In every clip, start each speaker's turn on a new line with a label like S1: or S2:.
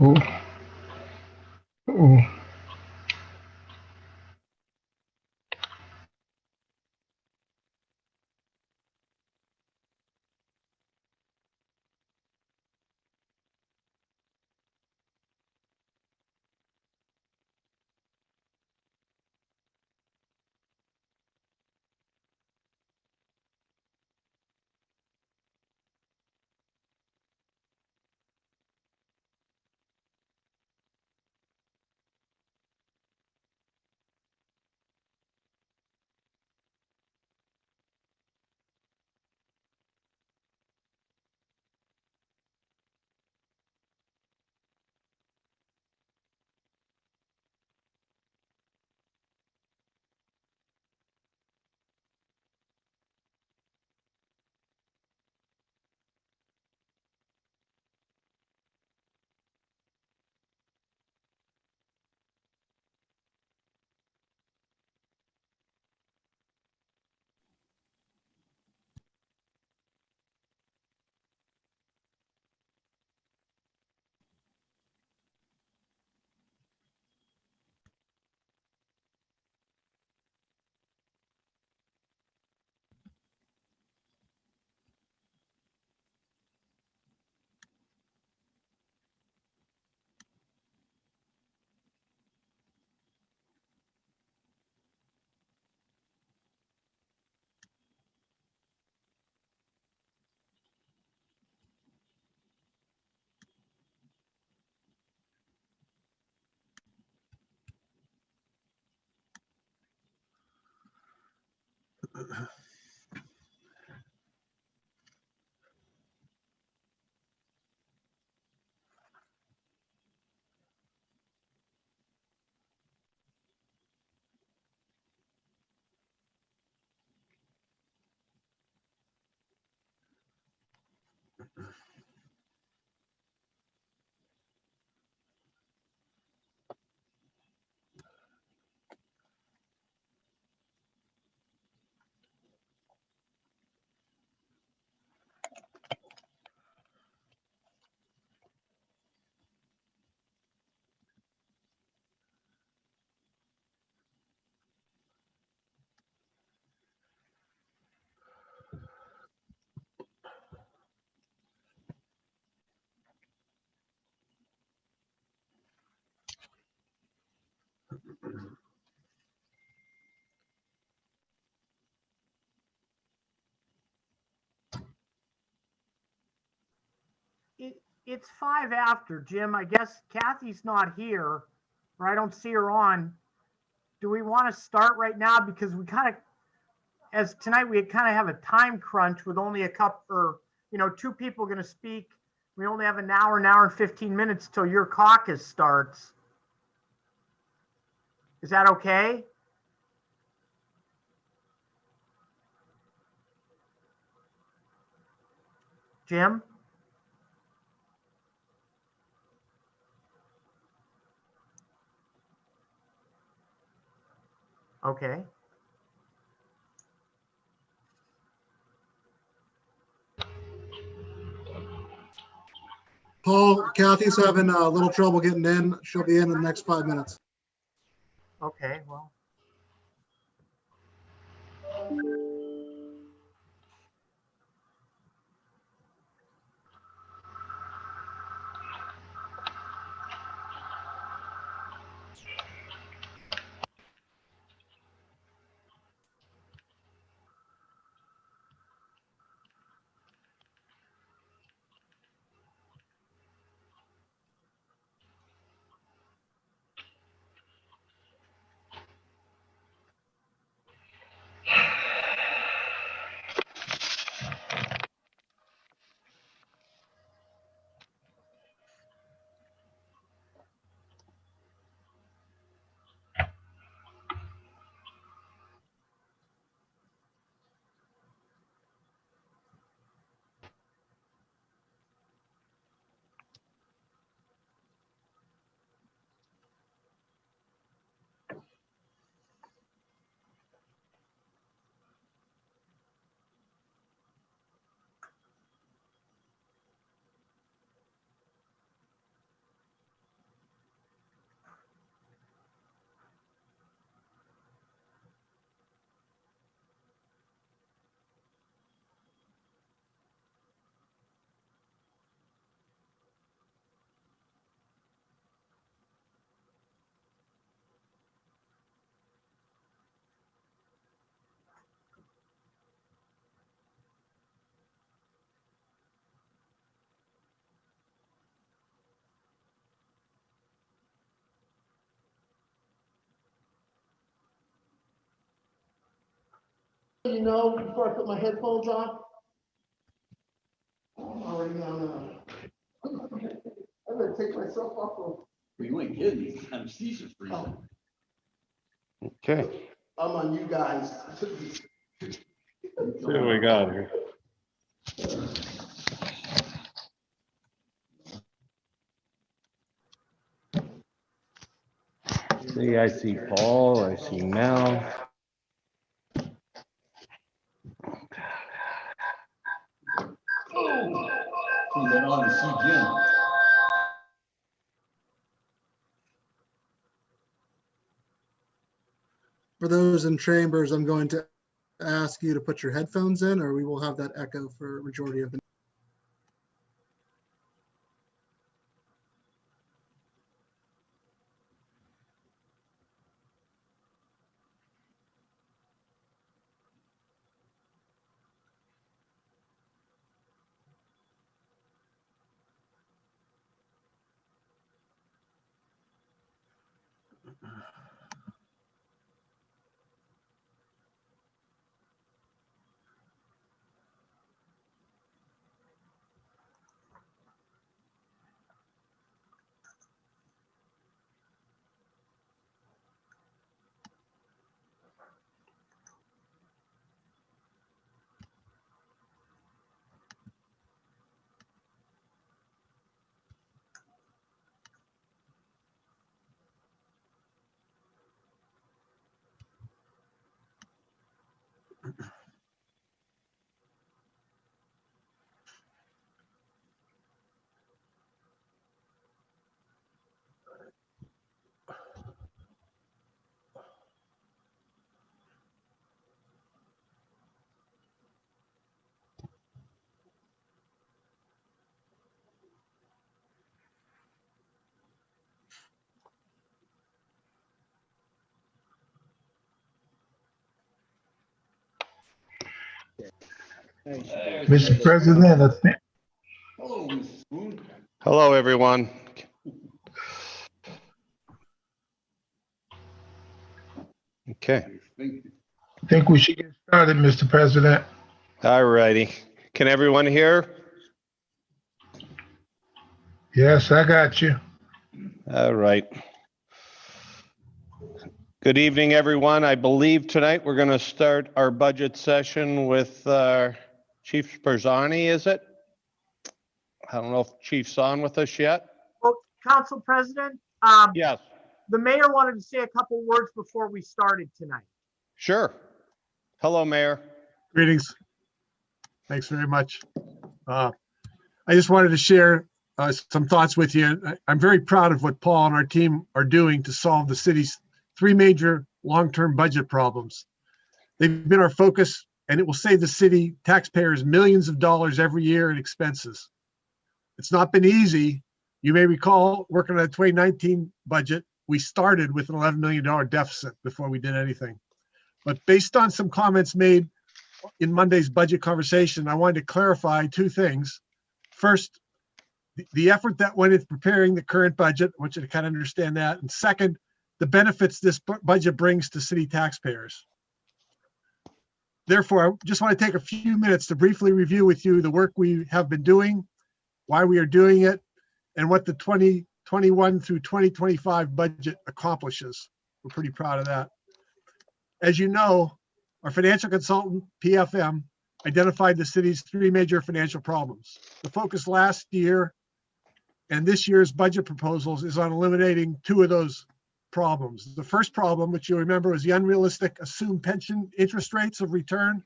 S1: Oh, oh.
S2: It's 5 after, Jim. I guess Kathy's not here. or I don't see her on. Do we want to start right now? Because we kind of, as tonight, we kind of have a time crunch with only a couple, or, you know, 2 people going to speak. We only have an hour and 15 minutes till your caucus starts. Is that okay? Jim? Okay.
S3: Paul, Kathy's having a little trouble getting in. She'll be in the next 5 minutes.
S2: Okay, well.
S3: You know, before I put my headphones on, I'm already on. I'm gonna take myself off.
S4: You ain't kidding. Anesthesia's freezing.
S5: Okay,
S3: I'm on you guys.
S5: see what we got here. See, I see Paul, I see Mel.
S4: Turn that on and see Jim.
S3: For those in chambers, I'm going to ask you to put your headphones in, or we will have that echo for a majority of the.
S1: Mr. President, I think,
S4: Hello, Mrs. Spoon.
S5: Hello, everyone. Okay,
S1: I think we should get started, Mr. President.
S5: all righty. Can everyone hear?
S1: Yes, I got you.
S5: All right. Good evening, everyone. I believe tonight we're going to start our budget session with Chief Sperzani, is it? I don't know if Chief's on with us yet.
S2: Well, Council President,
S5: Yes,
S2: the mayor wanted to say a couple words before we started tonight.
S5: sure. Hello, Mayor.
S6: Greetings. Thanks very much. I just wanted to share some thoughts with you. I'm very proud of what Paul and our team are doing to solve the city's three major long-term budget problems. They've been our focus, and it will save the city taxpayers millions of dollars every year in expenses. It's not been easy. You may recall working on the 2019 budget, we started with an $11 million deficit before we did anything. But based on some comments made in Monday's budget conversation, I wanted to clarify two things. First, the effort that went into preparing the current budget, I want you to kind of understand that. And second, the benefits this budget brings to city taxpayers. Therefore, I just want to take a few minutes to briefly review with you the work we have been doing, why we are doing it, and what the 2021 through 2025 budget accomplishes. We're pretty proud of that. As you know, our financial consultant, PFM, identified the city's three major financial problems. The focus last year and this year's budget proposals is on eliminating two of those problems. The first problem, which you'll remember, was the unrealistic assumed pension interest rates of return.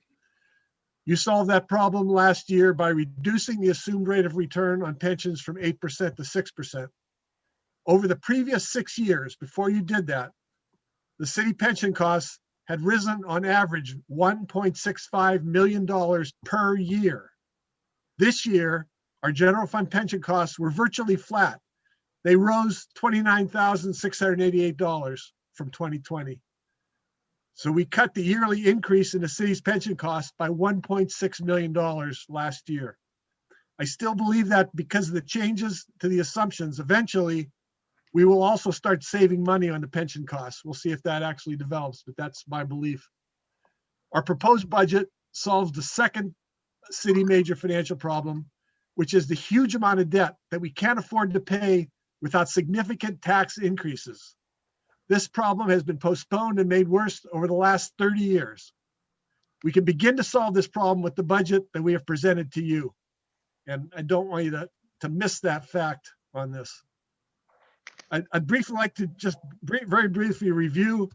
S6: You solved that problem last year by reducing the assumed rate of return on pensions from 8% to 6%. Over the previous 6 years, before you did that, the city pension costs had risen on average $1.65 million per year. This year, our general fund pension costs were virtually flat. They rose $29,688 from 2020. So we cut the yearly increase in the city's pension costs by $1.6 million last year. I still believe that because of the changes to the assumptions, eventually we will also start saving money on the pension costs. We'll see if that actually develops, but that's my belief. Our proposed budget solves the second city major financial problem, which is the huge amount of debt that we can't afford to pay without significant tax increases. This problem has been postponed and made worse over the last 30 years. We can begin to solve this problem with the budget that we have presented to you. And I don't want you to miss that fact on this. I'd briefly like to just very briefly review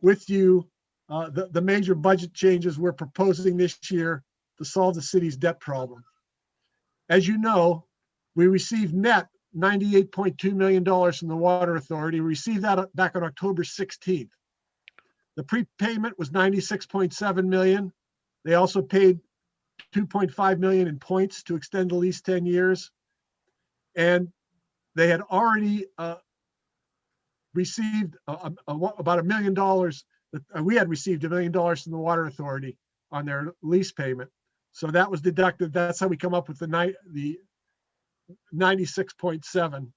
S6: with you the major budget changes we're proposing this year to solve the city's debt problem. As you know, we received net $98.2 million from the Water Authority. We received that back on October 16th. The prepayment was $96.7 million. They also paid $2.5 million in points to extend the lease 10 years. And they had already received about $1 million. We had received $1 million from the Water Authority on their lease payment. So that was deducted. That's how we come up with the 96.7.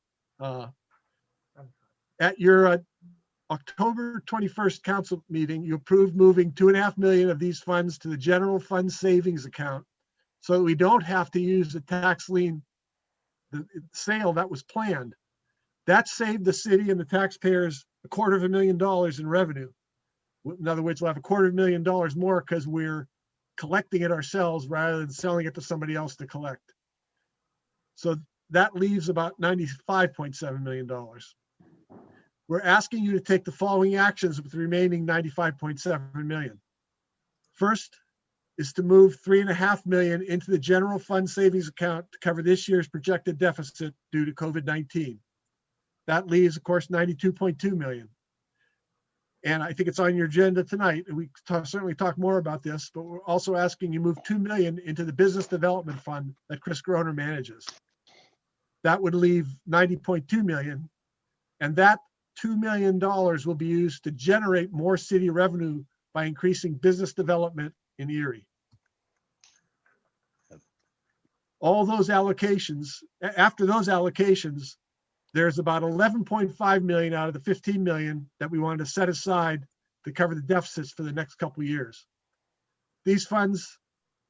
S6: At your October 21st council meeting, you approved moving $2.5 million of these funds to the general fund savings account so that we don't have to use the tax lien, the sale that was planned. That saved the city and the taxpayers $250,000 in revenue. In other words, we'll have $250,000 more because we're collecting it ourselves rather than selling it to somebody else to collect. So that leaves about $95.7 million. We're asking you to take the following actions with the remaining $95.7 million. First is to move $3.5 million into the general fund savings account to cover this year's projected deficit due to COVID-19. That leaves, of course, $92.2 million. And I think it's on your agenda tonight. And we certainly talk more about this, but we're also asking you move $2 million into the business development fund that Chris Groner manages. That would leave $90.2 million. And that $2 million will be used to generate more city revenue by increasing business development in Erie. All those allocations, after those allocations, there's about $11.5 million out of the $15 million that we wanted to set aside to cover the deficits for the next couple of years. These funds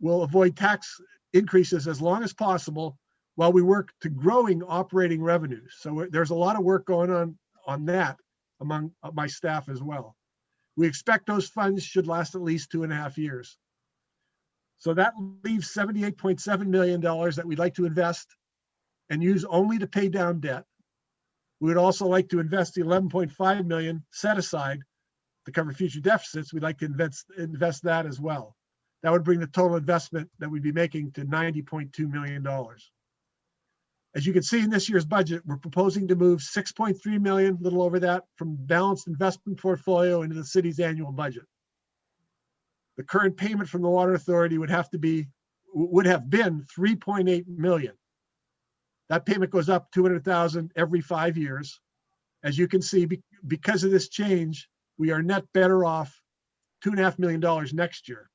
S6: will avoid tax increases as long as possible while we work to growing operating revenues. So there's a lot of work going on that among my staff as well. We expect those funds should last at least 2.5 years. So that leaves $78.7 million that we'd like to invest and use only to pay down debt. We would also like to invest the $11.5 million set aside to cover future deficits. We'd like to invest that as well. That would bring the total investment that we'd be making to $90.2 million. As you can see in this year's budget, we're proposing to move $6.3 million, a little over that, from balanced investment portfolio into the city's annual budget. The current payment from the Water Authority would have been $3.8 million. That payment goes up $200,000 every 5 years. As you can see, because of this change, we are net better off $2.5 million next year.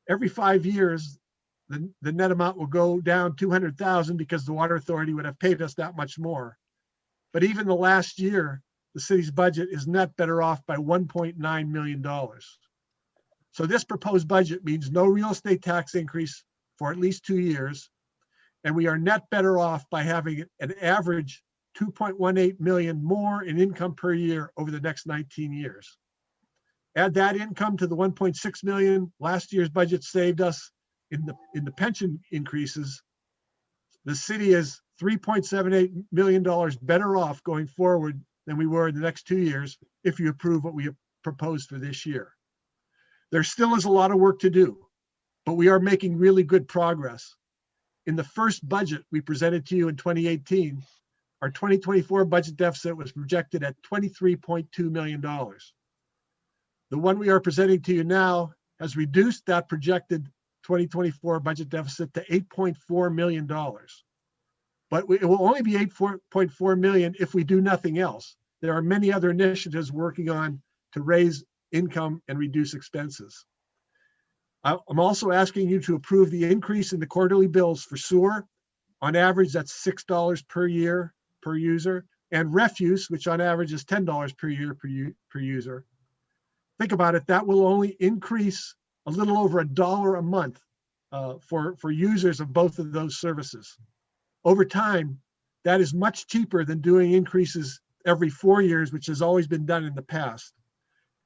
S6: Every 5 years, the net amount will go down $200,000 because the Water Authority would have paid us that much more. But even the last year, the city's budget is net better off by $1.9 million. So this proposed budget means no real estate tax increase for at least 2 years. And we are net better off by having an average 2.18 million more in income per year over the next 19 years. Add that income to the 1.6 million last year's budget saved us in the pension increases. The city is $3.78 million better off going forward than we were in the next 2 years if you approve what we have proposed for this year. There still is a lot of work to do, but we are making really good progress. In the first budget we presented to you in 2018, our 2024 budget deficit was projected at $23.2 million. The one we are presenting to you now has reduced that projected 2024 budget deficit to $8.4 million. But it will only be $8.4 million if we do nothing else. There are many other initiatives working on to raise income and reduce expenses. I'm also asking you to approve the increase in the quarterly bills for sewer. On average, that's $6 per year per user, and refuse, which on average is $10 per year per user. Think about it, that will only increase a little over $1 a month for users of both of those services. Over time, that is much cheaper than doing increases every 4 years, which has always been done in the past.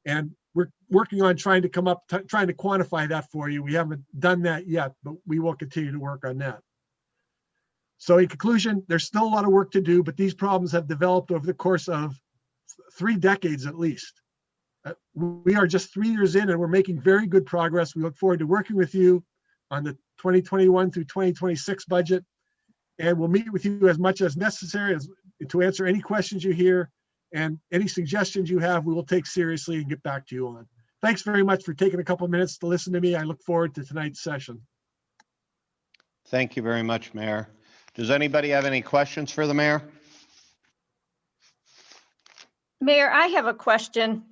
S6: And we're working on trying to quantify that for you. We haven't done that yet, but we will continue to work on that. So in conclusion, there's still a lot of work to do, but these problems have developed over the course of 3 decades at least. We are just 3 years in and we're making very good progress. We look forward to working with you on the 2021 through 2026 budget. And we'll meet with you as much as necessary to answer any questions you hear, and any suggestions you have, we will take seriously and get back to you on. Thanks very much for taking a couple of minutes to listen to me. I look forward to tonight's session.
S5: Thank you very much, Mayor. Does anybody have any questions for the mayor?
S7: Mayor, I have a question.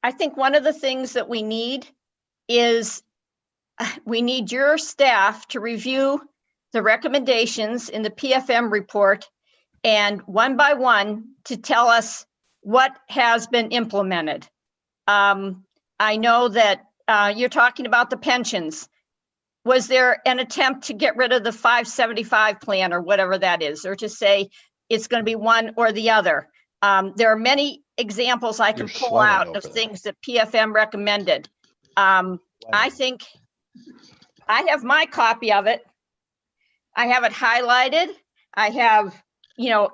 S7: I think one of the things that we need is we need your staff to review the recommendations in the PFM report and one by one to tell us what has been implemented. I know that you're talking about the pensions. Was there an attempt to get rid of the 575 plan or whatever that is, or to say it's going to be one or the other? There are many examples I can pull out of things that PFM recommended. I think I have my copy of it. I have it highlighted. I have,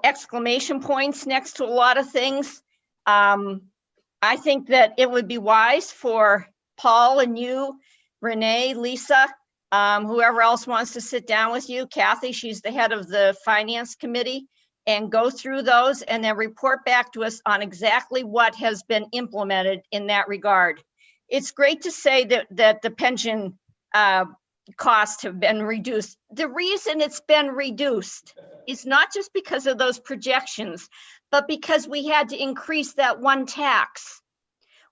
S7: exclamation points next to a lot of things. I think that it would be wise for Paul and you, Renee, Lisa, whoever else wants to sit down with you, Kathy, she's the head of the finance committee, and go through those and then report back to us on exactly what has been implemented in that regard. It's great to say that the pension costs have been reduced. The reason it's been reduced is not just because of those projections, but because we had to increase that one tax.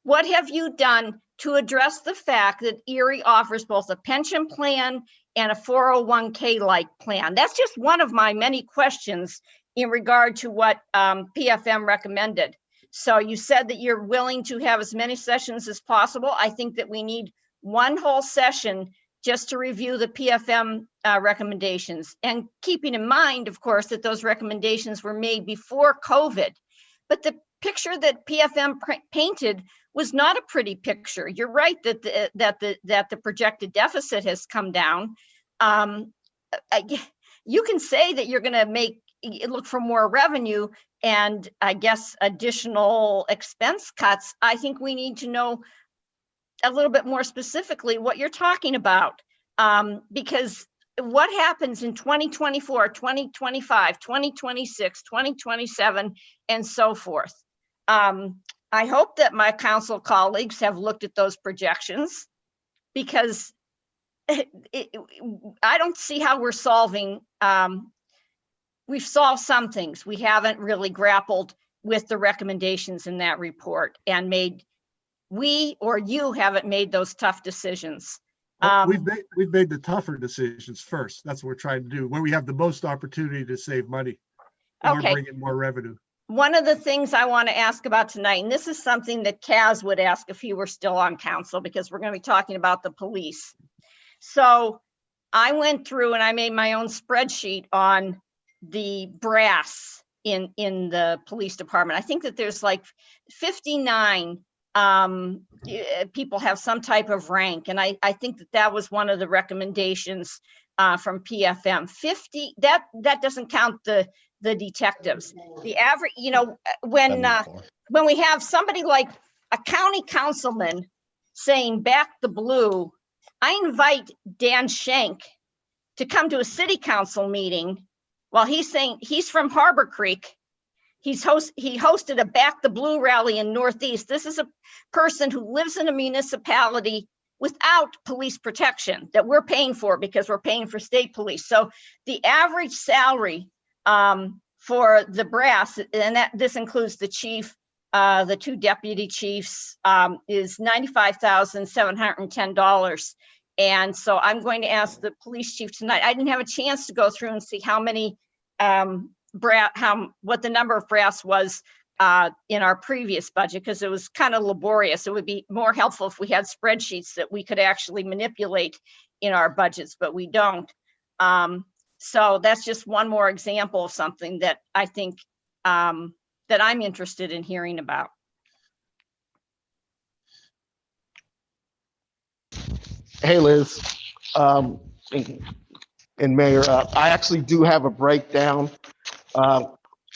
S7: What have you done to address the fact that Erie offers both a pension plan and a 401k-like plan? That's just one of my many questions in regard to what PFM recommended. So you said that you're willing to have as many sessions as possible. I think that we need one whole session just to review the PFM recommendations, and keeping in mind, of course, that those recommendations were made before COVID. But the picture that PFM painted was not a pretty picture. You're right that the projected deficit has come down. You can say that you're going to look for more revenue and I guess additional expense cuts. I think we need to know a little bit more specifically what you're talking about, because what happens in 2024, 2025, 2026, 2027, and so forth. I hope that my council colleagues have looked at those projections, because I don't see how we're solving. We've solved some things. We haven't really grappled with the recommendations in that report and you haven't made those tough decisions.
S6: Well, we've made the tougher decisions first. That's what we're trying to do, where we have the most opportunity to save money or
S7: Okay.
S6: bring in more revenue.
S7: One of the things I want to ask about tonight, and this is something that Kaz would ask if he were still on council, because we're going to be talking about the police. So I went through and I made my own spreadsheet on the brass in the police department. I think that there's like 59 people have some type of rank. And I think that was one of the recommendations from PFM. 50, that doesn't count the detectives. The average, when we have somebody like a county councilman saying back the blue, I invite Dan Shank to come to a city council meeting while he's saying he's from Harbor Creek. He hosted a Back the Blue rally in Northeast. This is a person who lives in a municipality without police protection that we're paying for because we're paying for state police. So the average salary for the brass, and this includes the chief, the 2 deputy chiefs, is $95,710. And so I'm going to ask the police chief tonight. I didn't have a chance to go through and see how many what the number of brass was in our previous budget, because it was kind of laborious. It would be more helpful if we had spreadsheets that we could actually manipulate in our budgets, but we don't. So that's just one more example of something that I think that I'm interested in hearing about.
S8: Hey, Liz, and Mayor, I actually do have a breakdown.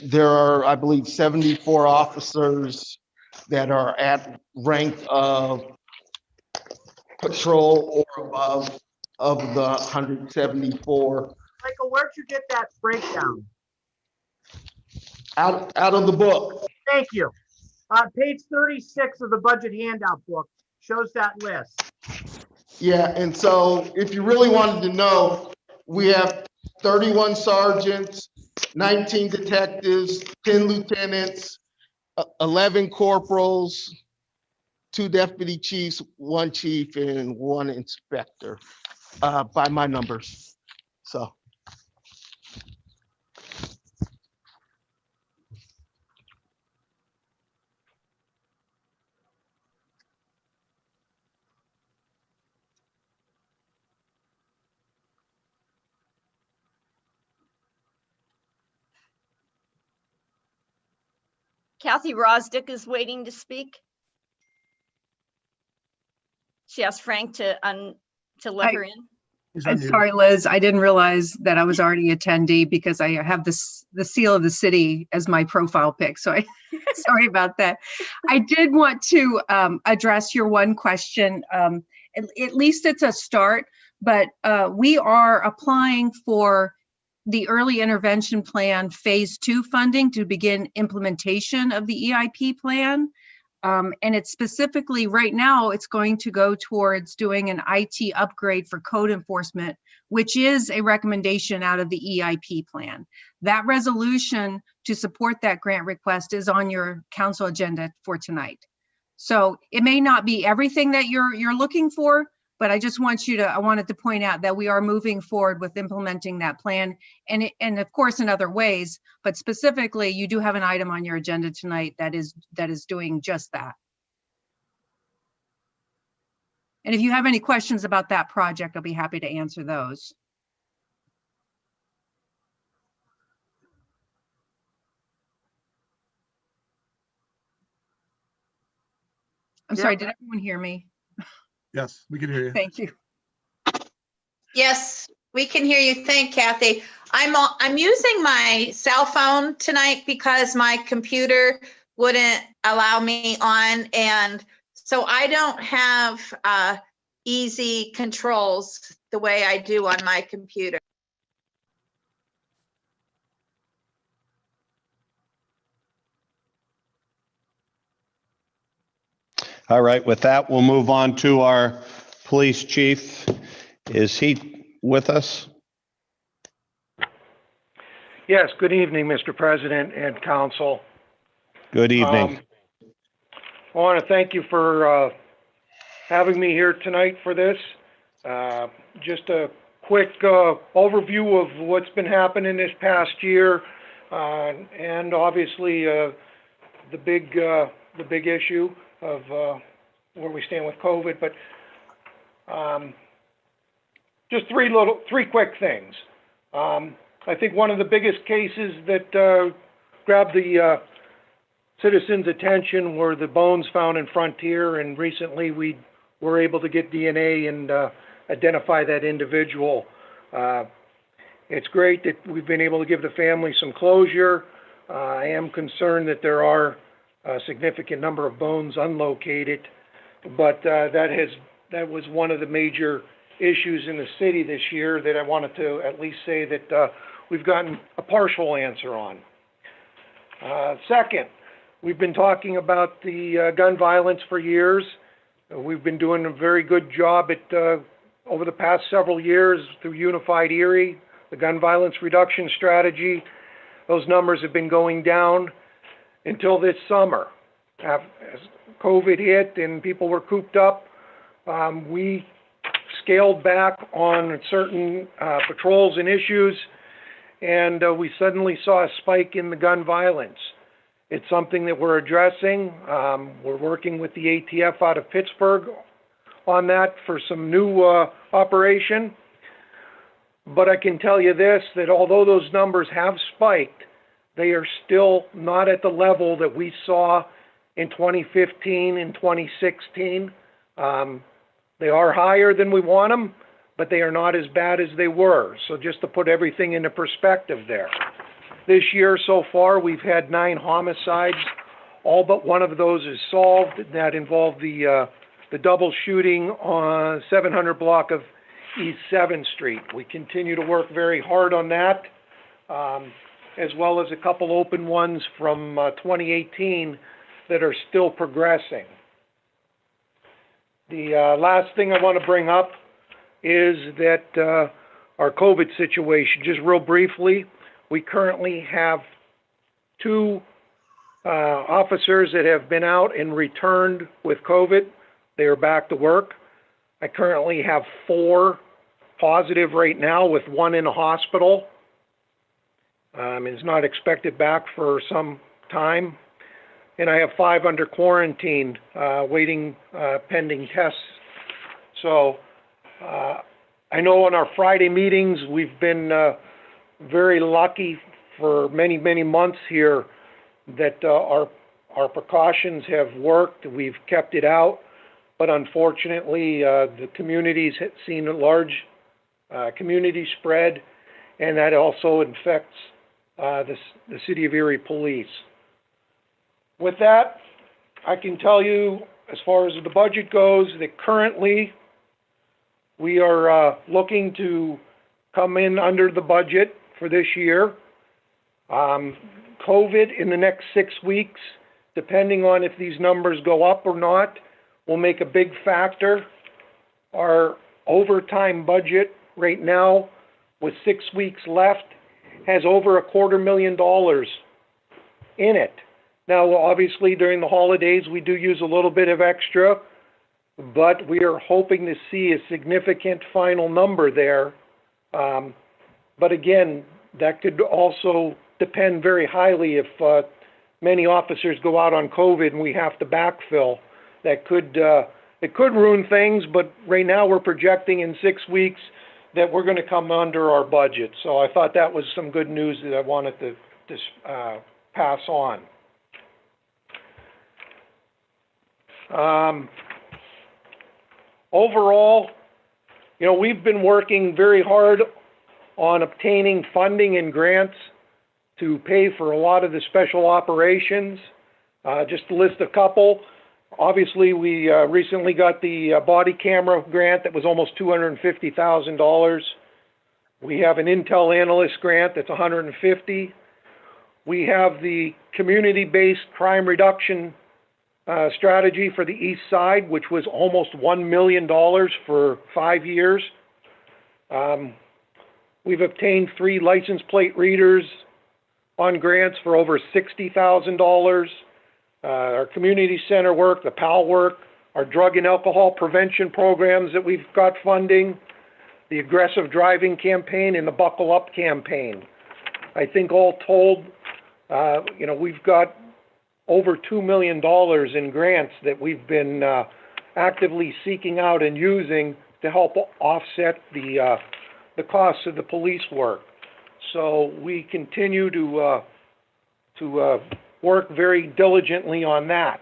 S8: There are, I believe, 74 officers that are at rank of patrol or above of the 174.
S2: Michael, where'd you get that breakdown?
S8: Out of the book.
S2: Thank you. Page 36 of the budget handout book shows that list.
S8: Yeah, and so if you really wanted to know, we have 31 sergeants, 19 detectives, 10 lieutenants, 11 corporals, 2 deputy chiefs, 1 chief, and 1 inspector, by my numbers. So.
S7: Kathy Rosdick is waiting to speak. She asked Frank to let her in.
S6: He's
S9: Sorry, Liz, I didn't realize that I was already attendee because I have the seal of the city as my profile pic. So sorry about that. I did want to address your one question. At least it's a start, but we are applying for the early intervention plan phase 2 funding to begin implementation of the EIP plan. And it's specifically right now, it's going to go towards doing an IT upgrade for code enforcement, which is a recommendation out of the EIP plan. That resolution to support that grant request is on your council agenda for tonight. So it may not be everything that you're looking for, But I just want I wanted to point out that we are moving forward with implementing that plan and of course in other ways, but specifically you do have an item on your agenda tonight that is doing just that. And if you have any questions about that project, I'll be happy to answer those. I'm sorry, did everyone hear me?
S6: Yes, we can hear you.
S9: Thank you.
S10: Yes, we can hear you. Thank Kathy. I'm using my cell phone tonight because my computer wouldn't allow me on, and so I don't have easy controls the way I do on my computer.
S5: All right, with that, we'll move on to our police chief. Is he with us?
S11: Yes, good evening, Mr. President and Council.
S5: Good evening.
S11: I want to thank you for having me here tonight for this. Just a quick overview of what's been happening this past year, and obviously the big issue of where we stand with COVID. But just three quick things. I think one of the biggest cases that grabbed the citizens' attention were the bones found in Frontier, and recently we were able to get DNA and identify that individual. It's great that we've been able to give the family some closure. I am concerned that there are a significant number of bones unlocated, but that was one of the major issues in the city this year that I wanted to at least say that we've gotten a partial answer on. Second, we've been talking about the gun violence for years. We've been doing a very good job at over the past several years through Unified Erie, the gun violence reduction strategy. Those numbers have been going down until this summer. As COVID hit and people were cooped up, we scaled back on certain patrols and issues, and we suddenly saw a spike in the gun violence. It's something that we're addressing. We're working with the ATF out of Pittsburgh on that for some new operation. But I can tell you this, that although those numbers have spiked, they are still not at the level that we saw in 2015 and 2016. They are higher than we want them, but they are not as bad as they were. So just to put everything into perspective there. This year so far, we've had 9 homicides. All but one of those is solved. That involved the double shooting on 700 block of East 7th Street. We continue to work very hard on that, as well as a couple open ones from 2018 that are still progressing. The last thing I want to bring up is that our COVID situation, just real briefly, we currently have 2 officers that have been out and returned with COVID. They are back to work. I currently have 4 positive right now, with 1 in a hospital. Is not expected back for some time. And I have 5 under quarantine, waiting pending tests. So I know on our Friday meetings, we've been very lucky for many, many months here that our precautions have worked. We've kept it out, but unfortunately, the community's seen a large community spread, and that also infects the City of Erie Police. With that, I can tell you, as far as the budget goes, that currently we are looking to come in under the budget for this year. COVID in the next 6 weeks, depending on if these numbers go up or not, will make a big factor. Our overtime budget right now, with 6 weeks left, has over $250,000 in it. Now, obviously, during the holidays, we do use a little bit of extra, but we are hoping to see a significant final number there. But again, that could also depend very highly if many officers go out on COVID and we have to backfill. That could, it could ruin things, but right now we're projecting in 6 weeks that we're going to come under our budget. So I thought that was some good news that I wanted to pass on. Overall, you know, we've been working very hard on obtaining funding and grants to pay for a lot of the special operations. Just to list a couple, obviously we recently got the body camera grant that was almost $250,000. We have an Intel analyst grant that's $150,000. We have the community-based crime reduction strategy for the East Side, which was almost $1 million for 5 years. We've obtained 3 license plate readers on grants for over $60,000. Our community center work, the PAL work, our drug and alcohol prevention programs that we've got funding, the aggressive driving campaign and the Buckle Up campaign. I think all told, you know, we've got over $2 million in grants that we've been actively seeking out and using to help offset the costs of the police work. So we continue to work very diligently on that.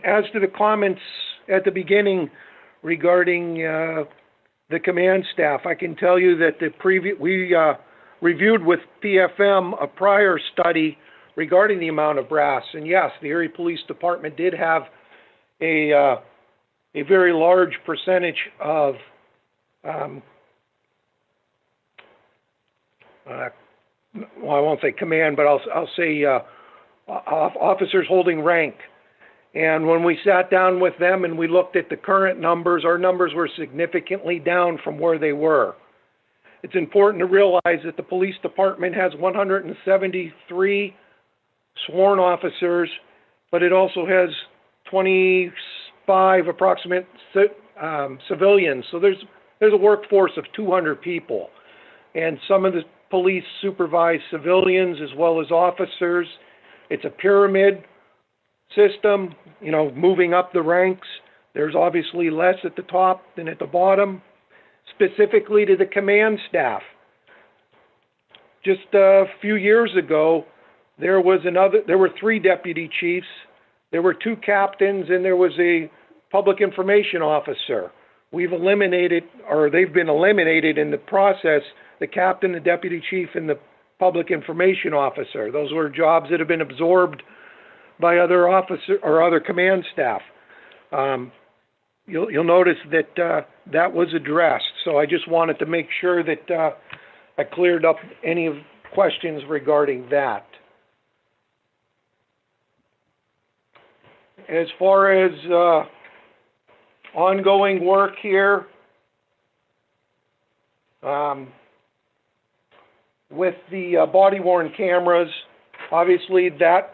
S11: As to the comments at the beginning regarding the command staff, I can tell you that we reviewed with PFM a prior study regarding the amount of brass, and yes, the Erie Police Department did have a very large percentage of well, I won't say command, but I'll say officers holding rank. And when we sat down with them and we looked at the current numbers, our numbers were significantly down from where they were. It's important to realize that the police department has 173 sworn officers, but it also has 25 approximate civilians. So there's a workforce of 200 people. And some of the police supervise civilians as well as officers. It's a pyramid system, you know, moving up the ranks. There's obviously less at the top than at the bottom. Specifically to the command staff, just a few years ago, there were 3 deputy chiefs, there were 2 captains, and there was a public information officer. We've eliminated, or they've been eliminated in the process, the captain, the deputy chief, and the public information officer. Those were jobs that have been absorbed by other officers or other command staff. You'll notice that that was addressed. So I just wanted to make sure that I cleared up any questions regarding that. As far as ongoing work here, with the body-worn cameras, obviously that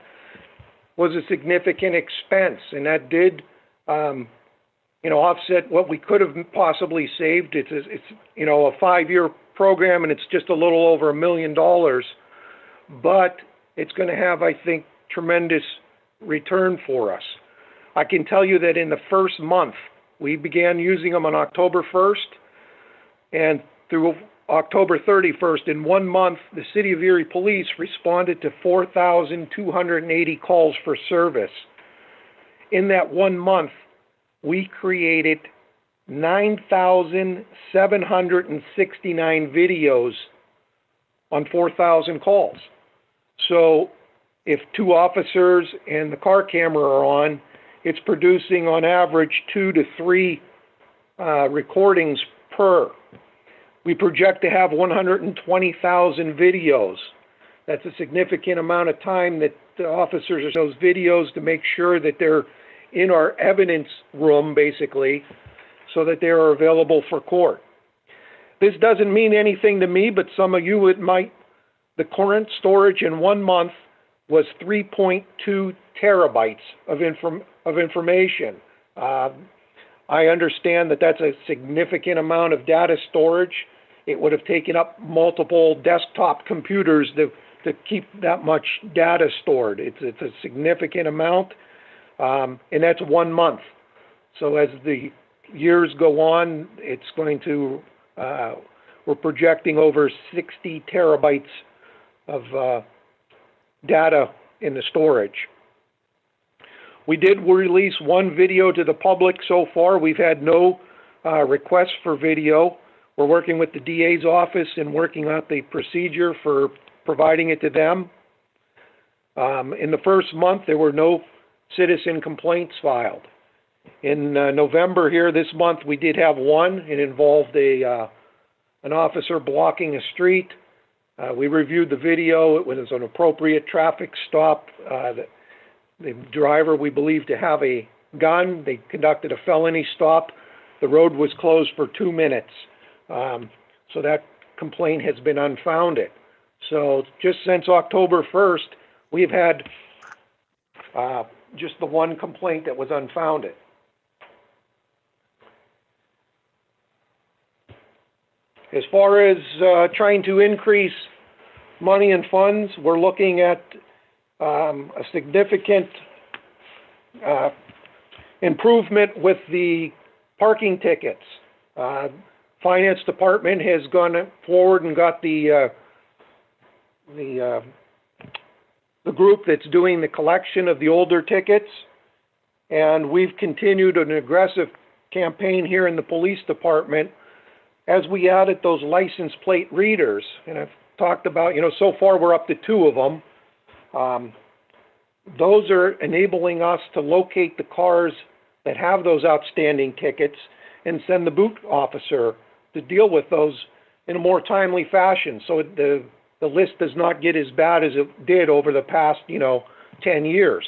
S11: was a significant expense, and that did, you know, offset what we could have possibly saved. It's you know, a 5-year program, and it's just a little over $1 million, but it's going to have, I think, tremendous return for us. I can tell you that in the first month, we began using them on October 1st, and through October 31st, in 1 month, the City of Erie Police responded to 4,280 calls for service. In that 1 month, we created 9,769 videos on 4,000 calls. So if 2 officers and the car camera are on, it's producing on average 2 to 3 recordings per. We project to have 120,000 videos. That's a significant amount of time that the officers use those videos to make sure that they're in our evidence room, basically, so that they are available for court. This doesn't mean anything to me, but some of you it might. The current storage in 1 month was 3.2 terabytes of information. I understand that that's a significant amount of data storage. It would have taken up multiple desktop computers to keep that much data stored. It's a significant amount, and that's 1 month. So as the years go on, it's going to, we're projecting over 60 terabytes of data in the storage. We did release one video to the public so far. We've had no requests for video. We're working with the DA's office and working out the procedure for providing it to them. In the first month, there were no citizen complaints filed. In November here, this month, we did have one. It involved an officer blocking a street. We reviewed the video. It was an appropriate traffic stop. The driver, we believe to have a gun. They conducted a felony stop. The road was closed for 2 minutes. So that complaint has been unfounded. So just since October 1st, we've had just the one complaint that was unfounded. As far as trying to increase money and funds, we're looking at a significant improvement with the parking tickets. Finance Department has gone forward and got the group that's doing the collection of the older tickets, and we've continued an aggressive campaign here in the police department as we added those license plate readers. And I've talked about, so far we're up to 2 of them. Those are enabling us to locate the cars that have those outstanding tickets and send the boot officer to deal with those in a more timely fashion, so the list does not get as bad as it did over the past, 10 years.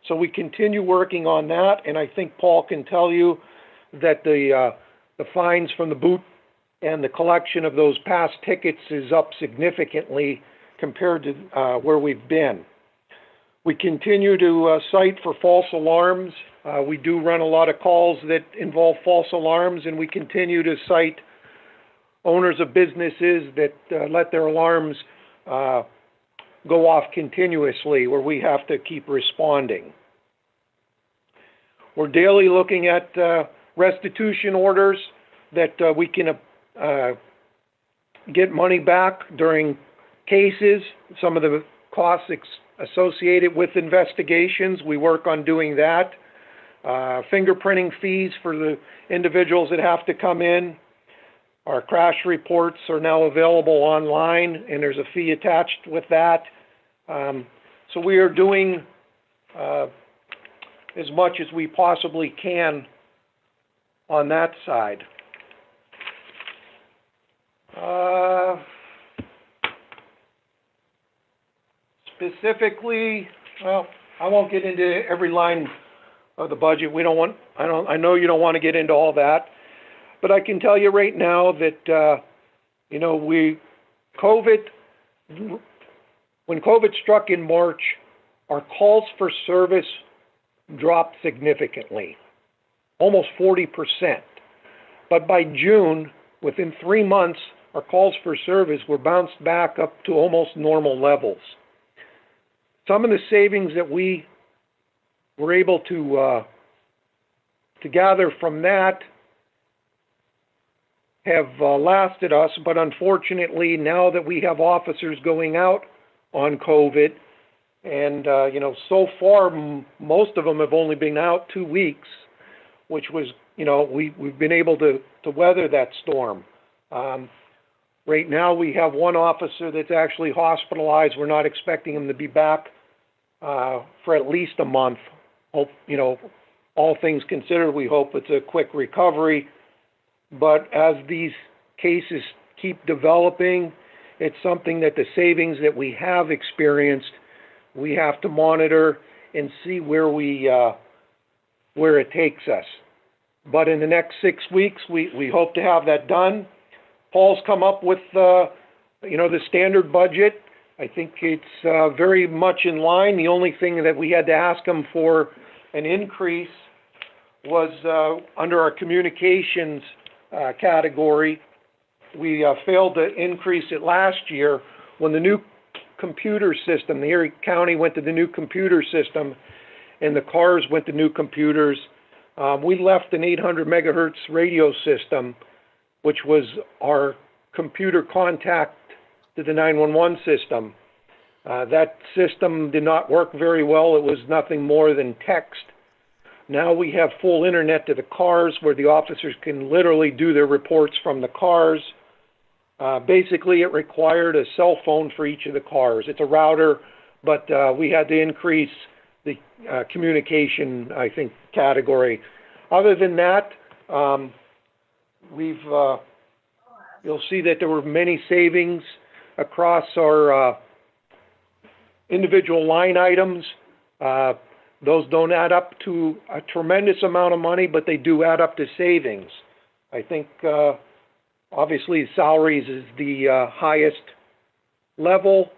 S11: So we continue working on that, and I think Paul can tell you that the fines from the boot and the collection of those past tickets is up significantly compared to where we've been. We continue to cite for false alarms. We do run a lot of calls that involve false alarms, and we continue to cite owners of businesses that let their alarms go off continuously, where we have to keep responding. We're daily looking at restitution orders that we can get money back during cases. Some of the costs associated with investigations, we work on doing that. Fingerprinting fees for the individuals that have to come in. Our crash reports are now available online, and there's a fee attached with that. So we are doing as much as we possibly can on that side. Specifically, well, I won't get into every line of the budget. I know you don't want to get into all that, but I can tell you right now that, when COVID struck in March, our calls for service dropped significantly, almost 40%. But by June, within 3 months, our calls for service were bounced back up to almost normal levels. Some of the savings that we were able to gather from that have lasted us, but unfortunately, now that we have officers going out on COVID, and so far most of them have only been out 2 weeks, which was, we've been able to weather that storm. Right now, we have one officer that's actually hospitalized. We're not expecting him to be back for at least a month. Hope, all things considered, we hope it's a quick recovery. But as these cases keep developing, it's something that the savings that we have experienced, we have to monitor and see where it takes us. But in the next 6 weeks, we hope to have that done. Paul's come up with, the standard budget. I think it's very much in line. The only thing that we had to ask him for an increase was under our communications category. We failed to increase it last year when the new computer system, the Erie County went to the new computer system and the cars went to new computers. We left an 800 megahertz radio system, which was our computer contact to the 911 system. That system did not work very well. It was nothing more than text. Now we have full internet to the cars where the officers can literally do their reports from the cars. Basically, it required a cell phone for each of the cars. It's a router, but we had to increase the communication, I think, category. Other than that, you'll see that there were many savings across our individual line items. Those don't add up to a tremendous amount of money, but they do add up to savings. I think, obviously, salaries is the highest level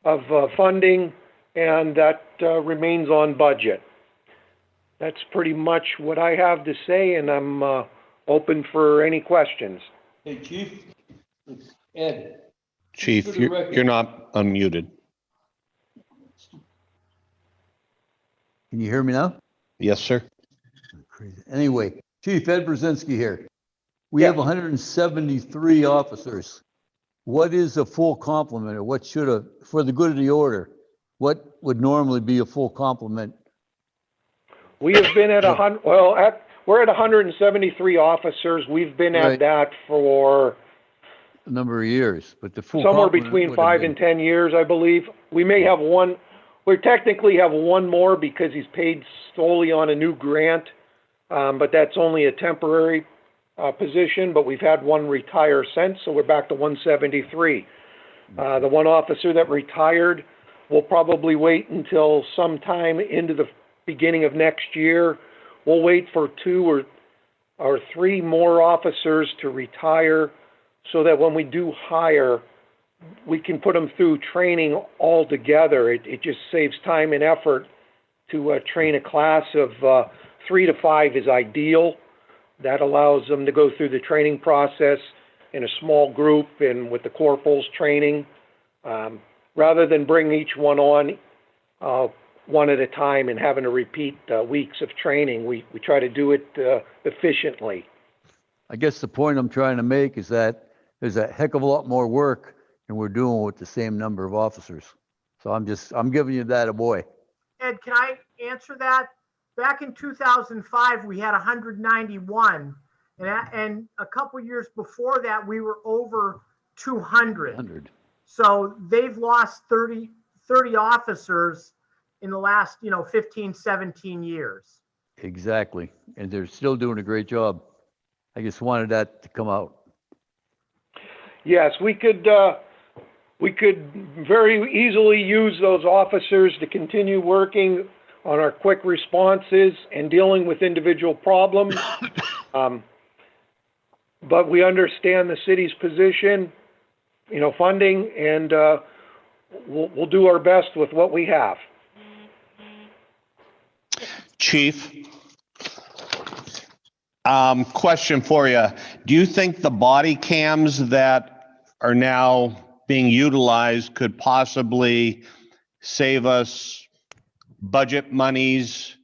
S11: of funding, and that remains on budget. That's pretty much what I have to say, and I'm open for any questions.
S4: Hey, Chief, it's Ed.
S5: Chief,
S4: For the record-
S5: you're not unmuted.
S12: Can you hear me now?
S5: Yes, sir.
S12: Crazy. Anyway, Chief Ed Brzezinski here. We have 173 officers. What is a full complement, or what should a, for the good of the order, what would normally be a full complement?
S11: We have been at we're at 173 officers. We've been at
S12: Right.
S11: that for
S12: A number of years, but the full
S11: somewhere
S12: complement
S11: between
S12: would have
S11: 5
S12: been-
S11: and 10 years, I believe. We may have one, we technically have one more because he's paid solely on a new grant, but that's only a temporary position, but we've had one retire since, so we're back to 173. The one officer that retired will probably wait until sometime into the beginning of next year. We'll wait for 2 or 3 more officers to retire so that when we do hire, we can put them through training all together. It just saves time and effort to train a class of 3 to 5 is ideal. That allows them to go through the training process in a small group and with the corporals training. Rather than bring each one on one at a time and having to repeat weeks of training, we try to do it efficiently.
S12: I guess the point I'm trying to make is that there's a heck of a lot more work than we're doing with the same number of officers. So I'm giving you that a boy.
S2: Ed, can I answer that? Back in 2005, we had 191, and a couple years before that, we were over 200. So they've lost 30 officers in the last, 15, 17 years.
S12: Exactly. And they're still doing a great job. I just wanted that to come out.
S11: Yes, we could very easily use those officers to continue working on our quick responses and dealing with individual problems. But we understand the city's position, funding, and we'll do our best with what we have.
S5: Chief, question for you. Do you think the body cams that are now being utilized could possibly save us budget monies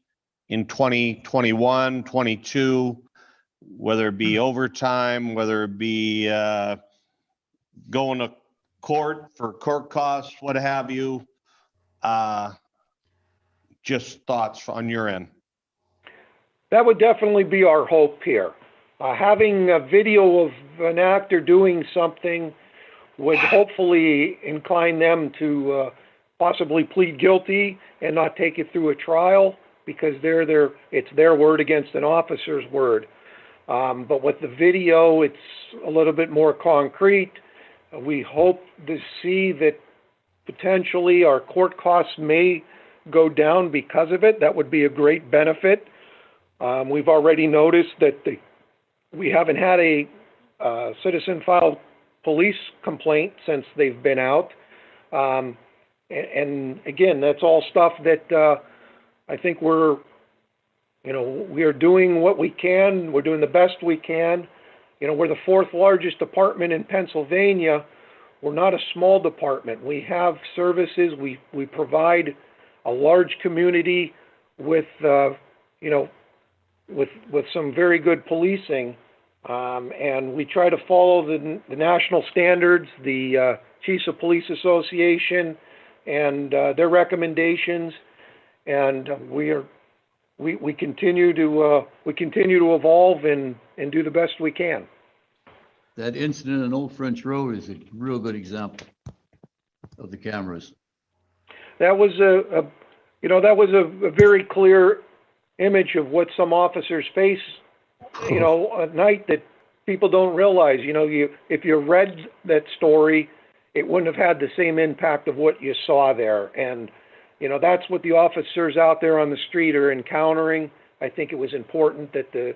S5: in 2021, 22, whether it be overtime, whether it be going to court for court costs, what have you? Just thoughts on your end.
S11: That would definitely be our hope here. Having a video of an actor doing something would hopefully incline them to possibly plead guilty and not take it through a trial, because it's their word against an officer's word. But with the video, it's a little bit more concrete. We hope to see that potentially our court costs may go down because of it. That would be a great benefit. We've already noticed that we haven't had a citizen filed police complaint since they've been out. And again, that's all stuff that I think we're We are doing what we can. We're doing the best we can. We're the fourth largest department in Pennsylvania. We're not a small department. We have services. We provide a large community with with some very good policing, and we try to follow the national standards, the Chiefs of Police Association, and their recommendations. And we continue to evolve and do the best we can.
S12: That incident on Old French Road is a real good example of the cameras.
S11: That was a very clear image of what some officers face, at night that people don't realize. If you read that story, it wouldn't have had the same impact of what you saw there. And, that's what the officers out there on the street are encountering. I think it was important that the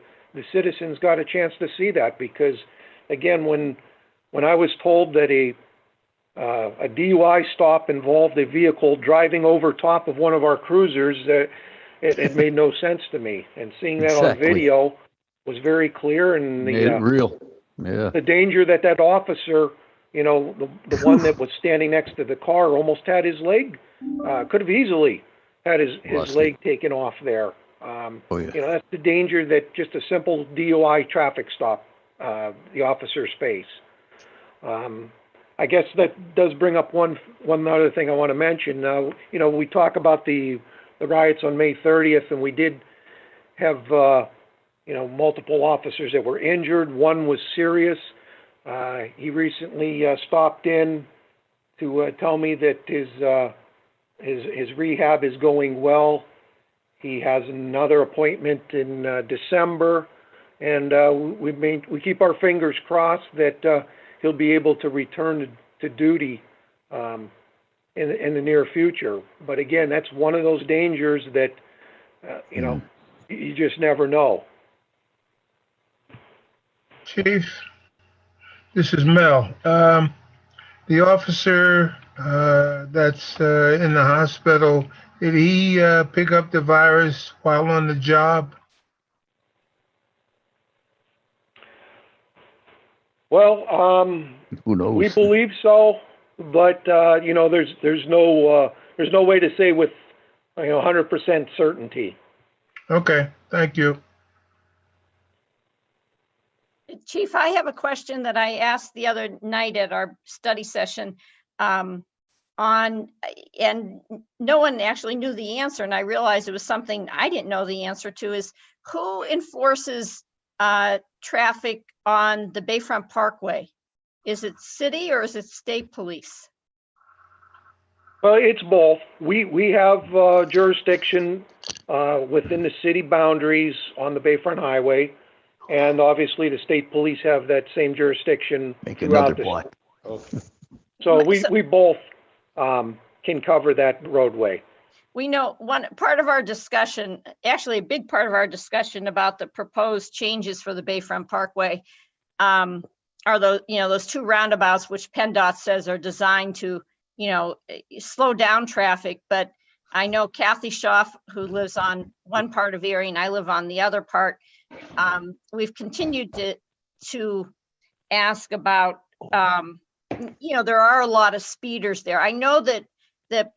S11: citizens got a chance to see that, because, again, when I was told that a DUI stop involved a vehicle driving over top of one of our cruisers, it made no sense to me. And seeing that on video was very clear, and
S12: Made it real. Yeah.
S11: the danger that officer, the one that was standing next to the car, almost had his leg, could have easily had his leg taken off there. That's the danger that just a simple DUI traffic stop, the officers face. I guess that does bring up one other thing I want to mention. We talk about the riots on May 30th, and we did have, multiple officers that were injured. One was serious. He recently stopped in to tell me that his rehab is going well. He has another appointment in December, and we keep our fingers crossed that he'll be able to return to duty in the near future. But again, that's one of those dangers that you just never know.
S1: Chief, this is Mel. The officer that's in the hospital, did he pick up the virus while on the job?
S11: Well,
S12: Who knows?
S11: we believe so, but there's no way to say with 100% certainty.
S1: Okay, thank you.
S7: Chief, I have a question that I asked the other night at our study session and no one actually knew the answer, and I realized it was something I didn't know the answer to, is who enforces traffic on the Bayfront Parkway? Is it city or is it state police?
S11: Well, it's both. We have jurisdiction within the city boundaries on the Bayfront Highway, and obviously the state police have that same jurisdiction
S12: Make another
S11: throughout
S12: plot.
S11: So we both can cover that roadway.
S7: We know one part of our discussion, actually a big part of our discussion about the proposed changes for the Bayfront Parkway are those two roundabouts, which PennDOT says are designed to, slow down traffic. But I know Kathy Schaaf, who lives on one part of Erie and I live on the other part. We've continued to ask about, there are a lot of speeders there. I know that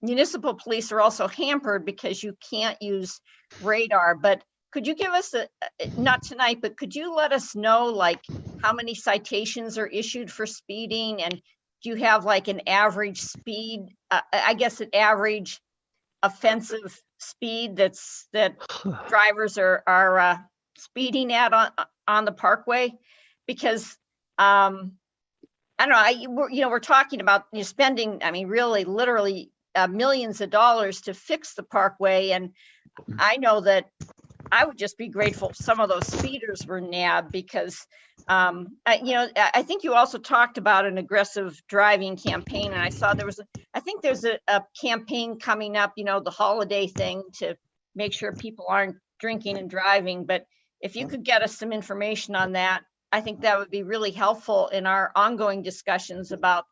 S7: municipal police are also hampered because you can't use radar, but could you give us not tonight, but could you let us know like how many citations are issued for speeding, and do you have like an average speed, I guess an average offensive speed that drivers are speeding at on the parkway? Because I don't know, we're talking about spending, really literally millions of dollars to fix the parkway. And I know that I would just be grateful if some of those speeders were nabbed, because I think you also talked about an aggressive driving campaign, and I saw there's a campaign coming up, the holiday thing, to make sure people aren't drinking and driving. But if you could get us some information on that, I think that would be really helpful in our ongoing discussions about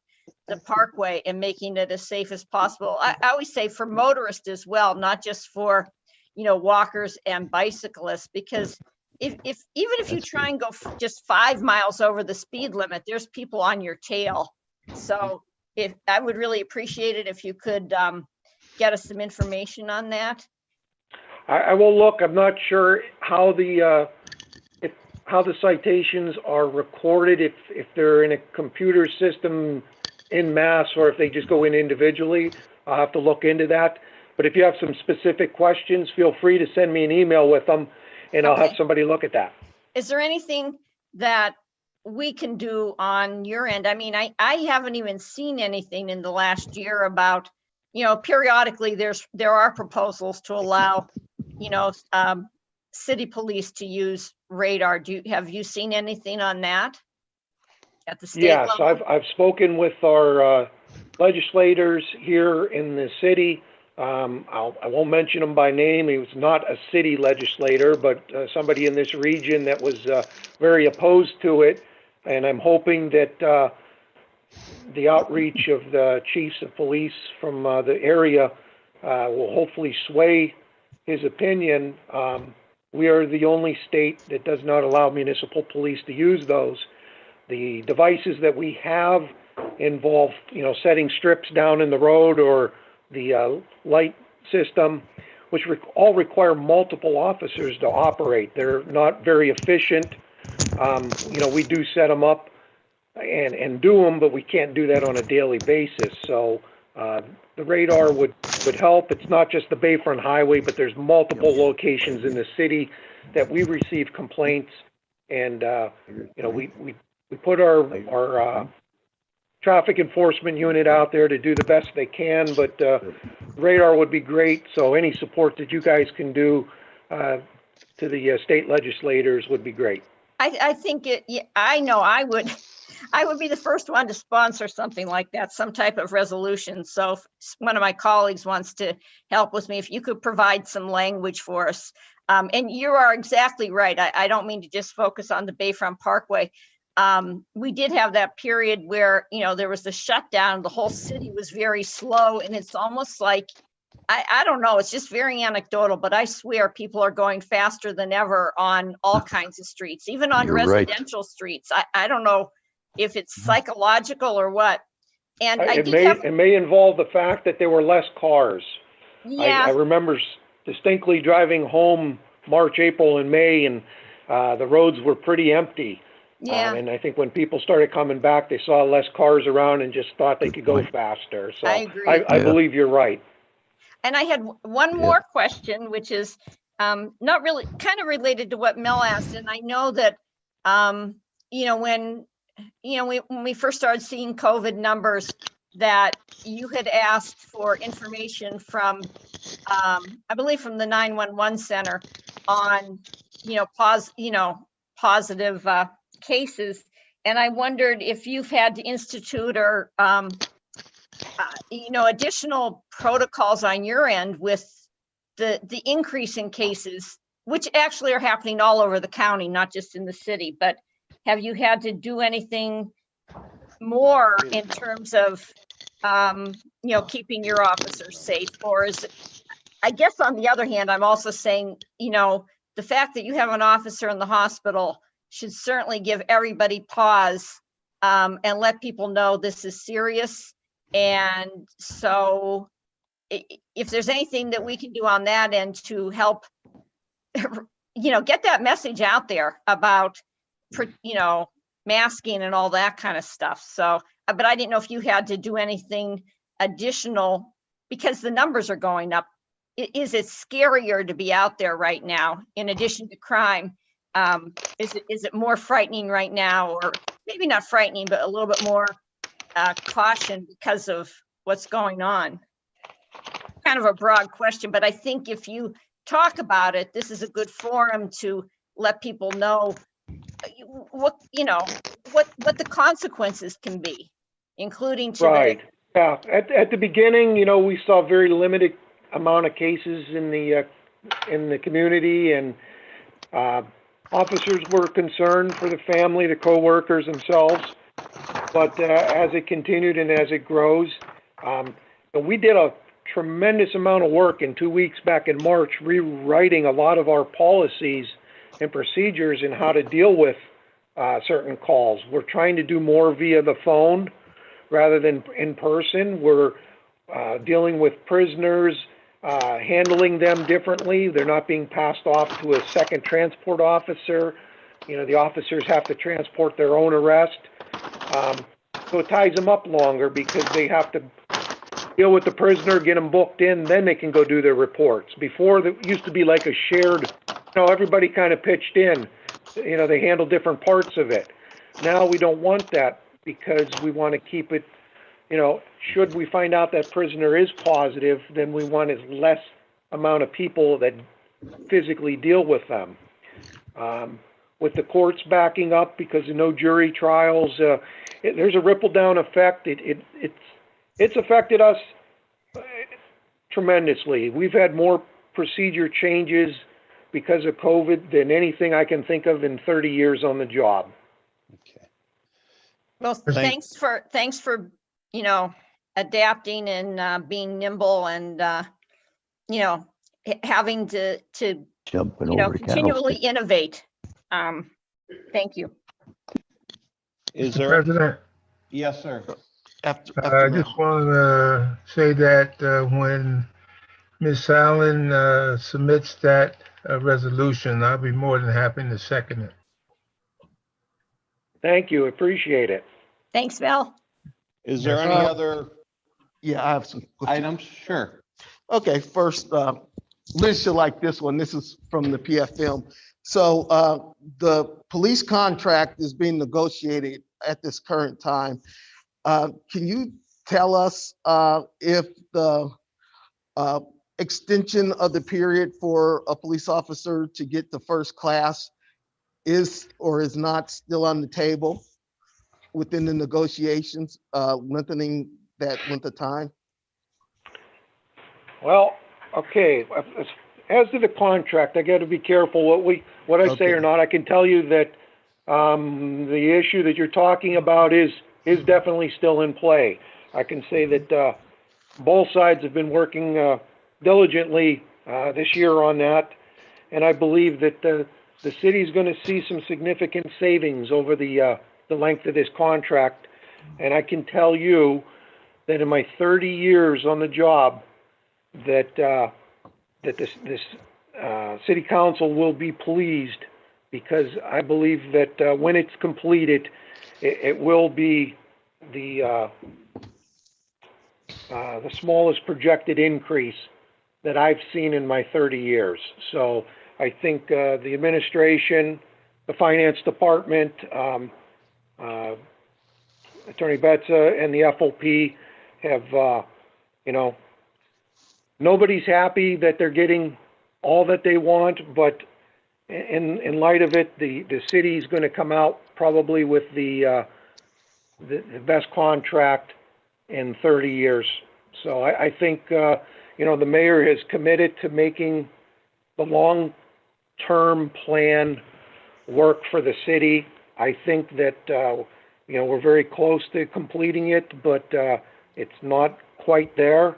S7: the parkway and making it as safe as possible. I always say for motorists as well, not just for walkers and bicyclists, because even if you try and go just 5 miles over the speed limit, there's people on your tail. So if I would really appreciate it if you could get us some information on that.
S11: I will look. I'm not sure how the citations are recorded, if they're in a computer system in mass or if they just go in individually. I'll have to look into that. But if you have some specific questions, feel free to send me an email with them and I'll have somebody look at that.
S7: Is there anything that we can do on your end? I mean, I haven't even seen anything in the last year about, periodically there are proposals to allow, city police to use radar. Have you seen anything on that at the state
S11: Yes,
S7: level?
S11: I've spoken with our legislators here in the city. I won't mention him by name. He was not a city legislator, but somebody in this region that was very opposed to it. And I'm hoping that the outreach of the chiefs of police from the area will hopefully sway his opinion. We are the only state that does not allow municipal police to use those. The devices that we have involve, setting strips down in the road or the light system, which all require multiple officers to operate. They're not very efficient. We do set them up and do them, but we can't do that on a daily basis. So the radar would help. It's not just the Bayfront Highway, but there's multiple locations in the city that we receive complaints, and we put our traffic enforcement unit out there to do the best they can, but radar would be great. So any support that you guys can do to the state legislators would be great.
S7: I think I know I would be the first one to sponsor something like that, some type of resolution. So if one of my colleagues wants to help with me, if you could provide some language for us. And you are exactly right. I don't mean to just focus on the Bayfront Parkway. We did have that period where, there was the shutdown, the whole city was very slow, and it's almost like, I don't know, it's just very anecdotal, but I swear people are going faster than ever on all kinds of streets, even on residential streets. I don't know if it's psychological or what. And
S11: it may involve the fact that there were less cars.
S7: Yeah.
S11: I remember distinctly driving home March, April, and May, and the roads were pretty empty.
S7: Yeah.
S11: And I think when people started coming back, they saw less cars around and just thought they could go faster. So
S7: I agree.
S11: I believe you're right. And
S7: I had one more question, which is not really, kind of related to what Mel asked. And I know that, when we first started seeing COVID numbers, that you had asked for information from, I believe from the 911 center on, positive cases. And I wondered if you've had to institute or, additional protocols on your end with the increase in cases, which actually are happening all over the county, not just in the city. But have you had to do anything more in terms of, keeping your officers safe? Or is it, I guess on the other hand, I'm also saying, the fact that you have an officer in the hospital should certainly give everybody pause and let people know this is serious. And so if there's anything that we can do on that end to help, get that message out there about, masking and all that kind of stuff. So, but I didn't know if you had to do anything additional because the numbers are going up. Is it scarier to be out there right now in addition to crime? Is it more frightening right now, or maybe not frightening, but a little bit more caution because of what's going on? Kind of a broad question, but I think if you talk about it, this is a good forum to let people know what the consequences can be, including today.
S11: Right. Yeah. At the beginning, we saw very limited amount of cases in the community, and officers were concerned for the family, the co-workers themselves. But as it continued and as it grows, we did tremendous amount of work in 2 weeks back in March, rewriting a lot of our policies and procedures in how to deal with certain calls. We're trying to do more via the phone rather than in person. We're dealing with prisoners, handling them differently. They're not being passed off to a second transport officer. You know, the officers have to transport their own arrest. So it ties them up longer because they have to deal with the prisoner, get them booked in, then they can go do their reports. Before, there used to be like a shared, everybody kind of pitched in. They handle different parts of it. Now we don't want that because we want to keep it, should we find out that prisoner is positive, then we want as less amount of people that physically deal with them. With the courts backing up because of no jury trials, there's a ripple down effect. It's affected us tremendously. We've had more procedure changes because of COVID than anything I can think of in 30 years on the job.
S5: Okay.
S7: Well, thanks for, adapting and being nimble and, having to
S12: Jumping over
S7: continually innovate. Thank you.
S5: Is
S1: Mr.
S5: there?
S1: President,
S5: Yes, sir.
S1: I just want to say that when Ms. Allen submits that resolution, I'll be more than happy to second it.
S11: Thank you. Appreciate it.
S7: Thanks, Val.
S5: Is there any other
S8: Yeah, I have some
S5: items? Sure.
S8: Okay, first, Liz should like this one. This is from the PFM. So the police contract is being negotiated at this current time. Can you tell us if the extension of the period for a police officer to get to first class is or is not still on the table within the negotiations, lengthening that length of time?
S11: Well, okay, as to the contract, I got to be careful what I say or not. I can tell you that the issue that you're talking about is definitely still in play. I can say that both sides have been working diligently this year on that, and I believe that the city is going to see some significant savings over the length of this contract. And I can tell you that in my 30 years on the job, that this city council will be pleased, because I believe that when it's completed, it will be the smallest projected increase that I've seen in my 30 years. So I think the administration, the finance department, Attorney Betza and the FOP have, nobody's happy that they're getting all that they want, but in light of it, the city is going to come out probably with the best contract in 30 years. So I think, the mayor has committed to making the long-term plan work for the city. I think that, we're very close to completing it, but it's not quite there.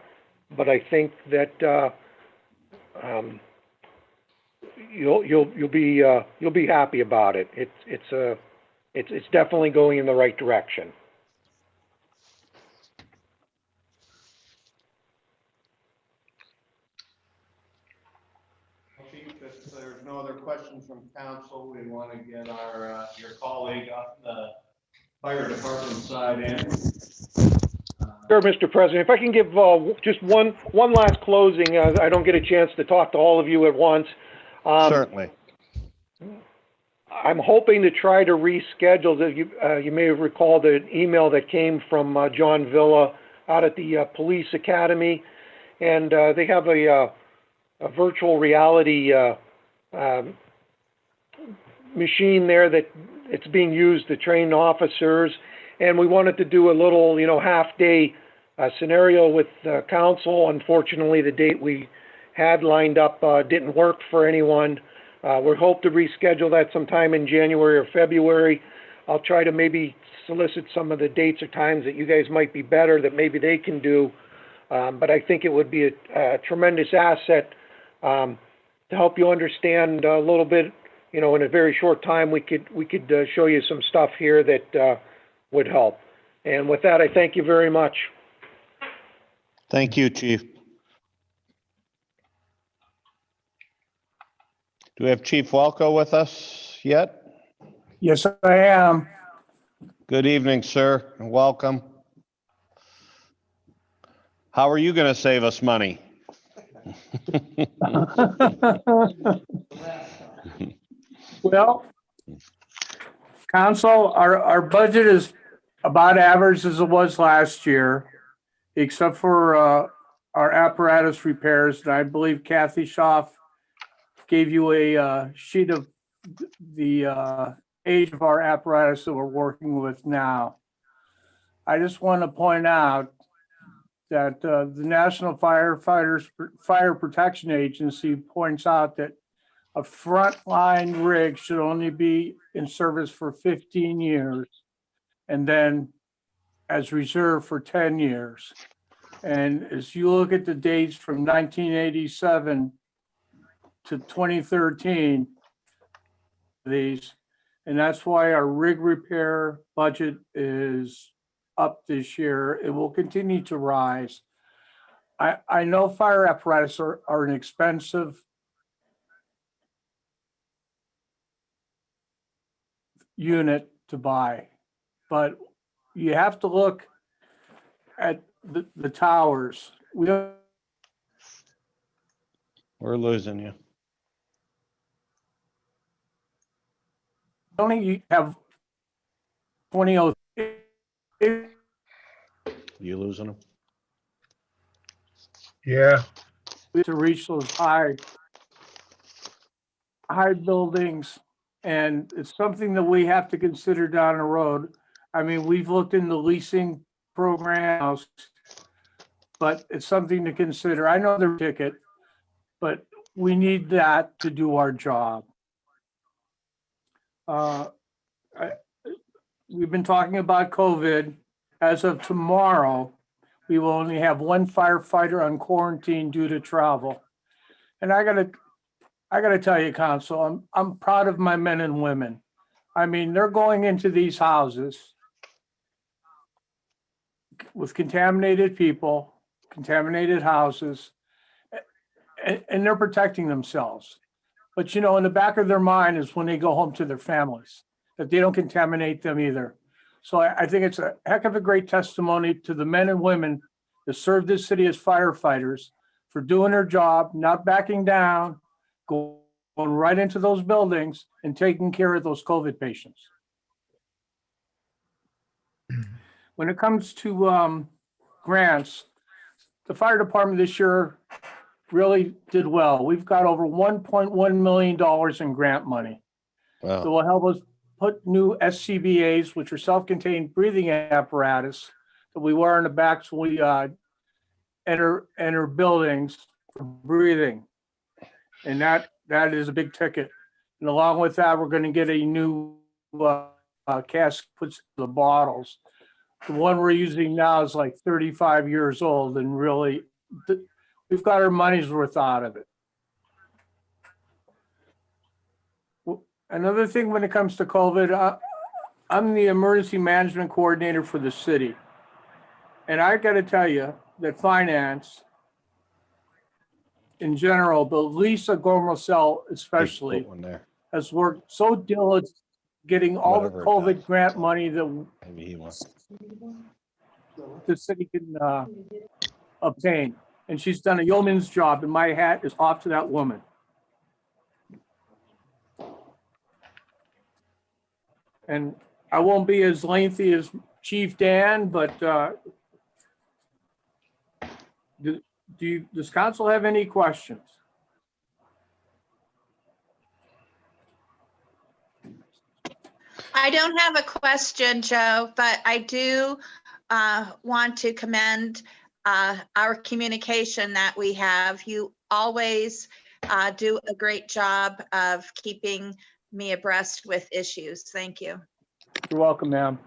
S11: But I think that you'll be happy about it. It's definitely going in the right direction.
S5: If there's no other questions from council, we want to get your colleague on the fire department side in.
S11: Sure, Mr. President. If I can give just one last closing, I don't get a chance to talk to all of you at once.
S5: Certainly.
S11: I'm hoping to try to reschedule. You may have recalled an email that came from John Villa out at the police academy, and they have a virtual reality machine there that it's being used to train officers. And we wanted to do a little, half-day scenario with council. Unfortunately, the date we had lined up didn't work for anyone. We hope to reschedule that sometime in January or February. I'll try to maybe solicit some of the dates or times that you guys might be better, that maybe they can do. But I think it would be a tremendous asset to help you understand a little bit, in a very short time, we could show you some stuff here that would help. And with that, I thank you very much.
S5: Thank you, Chief. Do we have Chief Welko with us yet?
S13: Yes, I am.
S5: Good evening, sir, and welcome. How are you going to save us money?
S13: Well, Council, our budget is about average as it was last year, except for our apparatus repairs. And I believe Kathy Schaaf gave you a sheet of the age of our apparatus that we're working with now. I just want to point out that the National Fire Protection Agency points out that a frontline rig should only be in service for 15 years and then as reserve for 10 years. And as you look at the dates from 1987 to 2013, and that's why our rig repair budget is up this year. It will continue to rise. I know fire apparatus are an expensive unit to buy, but you have to look at the towers.
S5: We're losing you.
S13: Only have 20.
S5: You losing them?
S1: Yeah.
S13: To reach those high buildings, and it's something that we have to consider down the road. I mean, we've looked into leasing programs, but it's something to consider. I know they're ticket, but we need that to do our job. We've been talking about COVID. As of tomorrow, we will only have one firefighter on quarantine due to travel. And I gotta tell you, Council, I'm proud of my men and women. I mean, they're going into these houses with contaminated people, contaminated houses, and they're protecting themselves. But in the back of their mind is when they go home to their families, that they don't contaminate them either. So I think it's a heck of a great testimony to the men and women that serve this city as firefighters for doing their job, not backing down, going right into those buildings and taking care of those COVID patients. When it comes to grants, the fire department this year really did well. We've got over $1.1 million in grant money.
S5: Wow.
S13: That will help us put new SCBAs, which are self-contained breathing apparatus that we wear in the backs when we enter buildings for breathing. And that is a big ticket. And along with that, we're going to get a new cask puts the bottles. The one we're using now is like 35 years old, and really, we've got our money's worth out of it. Another thing when it comes to COVID, I'm the emergency management coordinator for the city. And I got to tell you that finance in general, but Lisa Gormosel especially, has worked so diligently getting all the COVID grant money that the city can obtain. And she's done a yeoman's job, and my hat is off to that woman. And I won't be as lengthy as Chief Dan, but does council have any questions?
S10: I don't have a question, Joe, but I do want to commend our communication that we have. You always do a great job of keeping me abreast with issues. Thank you.
S13: You're welcome, ma'am.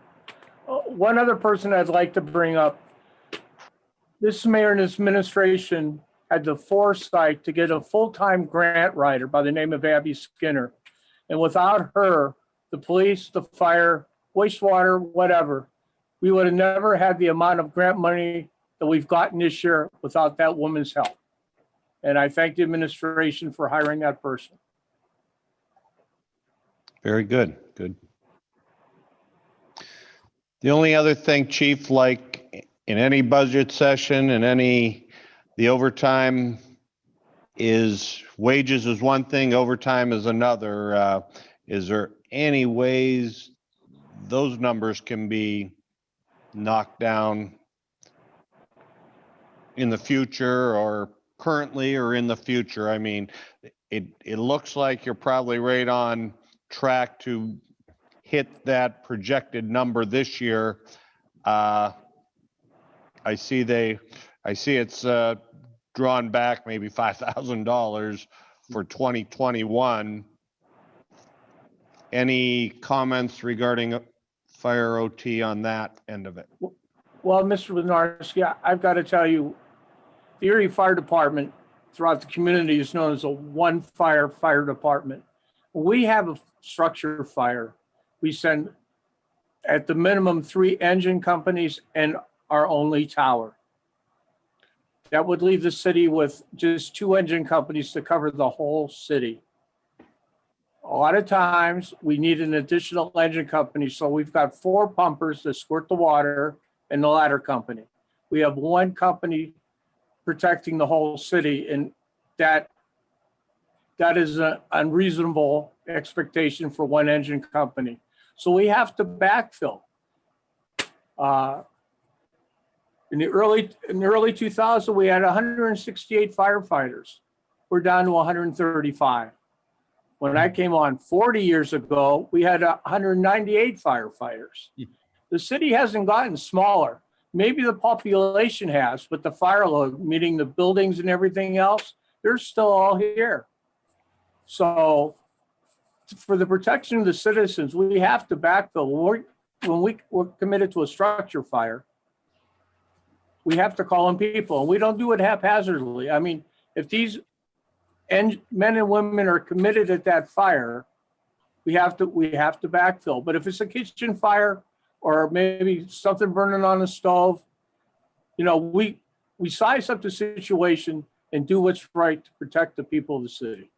S13: One other person I'd like to bring up this mayor and his administration had the foresight to get a full-time grant writer by the name of Abby Skinner. And without her, the police, the fire, wastewater, whatever, we would have never had the amount of grant money that we've gotten this year without that woman's help. And I thank the administration for hiring that person.
S5: Very good, good. The only other thing, Chief, like in any budget session and the overtime is, wages is one thing, overtime is another. Is there any ways those numbers can be knocked down in the future or currently or in the future? I mean, it looks like you're probably right on track to hit that projected number this year. I see it's drawn back maybe $5,000 for 2021. Any comments regarding fire OT on that end of it?
S13: Well, Mr. Winarski, I've got to tell you, the Erie Fire Department throughout the community is known as a one fire department. We have a structure fire. We send at the minimum 3 engine companies and our only tower. That would leave the city with just 2 engine companies to cover the whole city. A lot of times we need an additional engine company. So we've got 4 pumpers that squirt the water and the ladder company. We have 1 company protecting the whole city, and that is an unreasonable expectation for 1 engine company. So we have to backfill. In the early 2000s, we had 168 firefighters. We're down to 135. When I came on 40 years ago, we had 198 firefighters. The city hasn't gotten smaller. Maybe the population has, but the fire load, meaning the buildings and everything else, they're still all here. So for the protection of the citizens, we have to backfill. When we're committed to a structure fire, we have to call in people, and we don't do it haphazardly. I mean, if these men and women are committed at that fire, we have to backfill. But if it's a kitchen fire or maybe something burning on the stove, you know, we size up the situation and do what's right to protect the people of the city.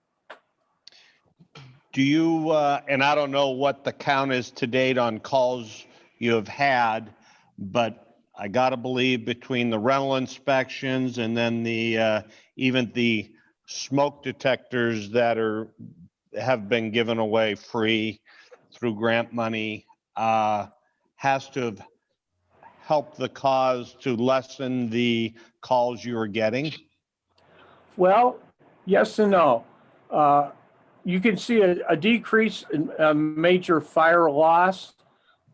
S5: Do you, and I don't know what the count is to date on calls you have had, but I gotta believe between the rental inspections and then even the smoke detectors that have been given away free through grant money, has to have helped the cause to lessen the calls you are getting?
S13: Well, yes and no. You can see a decrease in major fire loss,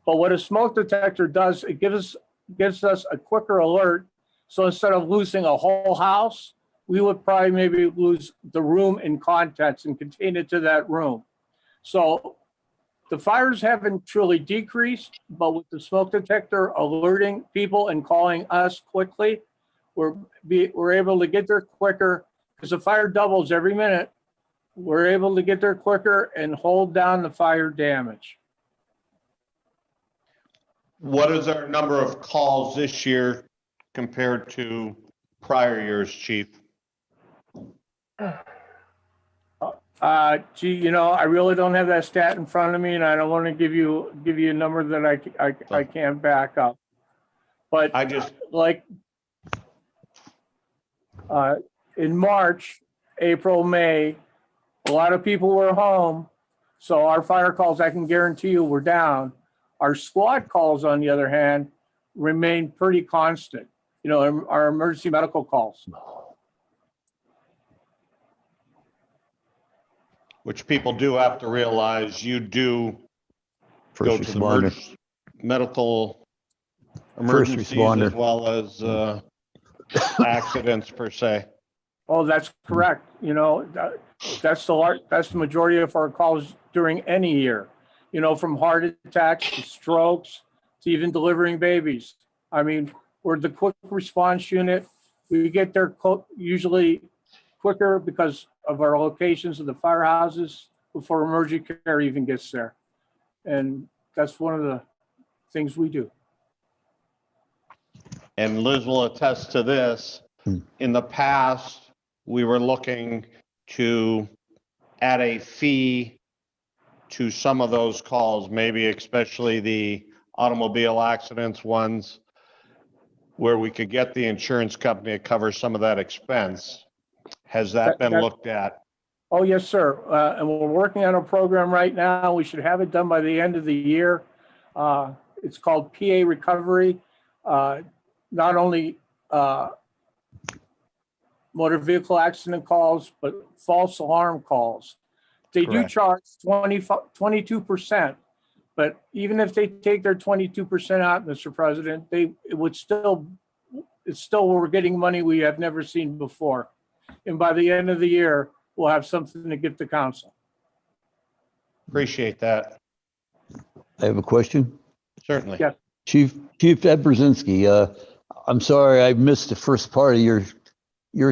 S13: but what a smoke detector does, it gives us a quicker alert. So instead of losing a whole house, we would probably maybe lose the room and contents and contain it to that room. So the fires haven't truly decreased, but with the smoke detector alerting people and calling us quickly, we're able to get there quicker, because the fire doubles every minute. We're able to get there quicker and hold down the fire damage.
S5: What is our number of calls this year compared to prior years, Chief?
S13: Gee, you know, I really don't have that stat in front of me, and I don't want to give you a number that I can't back up. But
S5: I just
S13: like in March, April, May, a lot of people were home, so our fire calls, I can guarantee you, were down. Our squad calls, on the other hand, remain pretty constant. You know, our emergency medical calls.
S5: Which people do have to realize, you do go to medical emergencies as well as accidents per se.
S13: Oh, that's correct. You know, that's the majority of our calls during any year. You know, from heart attacks to strokes to even delivering babies. I mean, We're the quick response unit. We get there usually quicker because of our locations of the firehouses before emergency care even gets there. And that's one of the things we do.
S5: And Liz will attest to this. In the past, we were looking to add a fee to some of those calls, maybe especially the automobile accidents ones, where we could get the insurance company to cover some of that expense. Has that been looked at?
S13: Oh, yes, sir. And we're working on a program right now. We should have it done by the end of the year. It's called PA Recovery. Not only motor vehicle accident calls, but false alarm calls. They do
S5: Correct.
S13: charge 22%, but even if they take their 22% out, Mr. President, it's still we're getting money we have never seen before. And by the end of the year, we'll have something to give to council.
S5: Appreciate that.
S12: I have a question.
S5: Certainly.
S13: Yes.
S12: Chief Ed Brzezinski, I'm sorry I missed the first part of your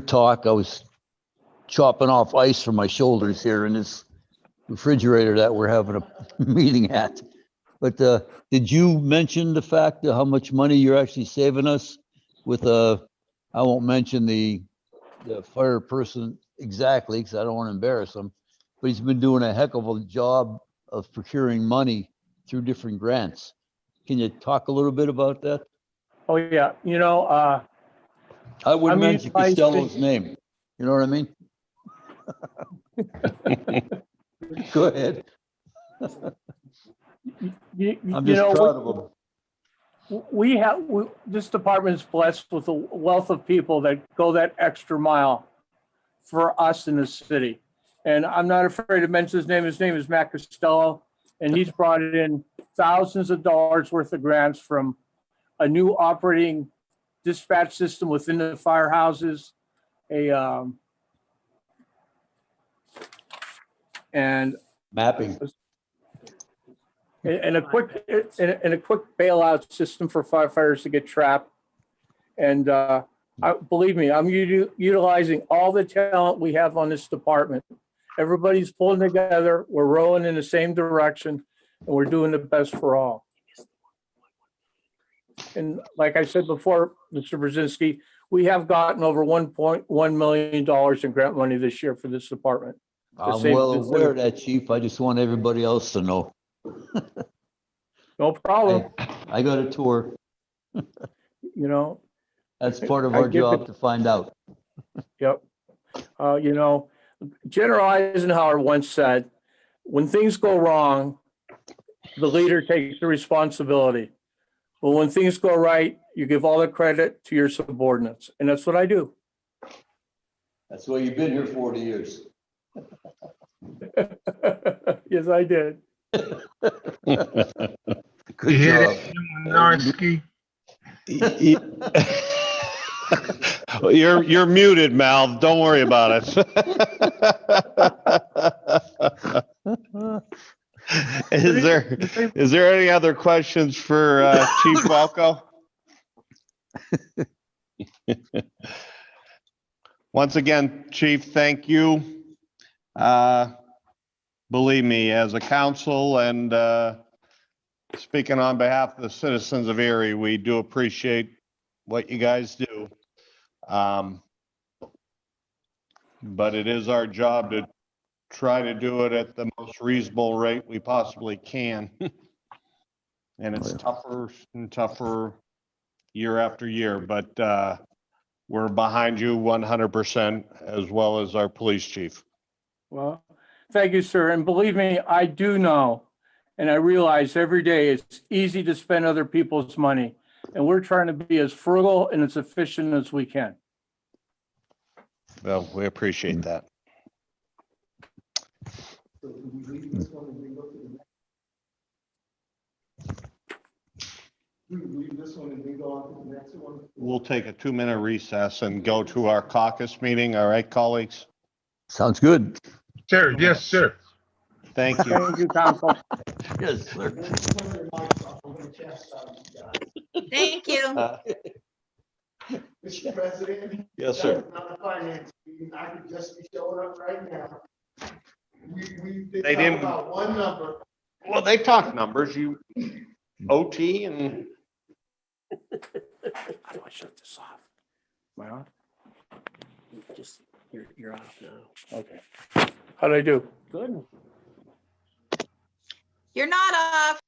S12: talk. I was chopping off ice from my shoulders here in this refrigerator that we're having a meeting at. But did you mention the fact of how much money you're actually saving us with I won't mention the fire person exactly because I don't want to embarrass him, but he's been doing a heck of a job of procuring money through different grants. Can you talk a little bit about that?
S13: Oh, yeah.
S12: I wouldn't
S13: I mean,
S12: mention Costello's name. You know what I mean? Go ahead. I'm just proud of him.
S13: This department is blessed with a wealth of people that go that extra mile for us in the city. And I'm not afraid to mention his name. His name is Matt Costello, and he's brought in thousands of dollars worth of grants from a new operating dispatch system within the firehouses, and
S12: mapping,
S13: and a quick bailout system for firefighters to get trapped. And believe me, I'm utilizing all the talent we have on this department. Everybody's pulling together. We're rowing in the same direction, and we're doing the best for all. And like I said before, Mr. Brzezinski, we have gotten over $1.1 million in grant money this year for this department.
S12: I'm well aware of that, Chief. I just want everybody else to know.
S13: No problem.
S12: I got a tour. That's part of our job to find out.
S13: Yep. General Eisenhower once said, when things go wrong, the leader takes the responsibility. But when things go right, you give all the credit to your subordinates. And that's what I do.
S12: That's why you've been here 40 years.
S13: Yes, I did.
S12: Good job.
S1: Narski.
S5: You're muted, Mal. Don't worry about it. Is there any other questions for Chief Falco? Once again, Chief, thank you. Believe me, as a council and speaking on behalf of the citizens of Erie, we do appreciate what you guys do. But it is our job to try to do it at the most reasonable rate we possibly can. And it's tougher and tougher year after year, but we're behind you 100%, as well as our police chief.
S13: Well, thank you, sir. And believe me, I do know, and I realize every day it's easy to spend other people's money. And we're trying to be as frugal and as efficient as we can.
S5: Well, we appreciate that. We'll take a 2-minute recess and go to our caucus meeting. All right, colleagues?
S12: Sounds good.
S1: Sir, yes, sir.
S5: Thank you.
S13: Thank you, council.
S12: Yes, sir.
S10: Thank you.
S8: Mr. President.
S5: Yes, sir.
S8: That's not a finance meeting. I could just be showing up right now. We've been
S5: They
S8: talking
S5: didn't-
S8: about one number.
S5: Well, they talk numbers, you OT and
S14: How do I shut this off? Am I on? Just, you're off now. Okay,
S13: How'd I do?
S14: good.
S10: You're not off.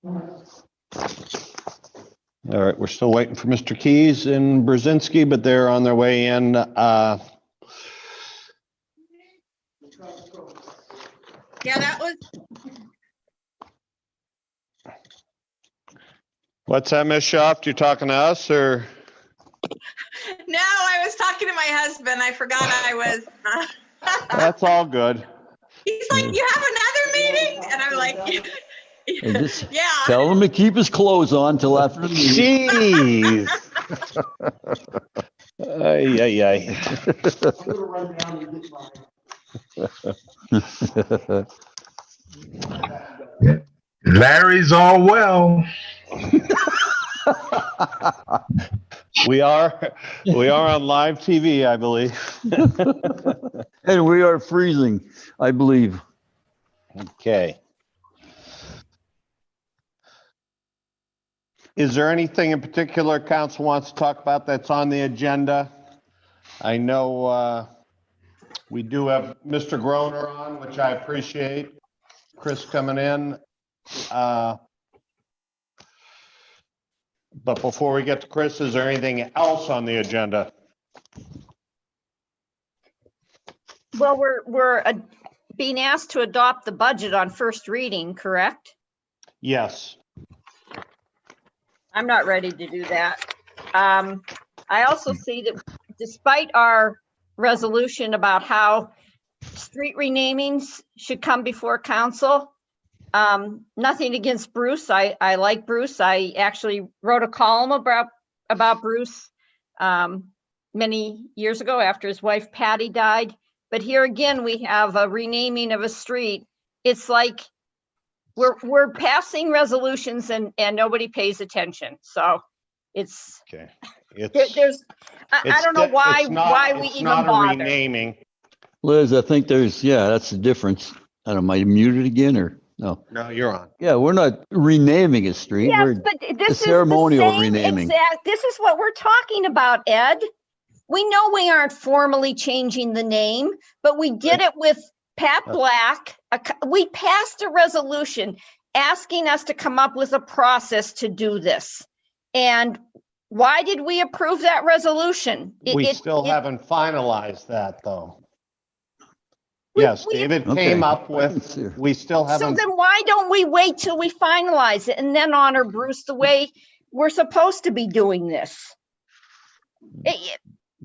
S5: All right, we're still waiting for Mr. Keys and Brzezinski, but they're on their way in.
S10: Yeah, that was,
S5: What's that, Ms. Schaft? You talking to us or?
S10: no, I was talking to my husband. I forgot I was.
S5: That's all good.
S10: He's like, you have another meeting? And I'm like,
S12: And just
S10: yeah.
S12: tell him to keep his clothes on till after the meeting.
S5: Jeez. Ay, ay, ay.
S1: Larry's all well.
S5: We are on live TV, I believe.
S12: And we are freezing, I believe.
S5: Okay. Is there anything in particular council wants to talk about that's on the agenda? I know we do have Mr. Groner on, which I appreciate. Chris coming in. But before we get to Chris, is there anything else on the agenda?
S7: Well, we're being asked to adopt the budget on first reading, correct?
S5: Yes.
S7: I'm not ready to do that. I also see that despite our resolution about how street renamings should come before council, nothing against Bruce. I like Bruce. I actually wrote a column about Bruce many years ago after his wife Patty died. But here again, we have a renaming of a street. It's like we're passing resolutions and nobody pays attention. So it's
S5: okay.
S7: I don't know why we even bother.
S5: Renaming.
S12: Liz, I think that's the difference. I don't know, am I muted again or no?
S5: No, you're on.
S12: Yeah, we're not renaming a street.
S7: Yes,
S12: We're
S7: but
S12: the
S7: this is
S12: ceremonial
S7: the same
S12: renaming.
S7: this is what we're talking about, Ed. We know we aren't formally changing the name, but we did it with Pat Black. We passed a resolution asking us to come up with a process to do this. And why did we approve that resolution?
S5: We still haven't finalized that though. Yes, David came up with, we still haven't.
S7: So then why don't we wait till we finalize it and then honor Bruce the way we're supposed to be doing this?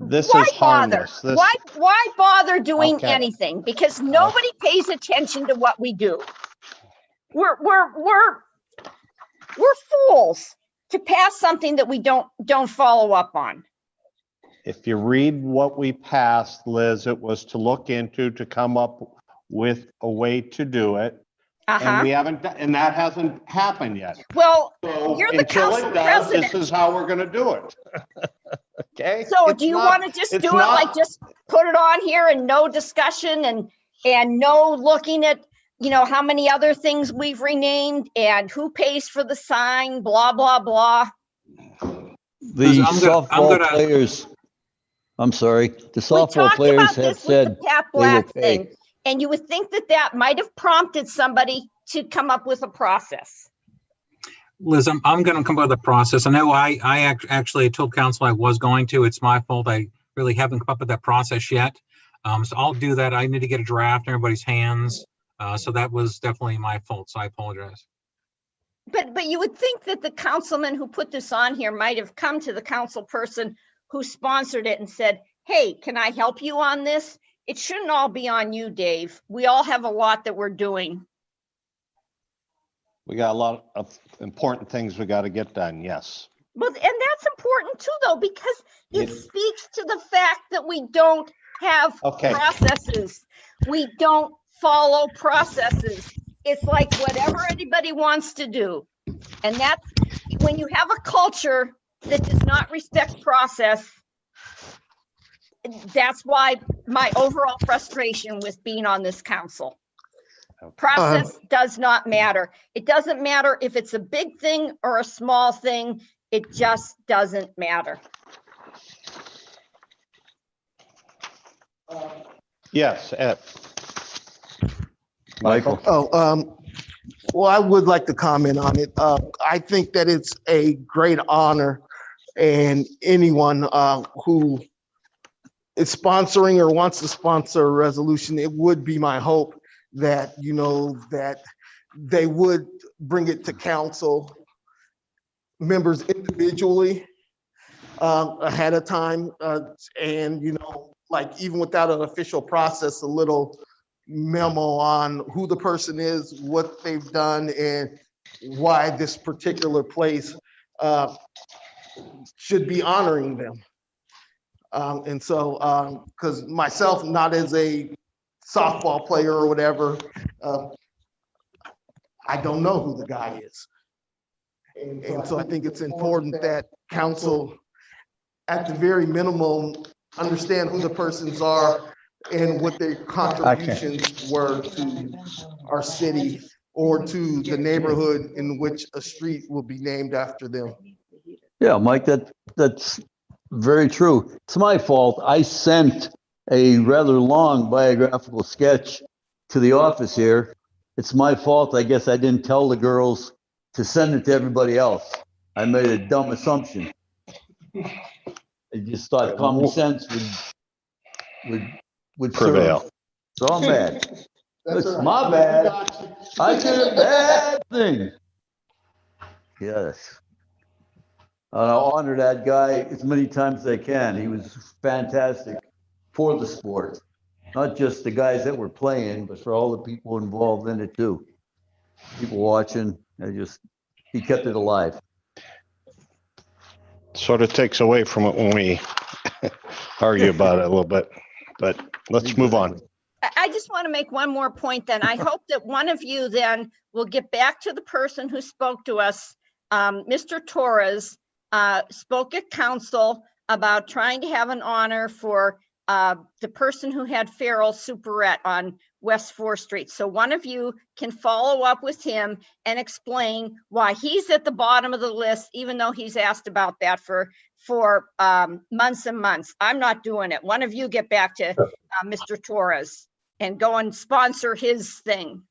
S5: This
S7: Why
S5: is harmless.
S7: bother? Why bother doing anything? Because nobody pays attention to what we do. We're fools to pass something that we don't follow up on.
S5: If you read what we passed, Liz, it was to look into, to come up with a way to do it. And we haven't, and that hasn't happened yet.
S7: Well,
S5: so
S7: you're the council president.
S5: This is how we're going to do it. Okay.
S7: So do you want to just do it like just put it on here and no discussion and no looking at, how many other things we've renamed and who pays for the sign, blah, blah, blah.
S12: The softball players, I'm sorry, the softball players have said
S7: Pat Black thing, and you would think that might have prompted somebody to come up with a process.
S15: Liz, I'm going to come up with a process. I know I actually told council I was going to. It's my fault. I really haven't come up with that process yet. So I'll do that. I need to get a draft in everybody's hands. So that was definitely my fault. So I apologize.
S7: But you would think that the councilman who put this on here might have come to the council person who sponsored it and said, hey, can I help you on this? It shouldn't all be on you, Dave. We all have a lot that we're doing.
S5: We got a lot of important things we got to get done. Yes.
S7: Well, and that's important too, though, because it speaks to the fact that we don't have processes. We don't follow processes. It's like whatever anybody wants to do. And that's when you have a culture that does not respect process. That's why my overall frustration with being on this council. Process does not matter. It doesn't matter if it's a big thing or a small thing. It just doesn't matter.
S5: Yes, Ed.
S12: Michael.
S8: Well, I would like to comment on it. I think that it's a great honor, and anyone who is sponsoring or wants to sponsor a resolution, it would be my hope that, you know, that they would bring it to council members individually ahead of time, and, you know, like even without an official process, a little memo on who the person is, what they've done, and why this particular place should be honoring them. And so, because myself, not as a softball player or whatever, I don't know who the guy is. And so I think it's important that council, at the very minimum, understand who the persons are and what their contributions were to our city or to the neighborhood in which a street will be named after them.
S12: Yeah, Mike, that's very true. It's my fault. I sent a rather long biographical sketch to the office here. It's my fault. I guess I didn't tell the girls to send it to everybody else. I made a dumb assumption. I just thought common sense would
S5: Prevail.
S12: serve. So I'm bad. It's my bad. I did a bad thing. Yes. And I'll honor that guy as many times as I can. He was fantastic for the sport. Not just the guys that were playing, but for all the people involved in it too. People watching, he kept it alive.
S5: Sort of takes away from it when we argue about it a little bit, but let's move on.
S7: I just want to make one more point then. I hope that one of you then will get back to the person who spoke to us. Mr. Torres spoke at council about trying to have an honor for the person who had feral superette on West 4th Street. So one of you can follow up with him and explain why he's at the bottom of the list, even though he's asked about that for months and months. I'm not doing it. One of you get back to Mr. Torres and go and sponsor his thing.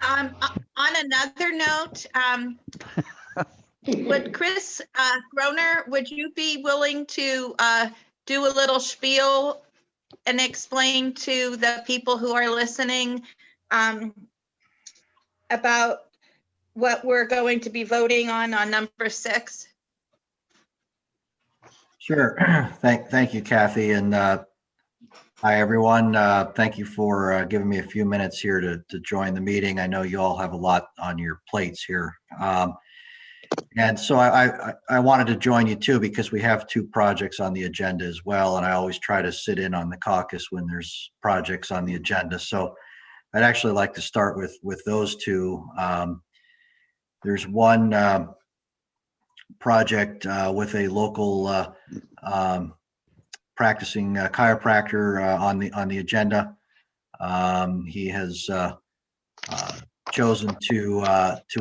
S10: On another note, would Chris Groner, would you be willing to do a little spiel and explain to the people who are listening about what we're going to be voting on number 6?
S16: Sure. Thank you, Kathy. And hi, everyone. Thank you for giving me a few minutes here to join the meeting. I know you all have a lot on your plates here. And so I wanted to join you too, because we have 2 projects on the agenda as well. And I always try to sit in on the caucus when there's projects on the agenda. So I'd actually like to start with those 2. There's one project with a local practicing chiropractor on the agenda. He has chosen to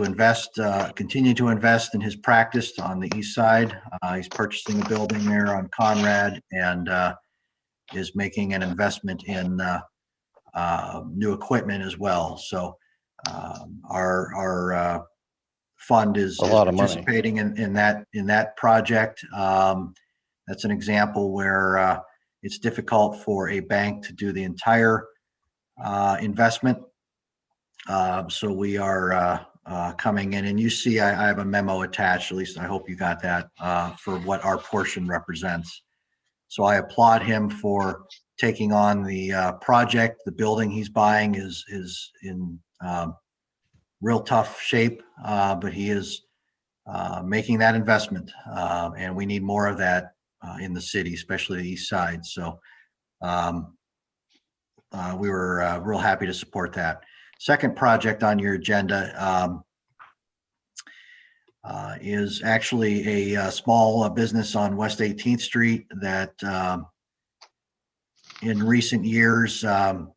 S16: invest, continue to invest in his practice on the east side. He's purchasing a building there on Conrad and is making an investment in new equipment as well. So our fund is participating in that project. That's an example where it's difficult for a bank to do the entire investment. So we are coming in, and you see I have a memo attached, at least I hope you got that, for what our portion represents. So I applaud him for taking on the project. The building he's buying is in real tough shape, but he is making that investment, and we need more of that in the city, especially the east side. So we were real happy to support that. Second project on your agenda is actually a small business on West 18th Street that in recent years has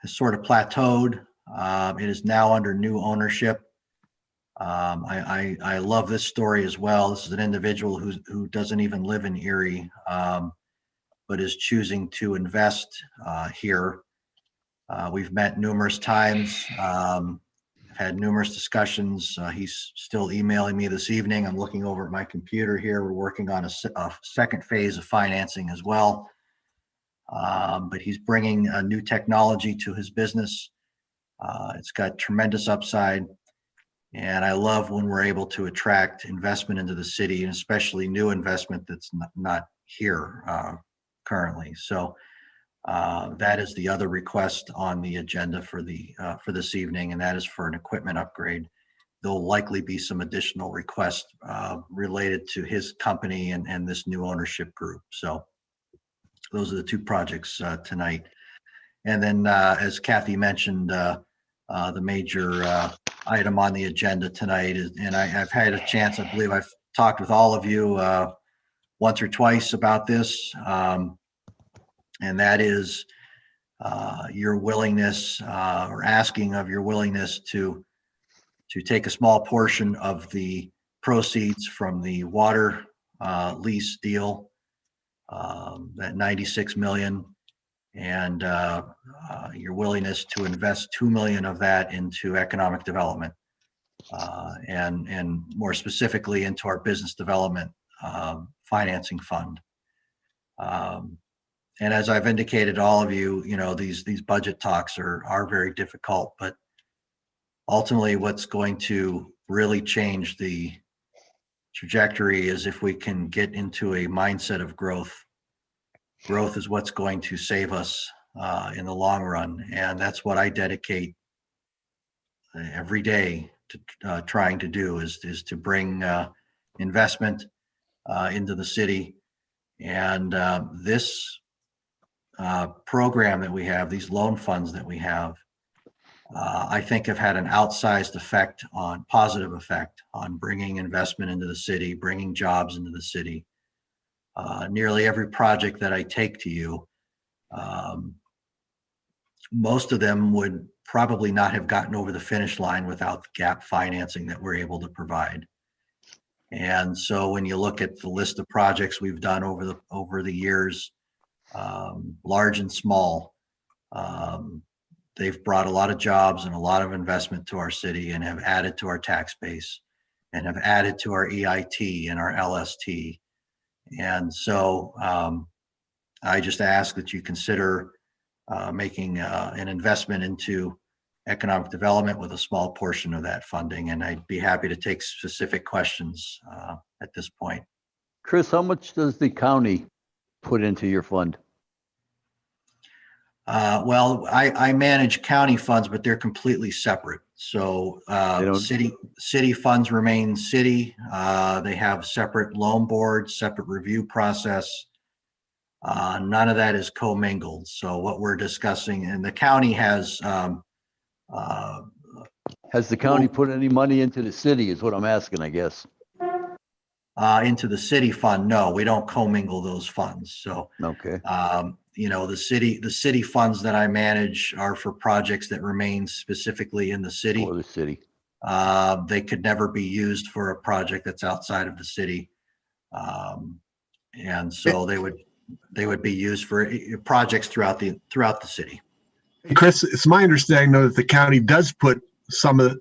S16: sort of plateaued. It is now under new ownership. I love this story as well. This is an individual who doesn't even live in Erie, but is choosing to invest here We've met numerous times. I've had numerous discussions. He's still emailing me this evening. I'm looking over at my computer here. We're working on a second phase of financing as well. But he's bringing a new technology to his business. It's got tremendous upside. And I love when we're able to attract investment into the city, and especially new investment that's not here currently. So that is the other request on the agenda for this evening, and that is for an equipment upgrade. There'll likely be some additional requests related to his company and this new ownership group. So those are the two projects tonight. And then, as Kathy mentioned, the major item on the agenda tonight is, and I've had a chance, I believe I've talked with all of you once or twice about this, and that is your willingness or asking of your willingness to take a small portion of the proceeds from the water lease deal, that 96 million, and your willingness to invest 2 million of that into economic development, and more specifically into our business development financing fund. And as I've indicated to all of you, these budget talks are very difficult, but ultimately what's going to really change the trajectory is if we can get into a mindset of growth. Growth is what's going to save us in the long run. And that's what I dedicate every day to trying to do is to bring investment into the city. And this program that we have, these loan funds that we have, I think have had an outsized positive effect on bringing investment into the city, bringing jobs into the city. Nearly every project that I take to you, most of them would probably not have gotten over the finish line without the gap financing that we're able to provide. And so when you look at the list of projects we've done over the years, large and small, they've brought a lot of jobs and a lot of investment to our city and have added to our tax base and have added to our EIT and our LST. And so I just ask that you consider making an investment into economic development with a small portion of that funding. And I'd be happy to take specific questions at this point.
S12: Chris, how much does the county put into your fund?
S16: Well, I manage county funds, but they're completely separate. So city funds remain city. They have separate loan boards, separate review process. None of that is commingled. So what we're discussing, and the county has
S12: the county put any money into the city is what I'm asking, I guess.
S16: Into the city fund? No, we don't commingle those funds. So,
S12: okay.
S16: The city funds that I manage are for projects that remain specifically in the city.
S12: For the city.
S16: They could never be used for a project that's outside of the city. And so they would be used for projects throughout the city.
S6: Chris, it's my understanding though that the county does put some of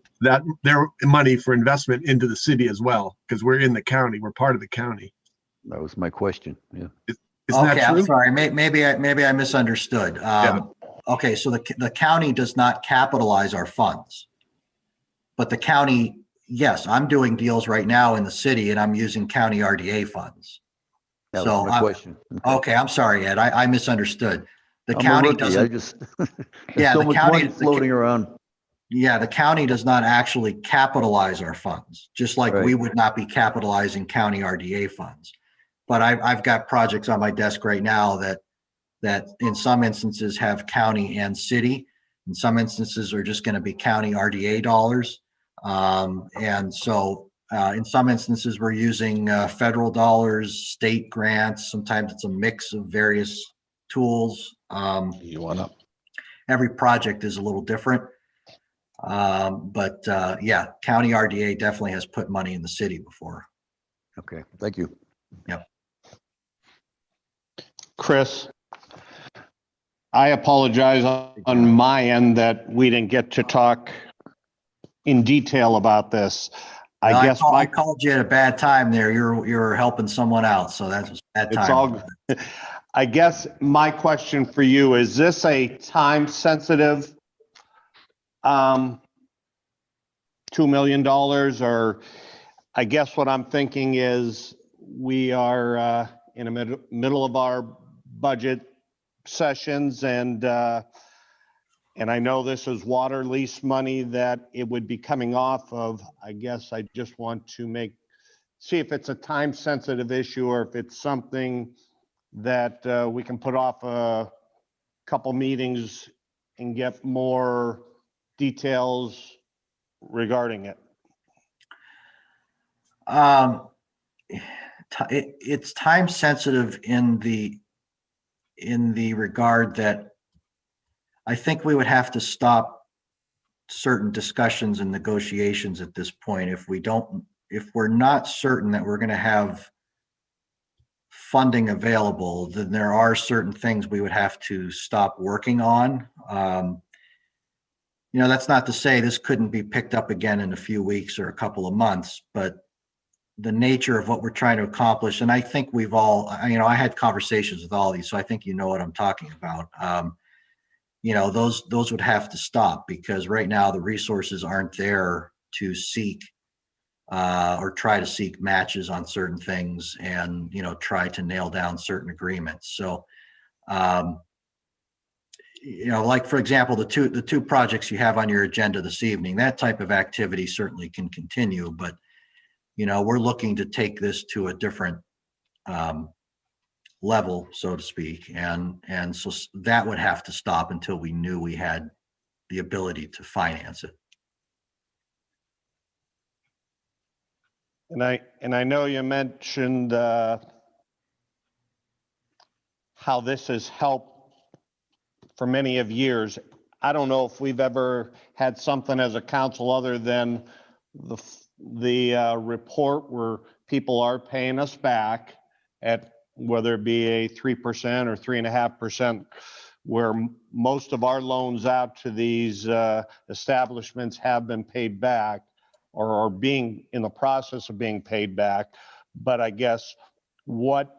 S6: their money for investment into the city as well, because we're in the county, we're part of the county.
S12: That was my question. Yeah.
S6: Isn't that true?
S16: I'm sorry. Maybe I misunderstood. Okay, so the county does not capitalize our funds, but the county, yes, I'm doing deals right now in the city, and I'm using county RDA funds.
S12: That was my question.
S16: Okay, I'm sorry, Ed. I misunderstood. The county doesn't.
S12: Yeah, the county floating around.
S16: Yeah, the county does not actually capitalize our funds, just like we would not be capitalizing county RDA funds. But I've got projects on my desk right now that in some instances have county and city. In some instances are just going to be county RDA dollars. And so in some instances we're using federal dollars, state grants. Sometimes it's a mix of various tools. Every project is a little different. But yeah, county RDA definitely has put money in the city before.
S12: Okay, thank you.
S16: Yep.
S5: Chris, I apologize on my end that we didn't get to talk in detail about this.
S16: Well,
S5: I guess
S16: I called you at a bad time there. You're helping someone out, so that's a bad
S5: it's
S16: time.
S5: all, I guess my question for you, is this a time sensitive $2 million, or I guess what I'm thinking is we are in the middle of our budget sessions, and I know this is water lease money that it would be coming off of. I guess I just want to see if it's a time sensitive issue or if it's something that we can put off a couple meetings and get more details regarding it.
S16: It's time sensitive in the regard that I think we would have to stop certain discussions and negotiations at this point if we're not certain that we're going to have funding available. Then there are certain things we would have to stop working on. That's not to say this couldn't be picked up again in a few weeks or a couple of months, but the nature of what we're trying to accomplish, and I think we've all, I had conversations with all of you, so I think you know what I'm talking about. Those would have to stop because right now the resources aren't there to seek or try to seek matches on certain things and, try to nail down certain agreements. So, like for example, the two projects you have on your agenda this evening, that type of activity certainly can continue, but we're looking to take this to a different level, so to speak, and so that would have to stop until we knew we had the ability to finance it.
S5: And I know you mentioned how this has helped for many of years. I don't know if we've ever had something as a council other than the report where people are paying us back at whether it be a 3% or 3.5%, where most of our loans out to these establishments have been paid back or are being in the process of being paid back. But I guess what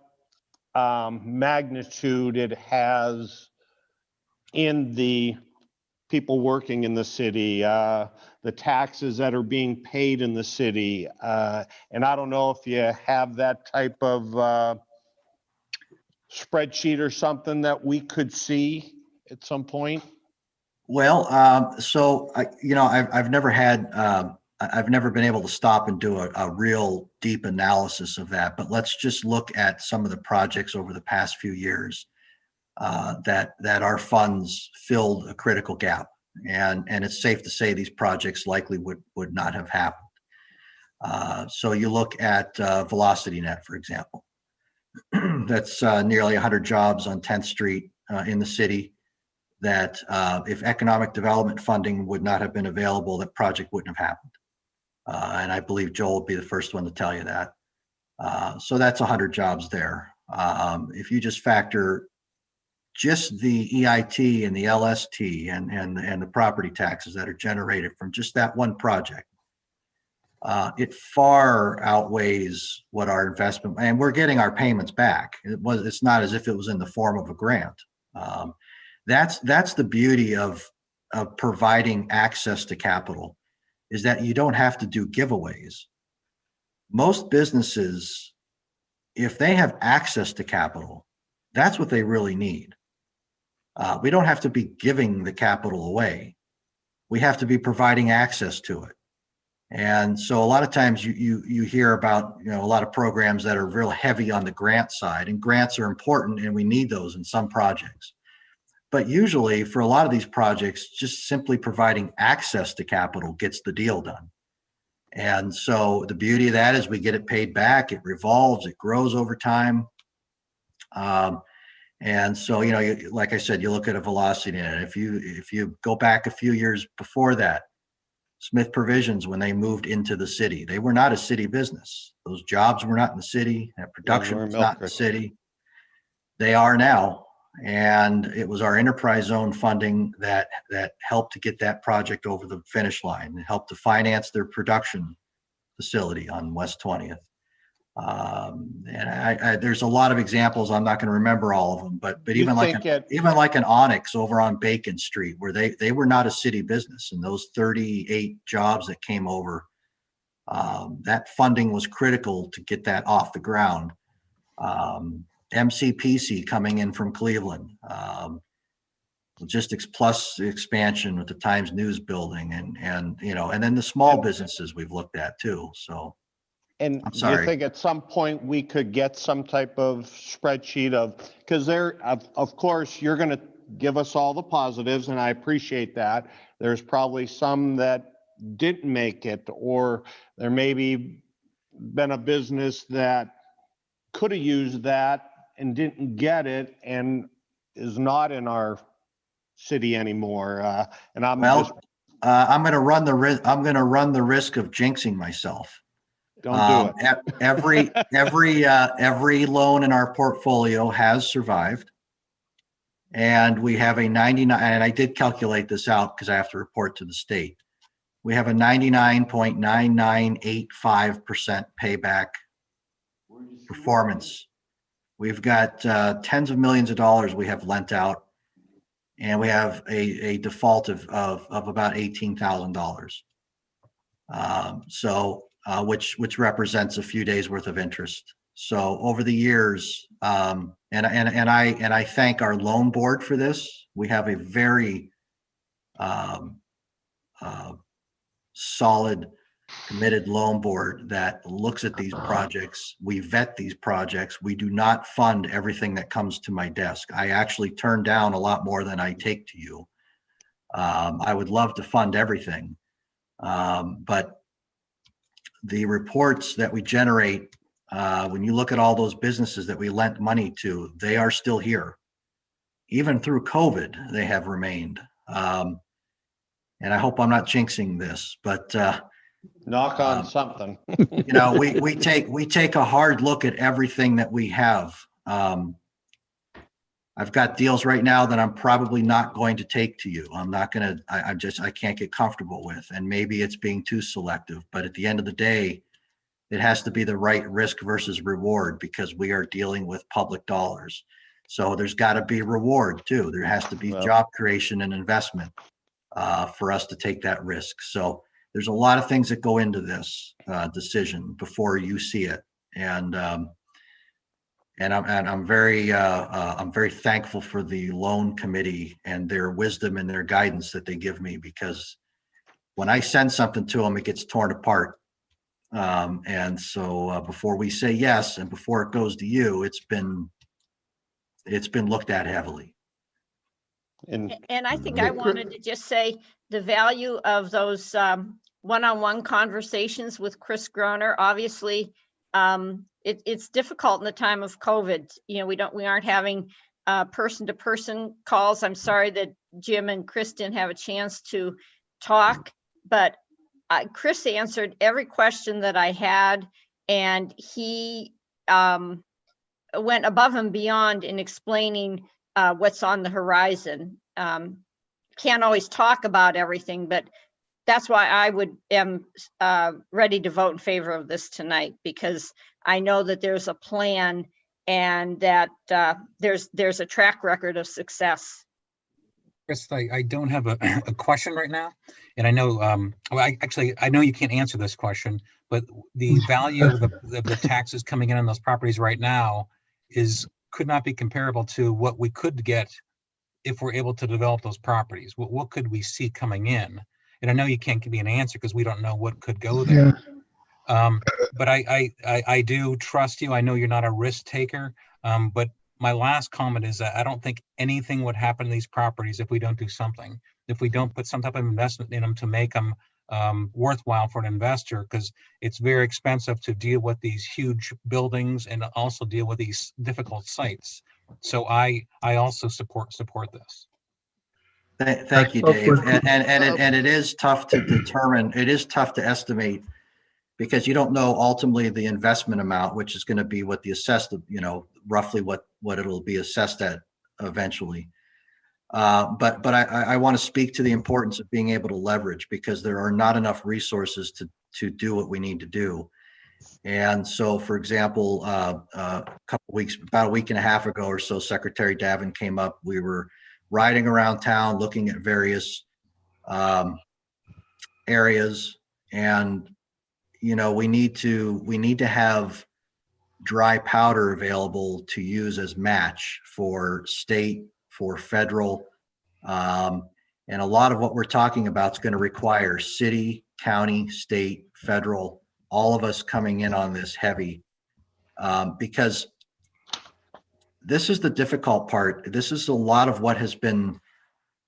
S5: magnitude it has in the people working in the city, the taxes that are being paid in the city. And I don't know if you have that type of spreadsheet or something that we could see at some point.
S16: Well, so I've never been able to stop and do a real deep analysis of that, but let's just look at some of the projects over the past few years that our funds filled a critical gap. And it's safe to say these projects likely would not have happened. So you look at VelocityNet, for example. That's nearly 100 jobs on 10th Street in the city that if economic development funding would not have been available, that project wouldn't have happened. And I believe Joel would be the first one to tell you that. So that's 100 jobs there. If you just factor just the EIT and the LST and the property taxes that are generated from just that one project, it far outweighs what our investment, and we're getting our payments back. It's not as if it was in the form of a grant. That's the beauty of providing access to capital, is that you don't have to do giveaways. Most businesses, if they have access to capital, that's what they really need. We don't have to be giving the capital away. We have to be providing access to it. And so a lot of times you hear about, a lot of programs that are real heavy on the grant side, and grants are important and we need those in some projects. But usually for a lot of these projects, just simply providing access to capital gets the deal done. And so the beauty of that is we get it paid back, it revolves, it grows over time. And so, like I said, you look at a VelocityNet. If you go back a few years before that, Smith Provisions, when they moved into the city, they were not a city business. Those jobs were not in the city. That production was not in the city. They are now. And it was our enterprise zone funding that helped to get that project over the finish line. It helped to finance their production facility on West 20th. And there's a lot of examples. I'm not going to remember all of them, but even like an Onyx over on Bacon Street, where they were not a city business, and those 38 jobs that came over, that funding was critical to get that off the ground. MCPC coming in from Cleveland, Logistics Plus expansion with the Times News building, and then the small businesses we've looked at too. So,
S5: and
S16: I'm
S5: do
S16: sorry.
S5: you think at some point we could get some type of spreadsheet because of course, you're going to give us all the positives, and I appreciate that. There's probably some that didn't make it, or there maybe been a business that could have used that and didn't get it and is not in our city anymore. And I'm going
S16: to run the risk. I'm going to run the risk of jinxing myself.
S5: Don't do it.
S16: Every loan in our portfolio has survived, and we have a 99. And I did calculate this out because I have to report to the state. We have a 99.9985% payback performance. We've got tens of millions of dollars we have lent out, and we have a default of about $18,000. Which represents a few days worth of interest. So over the years, and I thank our loan board for this. We have a very solid, committed loan board that looks at these projects. We vet these projects. We do not fund everything that comes to my desk. I actually turn down a lot more than I take to you. I would love to fund everything, but the reports that we generate, when you look at all those businesses that we lent money to, they are still here. Even through COVID, they have remained. And I hope I'm not jinxing this, but
S5: knock on something.
S16: we take a hard look at everything that we have. I've got deals right now that I'm probably not going to take to you. I'm not going to, I can't get comfortable with, and maybe it's being too selective, but at the end of the day, it has to be the right risk versus reward because we are dealing with public dollars. So there's got to be reward too. There has to be job creation and investment for us to take that risk. So there's a lot of things that go into this decision before you see it. And I'm very thankful for the loan committee and their wisdom and their guidance that they give me, because when I send something to them, it gets torn apart. And so before we say yes, and before it goes to you, it's been looked at heavily.
S7: And I think I wanted to just say the value of those one-on-one conversations with Chris Groner. Obviously, it's difficult in the time of COVID. We aren't having person-to-person calls. I'm sorry that Jim and Chris didn't have a chance to talk, but Chris answered every question that I had, and he went above and beyond in explaining what's on the horizon. Can't always talk about everything, but that's why I am ready to vote in favor of this tonight, because I know that there's a plan and that there's a track record of success.
S15: Chris, I don't have a question right now, and I know I know you can't answer this question, but the value of the taxes coming in on those properties right now could not be comparable to what we could get if we're able to develop those properties. What could we see coming in? And I know you can't give me an answer because we don't know what could go there. But I do trust you. I know you're not a risk taker. But my last comment is that I don't think anything would happen to these properties if we don't do something. If we don't put some type of investment in them to make them worthwhile for an investor, because it's very expensive to deal with these huge buildings and also deal with these difficult sites. So I also support this.
S16: Thank you, Dave. And it is tough to determine. It is tough to estimate, because you don't know ultimately the investment amount, which is going to be what the assessed, roughly what it'll be assessed at eventually. But I want to speak to the importance of being able to leverage, because there are not enough resources to do what we need to do. And so, for example, about a week and a half ago or so, Secretary Davin came up. We were riding around town looking at various areas, and we need to have dry powder available to use as match for state, for federal, and a lot of what we're talking about is going to require city, county, state, federal, all of us coming in on this heavy, because this is the difficult part. This is a lot of what has been,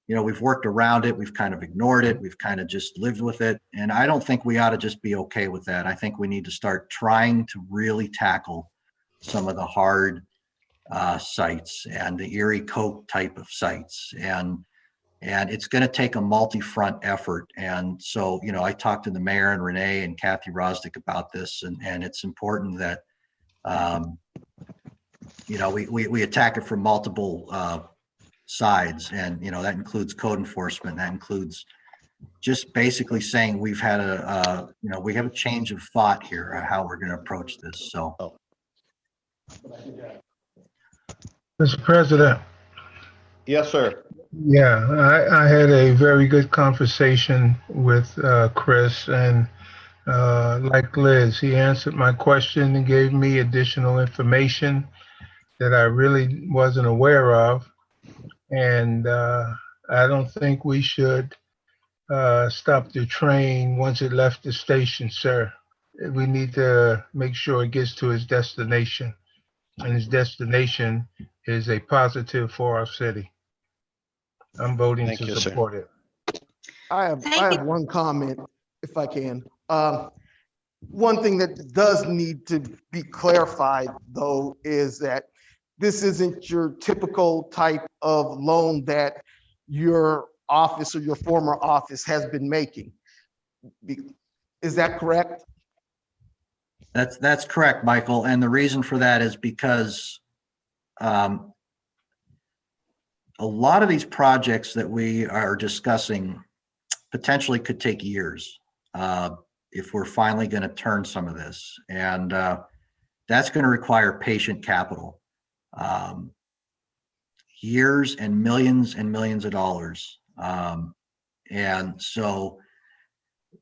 S16: we've worked around it. We've kind of ignored it. We've kind of just lived with it. And I don't think we ought to just be okay with that. I think we need to start trying to really tackle some of the hard sites and the Erie Coke type of sites. And it's going to take a multi-front effort. And so, I talked to the mayor and Renee and Kathy Rosdick about this, and it's important that, we attack it from multiple sides. And, that includes code enforcement. That includes just basically saying we've had we have a change of thought here, how we're going to approach this. So.
S1: Mr. President.
S5: Yes, sir.
S1: Yeah, I had a very good conversation with Chris, and like Liz, he answered my question and gave me additional information that I really wasn't aware of. And I don't think we should stop the train once it left the station, sir. We need to make sure it gets to its destination, and its destination is a positive for our city. I'm voting to support it.
S8: I have one comment, if I can. One thing that does need to be clarified, though, is that this isn't your typical type of loan that your office or your former office has been making. Is that correct?
S16: That's correct, Michael. And the reason for that is because a lot of these projects that we are discussing potentially could take years if we're finally going to turn some of this. And that's going to require patient capital. Years and millions of dollars. And so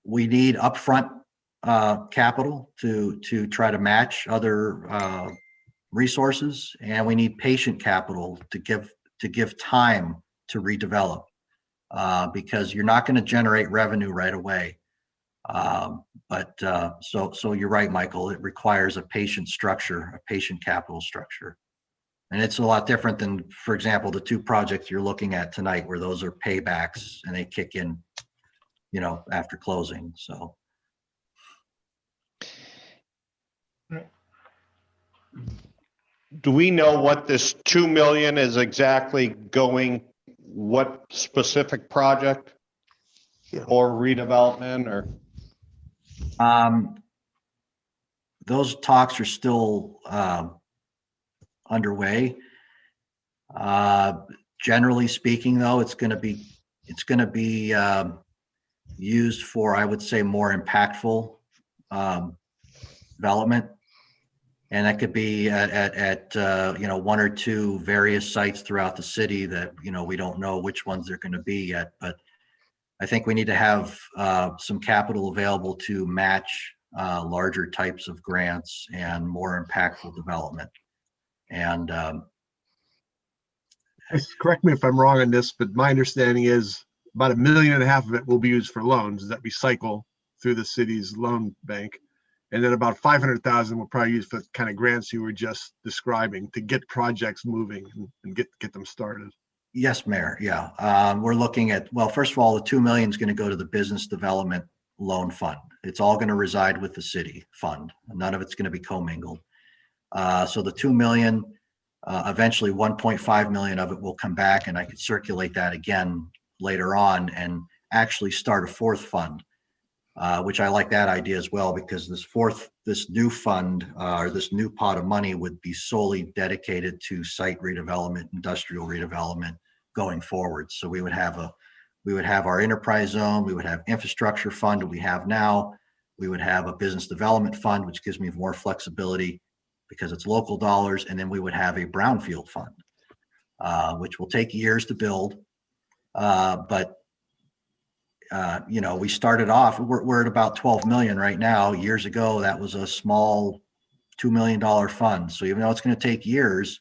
S16: we need upfront capital to try to match other resources, and we need patient capital to give time to redevelop, because you're not going to generate revenue right away. So you're right, Michael. It requires a patient structure, a patient capital structure. And it's a lot different than, for example, the two projects you're looking at tonight, where those are paybacks and they kick in, after closing. So.
S5: Do we know what this 2 million is exactly going, what specific project or redevelopment or?
S16: Those talks are still underway. Generally speaking, though, it's going to be used for, I would say, more impactful development. And that could be at one or two various sites throughout the city that, we don't know which ones they're going to be yet. But I think we need to have some capital available to match larger types of grants and more impactful development. And
S6: correct me if I'm wrong on this, but my understanding is about $1.5 million of it will be used for loans that recycle through the city's loan bank. And then about 500,000 will probably use for the kind of grants you were just describing to get projects moving and get them started.
S16: Yes, Mayor. Yeah. We're looking at, well, first of all, the 2 million is going to go to the business development loan fund. It's all going to reside with the city fund. None of it's going to be commingled. So the 2 million, eventually 1.5 million of it will come back, and I could circulate that again later on and actually start a fourth fund. which I like that idea as well, because this new fund, or this new pot of money would be solely dedicated to site redevelopment, industrial redevelopment going forward. So we would have our enterprise zone, we would have infrastructure fund that we have now, we would have a business development fund, which gives me more flexibility because it's local dollars, and then we would have a brownfield fund, which will take years to build. But we started off, we're at about 12 million right now. Years ago, that was a small $2 million fund. So even though it's going to take years,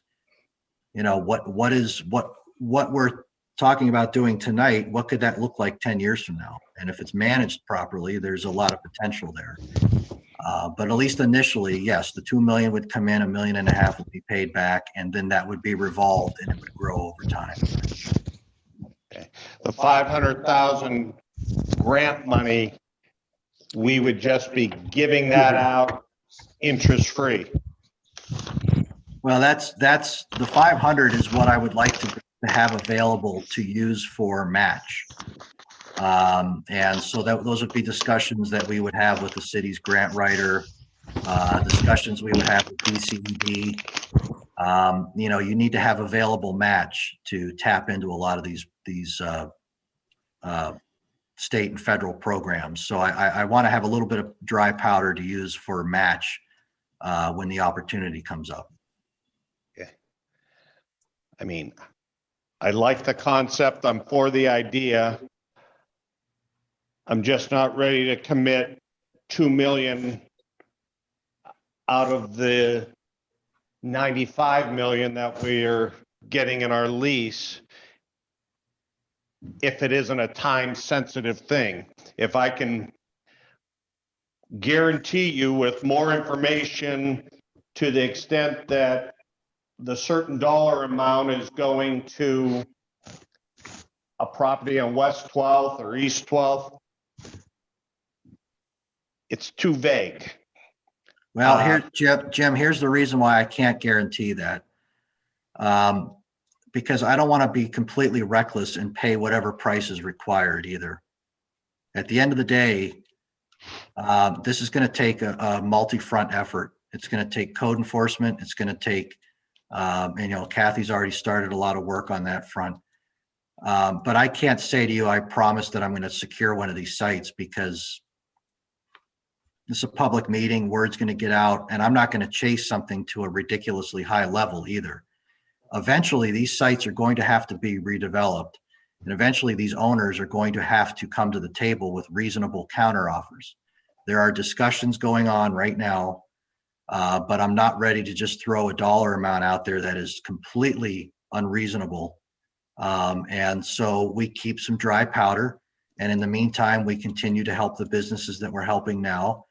S16: what we're talking about doing tonight, what could that look like 10 years from now? And if it's managed properly, there's a lot of potential there. But at least initially, yes, the 2 million would come in, $1.5 million would be paid back, and then that would be revolved and it would grow over time.
S5: Okay. The 500,000 grant money, we would just be giving that out interest-free.
S16: Well, that's the 500 is what I would like to have available to use for match. And so those would be discussions that we would have with the city's grant writer, discussions we would have with DCED. You need to have available match to tap into a lot of these state and federal programs. So I want to have a little bit of dry powder to use for match when the opportunity comes up.
S5: Okay. I mean, I like the concept. I'm for the idea. I'm just not ready to commit 2 million out of the 95 million that we're getting in our lease if it isn't a time sensitive thing. If I can guarantee you with more information to the extent that the certain dollar amount is going to a property on West 12th or East 12th, it's too vague.
S16: Well, Jim, here's the reason why I can't guarantee that. Because I don't want to be completely reckless and pay whatever price is required either. At the end of the day, this is going to take a multi-front effort. It's going to take code enforcement. It's going to take, Kathy's already started a lot of work on that front. But I can't say to you, I promise that I'm going to secure one of these sites, because it's a public meeting, word's going to get out, and I'm not going to chase something to a ridiculously high level either. Eventually, these sites are going to have to be redeveloped, and eventually these owners are going to have to come to the table with reasonable counteroffers. There are discussions going on right now, but I'm not ready to just throw a dollar amount out there that is completely unreasonable. And so we keep some dry powder, and in the meantime, we continue to help the businesses that we're helping now.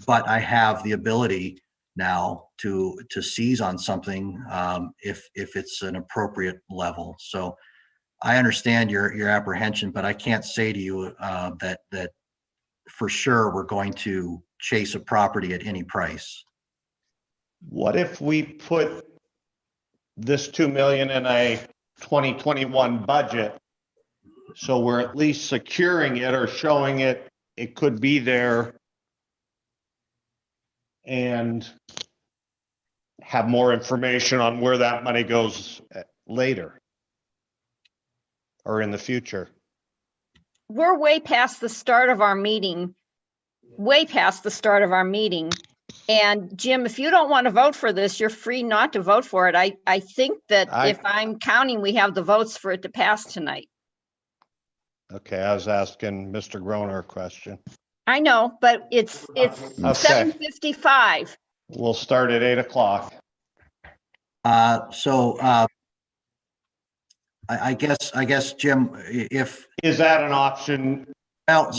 S16: But I have the ability now to seize on something if it's an appropriate level. So I understand your apprehension, but I can't say to you that for sure we're going to chase a property at any price.
S5: What if we put this 2 million in a 2021 budget, so we're at least securing it or showing it could be there, and have more information on where that money goes later or in the future?
S7: We're way past the start of our meeting, And Jim, if you don't want to vote for this, you're free not to vote for it. I think that if I'm counting, we have the votes for it to pass tonight.
S5: Okay, I was asking Mr. Groner a question.
S7: I know, but it's 7:55.
S5: We'll start at 8 o'clock.
S16: I guess, Jim,
S5: is that an option?
S16: Well,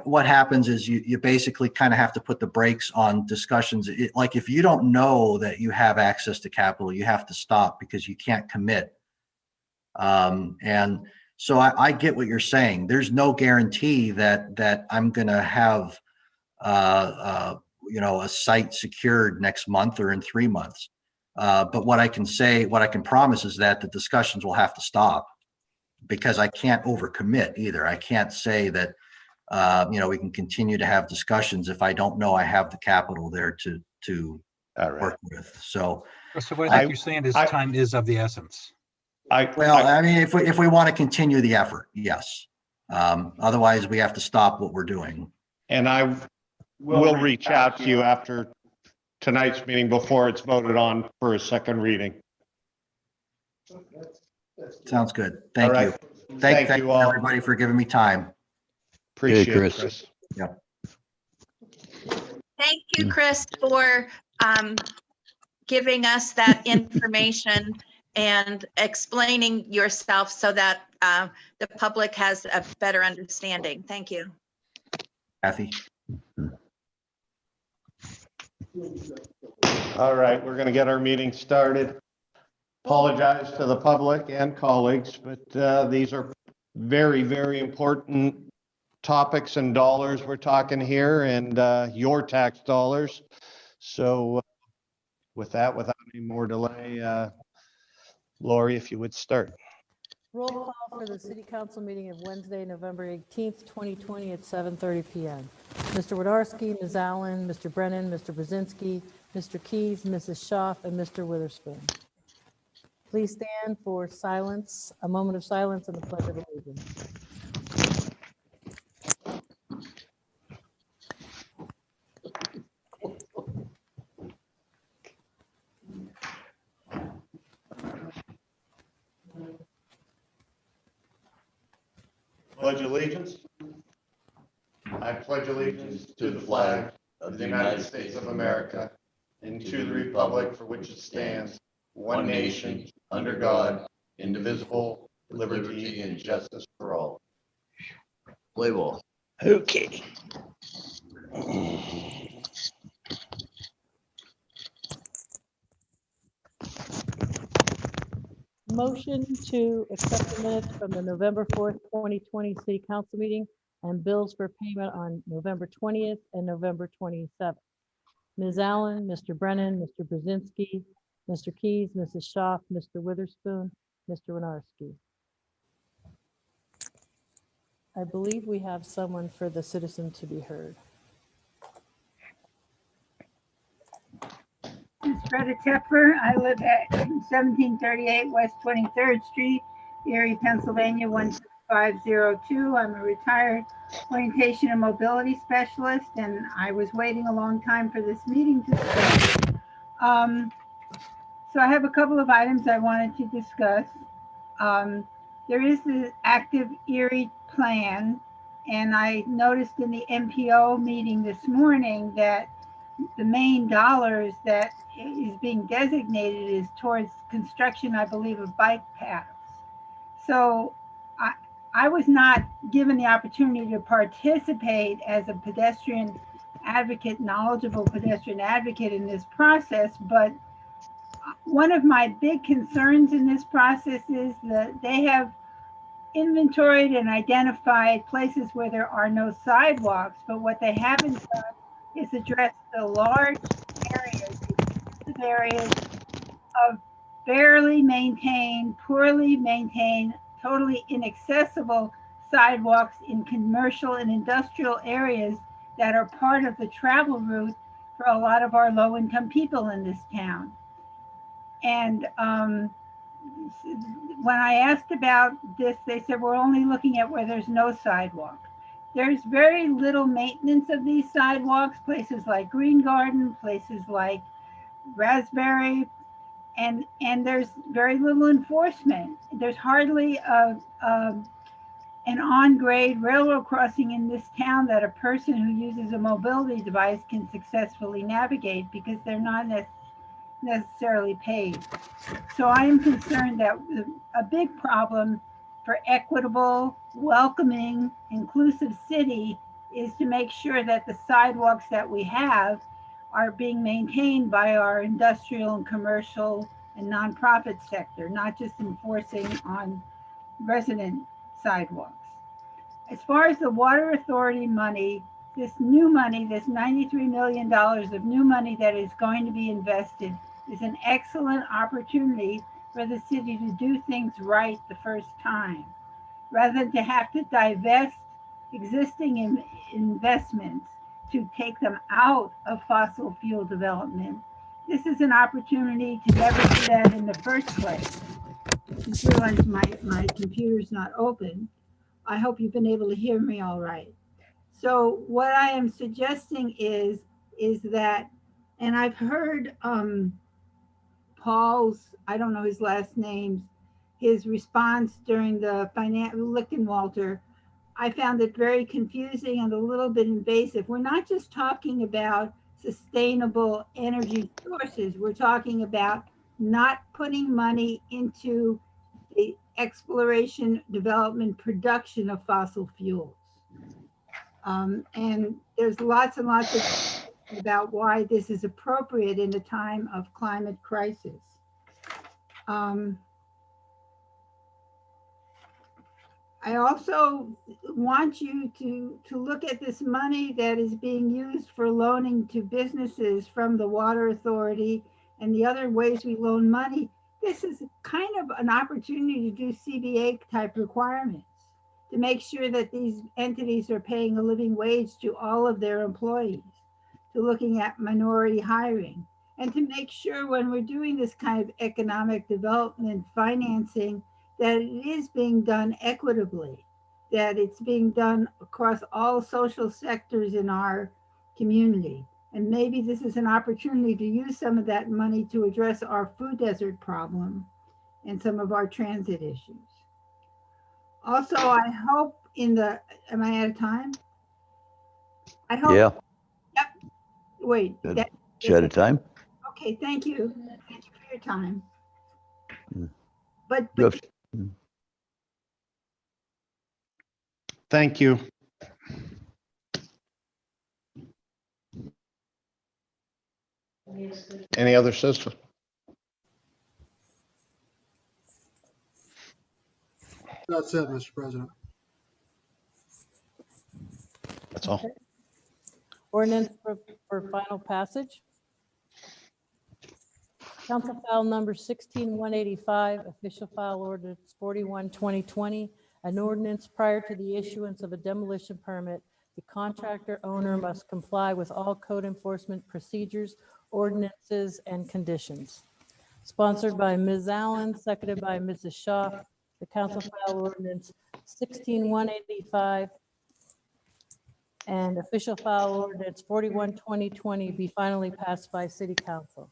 S16: what happens is you basically kind of have to put the brakes on discussions. Like if you don't know that you have access to capital, you have to stop because you can't commit. And so I get what you're saying. There's no guarantee that I'm going to have a site secured next month or in 3 months. But what I can promise is that the discussions will have to stop, because I can't overcommit either. I can't say that we can continue to have discussions if I don't know I have the capital there to work with. So
S15: So what I think you're saying is time is of the essence.
S16: I mean, if we want to continue the effort, yes. Otherwise, we have to stop what we're doing.
S5: And I will reach out to you after tonight's meeting before it's voted on for a second reading.
S16: Sounds good. Thank
S5: All
S16: you.
S5: right.
S16: Thank
S5: you all.
S16: everybody for giving me time.
S5: Appreciate it,
S12: Chris.
S5: Chris.
S16: Yep.
S10: Thank you, Chris, for giving us that information and explaining yourself so that the public has a better understanding. Thank you.
S16: Kathy.
S5: All right, we're going to get our meeting started. Apologize to the public and colleagues, but these are very, very important topics and dollars we're talking here, and your tax dollars. So with that, without any more delay, Lori, if you would start.
S17: Roll call for the city council meeting of Wednesday, November 18th, 2020 at 7:30 p.m. Mr. Wodarski, Ms. Allen, Mr. Brennan, Mr. Brzezinski, Mr. Keys, Mrs. Schaaf, and Mr. Witherspoon. Please stand for silence, a moment of silence and the Pledge of Allegiance.
S5: Pledge allegiance. I pledge allegiance to the flag of the United States of America and to the republic for which it stands, one nation, under God, indivisible, liberty and justice for all.
S14: Play ball.
S5: Okay.
S17: Motion to accept the minutes from the November 4th, 2020 city council meeting and bills for payment on November 20th and November 27th. Ms. Allen, Mr. Brennan, Mr. Brzezinski, Mr. Keys, Mrs. Schaaf, Mr. Witherspoon, Mr. Winarski. I believe we have someone for the citizen to be heard.
S18: It's Greta Tepfer. I live at 1738 West 23rd Street, Erie, Pennsylvania 16502. I'm a retired orientation and mobility specialist, and I was waiting a long time for this meeting to start. So I have a couple of items I wanted to discuss. There is the active Erie plan, and I noticed in the MPO meeting this morning that the main dollars that is being designated is towards construction, I believe, of bike paths. So I was not given the opportunity to participate as a pedestrian advocate, knowledgeable pedestrian advocate in this process, but one of my big concerns in this process is that they have inventoried and identified places where there are no sidewalks, but what they haven't done is address the large areas of barely maintained, poorly maintained, totally inaccessible sidewalks in commercial and industrial areas that are part of the travel route for a lot of our low-income people in this town. And when I asked about this, they said, we're only looking at where there's no sidewalk. There's very little maintenance of these sidewalks, places like Green Garden, places like Raspberry, and there's very little enforcement. There's hardly an on-grade railroad crossing in this town that a person who uses a mobility device can successfully navigate because they're not necessarily paved. So I am concerned that a big problem for equitable, welcoming, inclusive city is to make sure that the sidewalks that we have are being maintained by our industrial and commercial and nonprofit sector, not just enforcing on resident sidewalks. As far as the water authority money, this new money, this $93 million of new money that is going to be invested is an excellent opportunity for the city to do things right the first time. Rather than to have to divest existing investments to take them out of fossil fuel development, this is an opportunity to never do that in the first place. I just realized my computer's not open. I hope you've been able to hear me all right. So what I am suggesting is that, and I've heard Paul's, I don't know his last name, his response during the Lichtenwalter, I found it very confusing and a little bit invasive. We're not just talking about sustainable energy sources. We're talking about not putting money into the exploration, development, production of fossil fuels. And there's lots and lots of about why this is appropriate in a time of climate crisis. I also want you to look at this money that is being used for loaning to businesses from the Water Authority and the other ways we loan money. This is kind of an opportunity to do CBA type requirements to make sure that these entities are paying a living wage to all of their employees, to looking at minority hiring, and to make sure when we're doing this kind of economic development financing that it is being done equitably, that it's being done across all social sectors in our community. And maybe this is an opportunity to use some of that money to address our food desert problem and some of our transit issues. Also, I hope am I out of time? I hope.
S12: Yeah.
S18: Yep. Wait.
S12: You out of time?
S18: Okay, thank you. Thank you for your time.
S12: Mm.
S18: But
S5: Thank you. Any other citizens?
S3: That's it, Mr. President.
S5: That's all.
S17: Okay. Ordinance for final passage. Council file number 16185, official file ordinance 41/2020, an ordinance prior to the issuance of a demolition permit. The contractor owner must comply with all code enforcement procedures, ordinances, and conditions. Sponsored by Ms. Allen, seconded by Mrs. Shaw. The council file ordinance 16185 and official file ordinance 41/2020 be finally passed by City Council.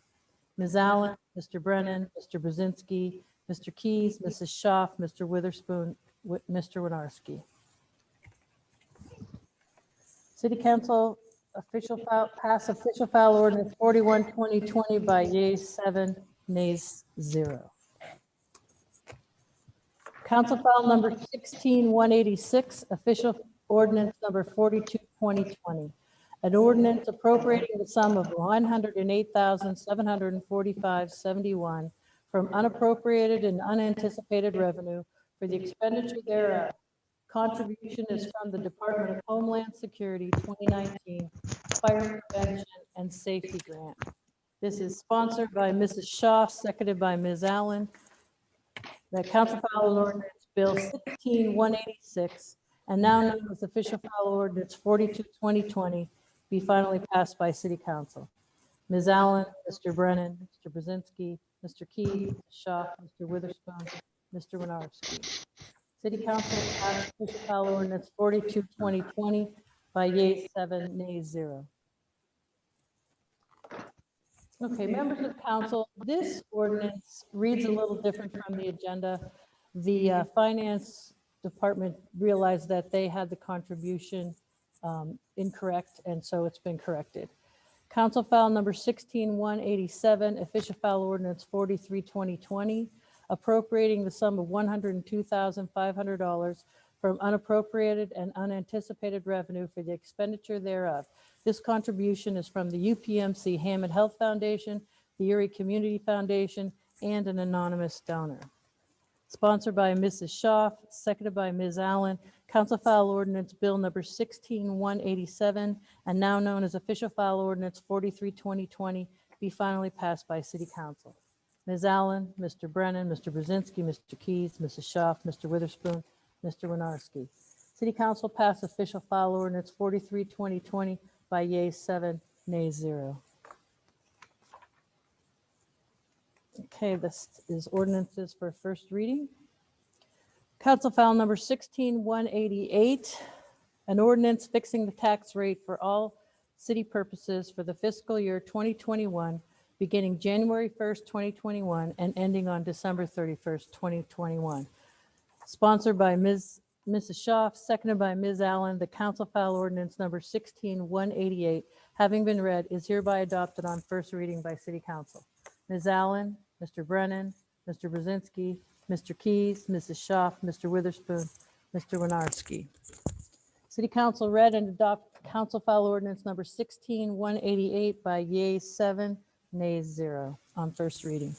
S17: Ms. Allen, Mr. Brennan, Mr. Brzezinski, Mr. Keys, Mrs. Schaaf, Mr. Witherspoon, Mr. Winarski. City Council official file ordinance 41/2020 by yeas 7, nays 0. Council file number 16186, official ordinance number 42/2020. An ordinance appropriating the sum of $108,745.71 from unappropriated and unanticipated revenue for the expenditure thereof. Contribution is from the Department of Homeland Security 2019 Fire Prevention and Safety Grant. This is sponsored by Mrs. Shaw, seconded by Ms. Allen. The council file ordinance bill 16186 and now known as official file ordinance 42/2020 be finally passed by City Council. Ms. Allen, Mr. Brennan, Mr. Brzezinski, Mr. Key, Ms. Shaw, Mr. Witherspoon, Mr. Winarski. City Council passed official file ordinance 42/2020 by yeas 7, nays 0. Okay, members of council, this ordinance reads a little different from the agenda. The finance department realized that they had the contribution incorrect, and so it's been corrected. Council file number 16187, official file ordinance 43/2020, appropriating the sum of $102,500 from unappropriated and unanticipated revenue for the expenditure thereof. This contribution is from the UPMC Hammond Health Foundation, the Erie Community Foundation, and an anonymous donor. Sponsored by Mrs. Schaaf, seconded by Ms. Allen. Council file ordinance bill number 16187 and now known as official file ordinance 43/2020 be finally passed by City Council. Ms. Allen, Mr. Brennan, Mr. Brzezinski, Mr. Keys, Mrs. Schaaf, Mr. Witherspoon, Mr. Winarski. City Council passed official file ordinance 43, 2020 by yeas 7, nays 0. Okay, this is ordinances for first reading. Council file number 16-188, an ordinance fixing the tax rate for all city purposes for the fiscal year 2021, beginning January 1st, 2021, and ending on December 31st, 2021. Sponsored by Mrs. Schaaf, seconded by Ms. Allen. The council file ordinance number 16-188, having been read, is hereby adopted on first reading by City Council. Ms. Allen, Mr. Brennan, Mr. Brzezinski, Mr. Keys, Mrs. Schaaf, Mr. Witherspoon, Mr. Winarski. City Council read and adopt council file ordinance number 16-188 by yeas 7, nays 0 on first reading.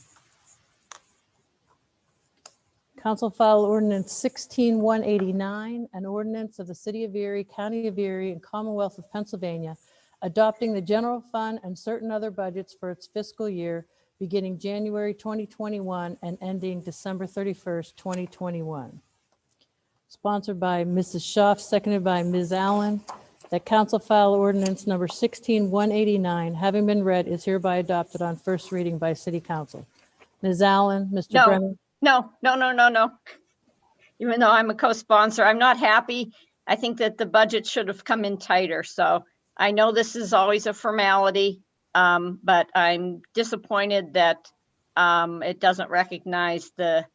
S17: Council file ordinance 16-189, an ordinance of the City of Erie, County of Erie, and Commonwealth of Pennsylvania, adopting the general fund and certain other budgets for its fiscal year beginning January 2021 and ending December 31st, 2021. Sponsored by Mrs. Schaaf, seconded by Ms. Allen. That council file ordinance number 16-189, having been read, is hereby adopted on first reading by City Council. Ms. Allen, Mr. Brennan.
S7: No. Even though I'm a co-sponsor, I'm not happy. I think that the budget should have come in tighter. So I know this is always a formality, but I'm disappointed that it doesn't recognize the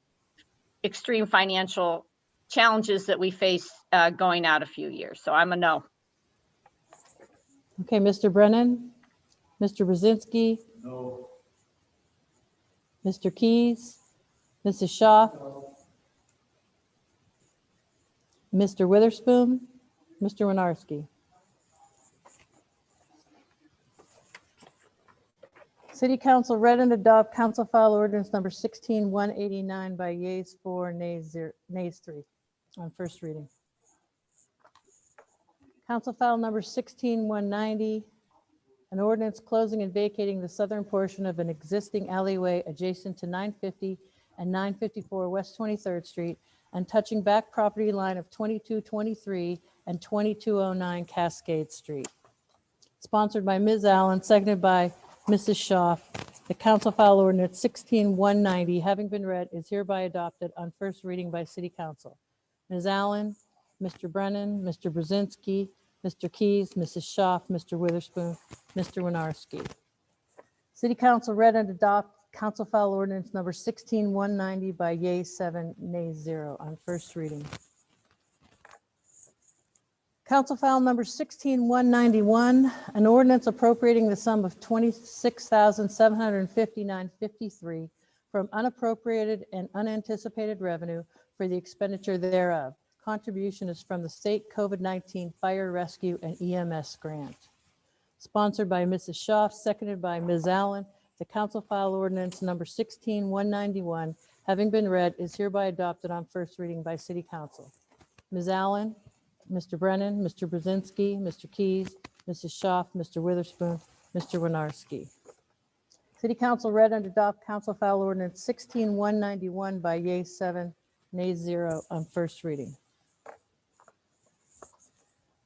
S7: extreme financial challenges that we face going out a few years. So I'm a no.
S17: Okay, Mr. Brennan, Mr. Brzezinski.
S12: No.
S17: Mr. Keys, Mrs. Schaaf, Mr. Witherspoon, Mr. Winarski. City Council read and adopt council file ordinance number 16-189 by yeas 4, nays 3 on first reading. Council file number 16-190, an ordinance closing and vacating the southern portion of an existing alleyway adjacent to 950 and 954 West 23rd Street and touching back property line of 2223 and 2209 Cascade Street. Sponsored by Ms. Allen, seconded by Mrs. Schaaf. The council file ordinance 16-190, having been read, is hereby adopted on first reading by City Council. Ms. Allen, Mr. Brennan, Mr. Brzezinski, Mr. Keys, Mrs. Schaaf, Mr. Witherspoon, Mr. Winarski. City Council read and adopt council file ordinance number 16-190 by yeas 7, nays 0 on first reading. Council file number 16-191, an ordinance appropriating the sum of $26,759.53 from unappropriated and unanticipated revenue for the expenditure thereof. Contribution is from the state COVID-19 Fire Rescue and EMS grant. Sponsored by Mrs. Schaaf, seconded by Ms. Allen. The council file ordinance number 16-191, having been read, is hereby adopted on first reading by City Council. Ms. Allen, Mr. Brennan, Mr. Brzezinski, Mr. Keys, Mrs. Schaaf, Mr. Witherspoon, Mr. Winarski. City Council read and adopt council file ordinance 16-191 by yeas 7, nays 0 on first reading.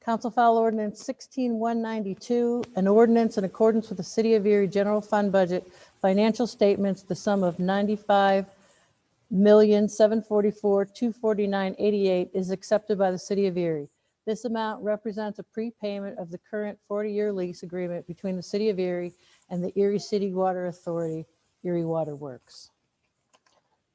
S17: Council file ordinance 16-192, an ordinance in accordance with the City of Erie General Fund budget, financial statements, the sum of $95,744,249.88 is accepted by the City of Erie. This amount represents a prepayment of the current 40-year lease agreement between the City of Erie and the Erie City Water Authority, Erie Water Works.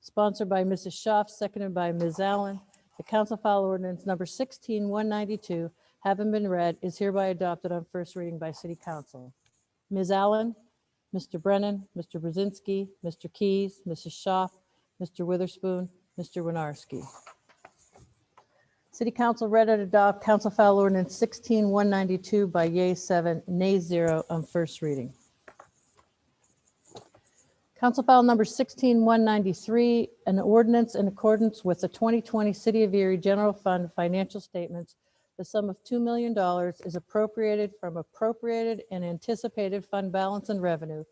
S17: Sponsored by Mrs. Schaaf, seconded by Ms. Allen. The council file ordinance number 16-192, having been read, is hereby adopted on first reading by City Council. Ms. Allen, Mr. Brennan, Mr. Brzezinski, Mr. Keys, Mrs. Schaaf, Mr. Witherspoon, Mr. Winarski. City Council read and adopt council file ordinance 16-192 by yeas 7, nays 0 on first reading. Council file number 16-193, an ordinance in accordance with the 2020 City of Erie General Fund financial statements. The sum of $2 million is appropriated from appropriated and anticipated fund balance and revenue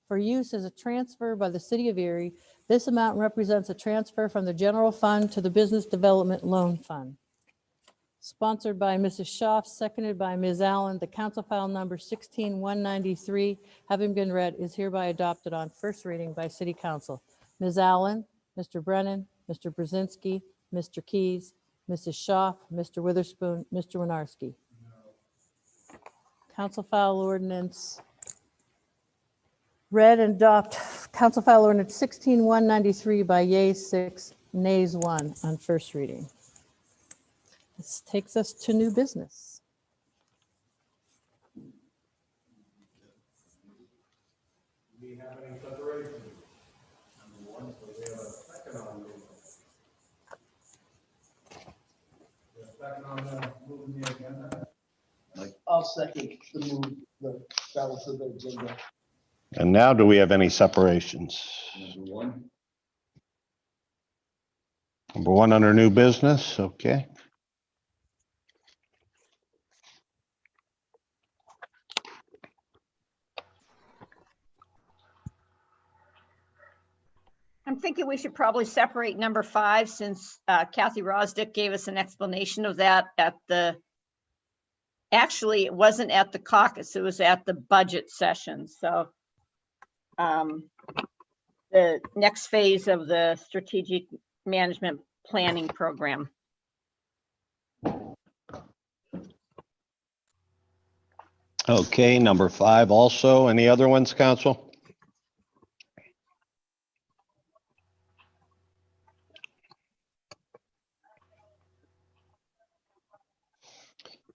S17: for use as a transfer by the City of Erie. This amount represents a transfer from the general fund to the Business Development Loan Fund. sponsored by Mrs. Schaaf, seconded by Ms. Allen. The council file number 16193, having been read, is hereby adopted on first reading by City Council. Ms. Allen, Mr. Brennan, Mr. Brzezinski, Mr. Keys, Mrs. Schaaf, Mr. Witherspoon, Mr. Winarski. Council file ordinance read and adopt. Council file ordinance 16193 by yeas 6, nays 1 on first reading. This takes us to new business.
S19: We have any separation? Number one, so we have a second on the second on the moving the agenda.
S8: I'll second the move, the balance of the agenda.
S5: And now do we have any separations?
S12: Number one.
S5: Number one under new business, okay.
S7: I'm thinking we should probably separate number 5 since Kathy Rosdick gave us an explanation of that at actually, it wasn't at the caucus, it was at the budget session. So the next phase of the strategic management planning program.
S5: Okay, number 5 also. Any other ones, council?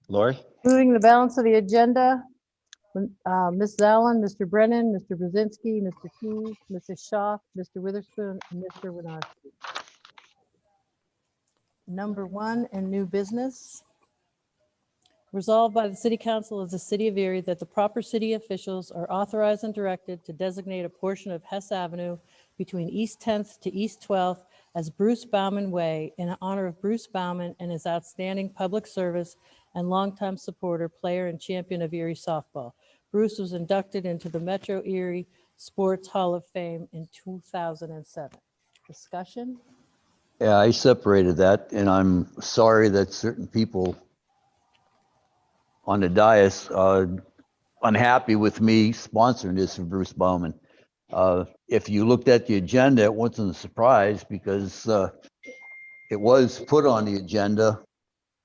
S5: Lori?
S17: Moving the balance of the agenda, Ms. Allen, Mr. Brennan, Mr. Brzezinski, Mr. Keys, Mrs. Schaaf, Mr. Witherspoon, and Mr. Winarski. Number 1 in new business. Resolved by the City Council of the City of Erie that the proper city officials are authorized and directed to designate a portion of Hess Avenue between East 10th to East 12th as Bruce Bauman Way in honor of Bruce Bauman and his outstanding public service and longtime supporter, player, and champion of Erie softball. Bruce was inducted into the Metro Erie Sports Hall of Fame in 2007. Discussion?
S12: Yeah, I separated that, and I'm sorry that certain people on the dais are unhappy with me sponsoring this for Bruce Bauman. If you looked at the agenda, it wasn't a surprise because it was put on the agenda.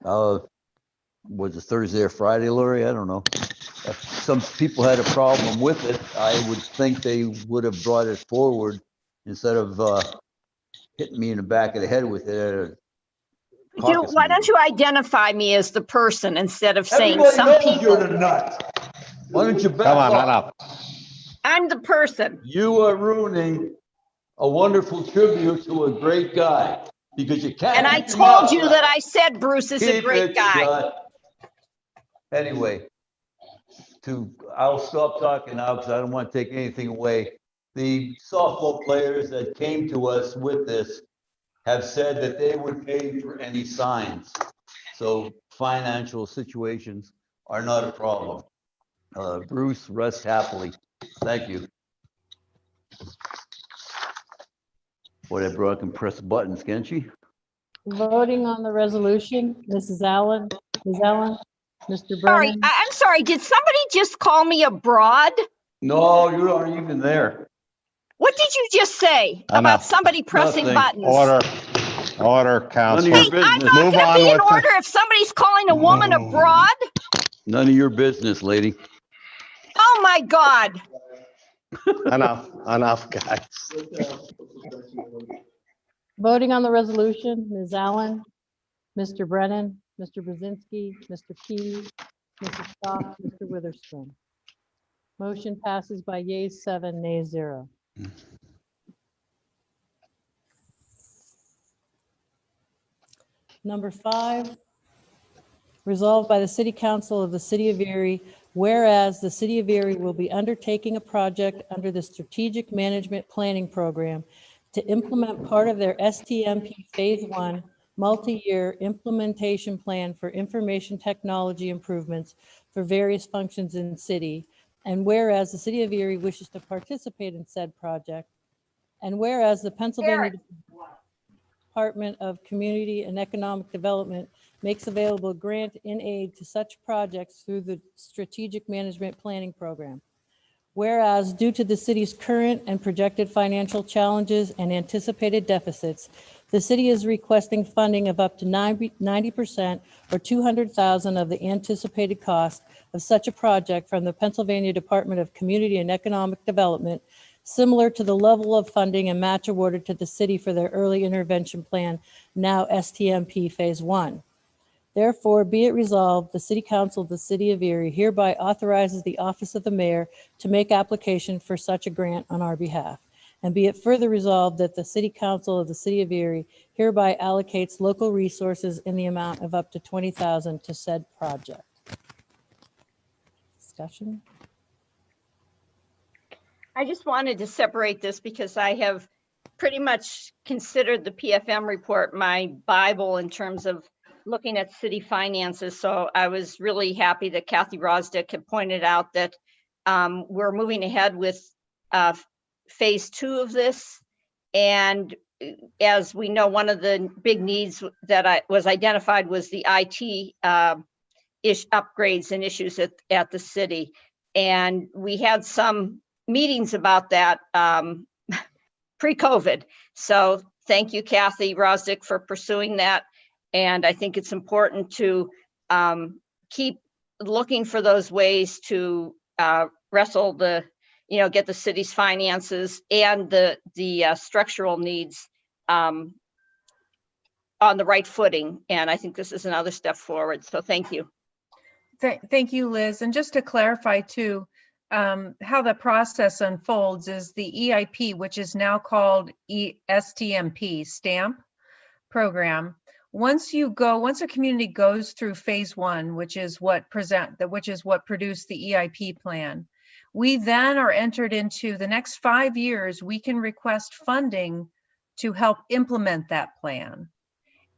S12: Was it Thursday or Friday, Lori? I don't know. If some people had a problem with it, I would think they would have brought it forward instead of hitting me in the back of the head with it.
S7: Why don't you identify me as the person instead of saying
S12: Everybody
S7: some
S12: knows
S7: people?
S12: you're the nut. Why don't you back
S5: Come on,
S12: up?
S5: up.
S7: I'm the person.
S12: You are ruining a wonderful tribute to a great guy because you can't.
S7: And I
S12: keep your
S7: told
S12: mouth
S7: you
S12: shut.
S7: that I said Bruce is a
S12: Keep
S7: great
S12: it
S7: guy.
S12: shut. Anyway, I'll stop talking now because I don't want to take anything away. The softball players that came to us with this have said that they would pay for any signs. So financial situations are not a problem. Bruce, rest happily. Thank you. Whatever, I can press buttons, can't she?
S17: Voting on the resolution, Mrs. Allen, Ms. Allen, Mr.
S7: Sorry,
S17: Brennan.
S7: I'm sorry. Did somebody just call me a broad?
S12: No, you aren't even there.
S7: What did you just say about somebody pressing
S12: Nothing.
S7: buttons?
S5: Order, council.
S12: None of your
S7: I'm
S12: business.
S7: not
S5: Move
S7: going to
S5: on
S7: be in
S5: with the-
S7: order if somebody's calling a woman a broad.
S12: None of your business, lady.
S7: Oh my God.
S5: Enough, guys.
S17: Voting on the resolution, Ms. Allen, Mr. Brennan, Mr. Brzezinski, Mr. Keys, Mrs. Schaaf, Mr. Witherspoon. Motion passes by yeas 7, nays 0. Number 5, resolved by the City Council of the City of Erie, whereas the City of Erie will be undertaking a project under the Strategic Management Planning Program to implement part of their STMP Phase 1 multi-year implementation plan for information technology improvements for various functions in city. And whereas the City of Erie wishes to participate in said project, and whereas the Pennsylvania, Department of Community and Economic Development makes available grant in aid to such projects through the Strategic Management Planning Program. Whereas due to the city's current and projected financial challenges and anticipated deficits, the city is requesting funding of up to 90% or $200,000 of the anticipated cost of such a project from the Pennsylvania Department of Community and Economic Development, similar to the level of funding and match awarded to the city for their early intervention plan, now STMP Phase 1. Therefore, be it resolved, the City Council of the City of Erie hereby authorizes the Office of the Mayor to make application for such a grant on our behalf. And be it further resolved that the City Council of the City of Erie hereby allocates local resources in the amount of up to $20,000 to said project. Discussion?
S7: I just wanted to separate this because I have pretty much considered the PFM report my Bible in terms of looking at city finances. So I was really happy that Kathy Rosdick had pointed out that we're moving ahead with phase 2 of this. And as we know, one of the big needs that was identified was the IT upgrades and issues at the city. And we had some meetings about that pre-COVID. So thank you, Kathy Rosdick, for pursuing that. And I think it's important to keep looking for those ways to wrestle get the city's finances and the structural needs on the right footing. And I think this is another step forward. So thank you.
S9: Thank you, Liz. And just to clarify too, how the process unfolds is the EIP, which is now called STMP, STAMP program. Once a community goes through phase 1, which is what produced the EIP plan, we then are entered into the next 5 years. We can request funding to help implement that plan.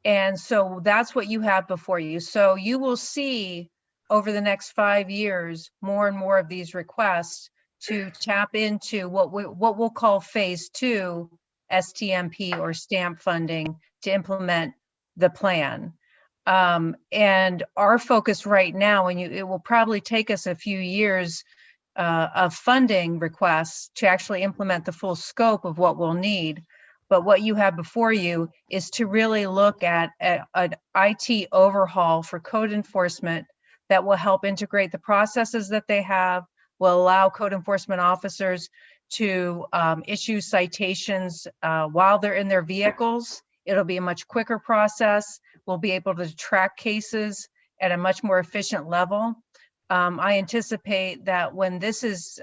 S9: And so that's what you have before you. So you will see over the next 5 years, more and more of these requests to tap into what we'll call phase 2 STMP or STAMP funding to implement the plan. And our focus right now, and it will probably take us a few years of funding requests to actually implement the full scope of what we'll need. But what you have before you is to really look at an IT overhaul for code enforcement that will help integrate the processes that they have, will allow code enforcement officers to issue citations while they're in their vehicles. It'll be a much quicker process. We'll be able to track cases at a much more efficient level. I anticipate that when this is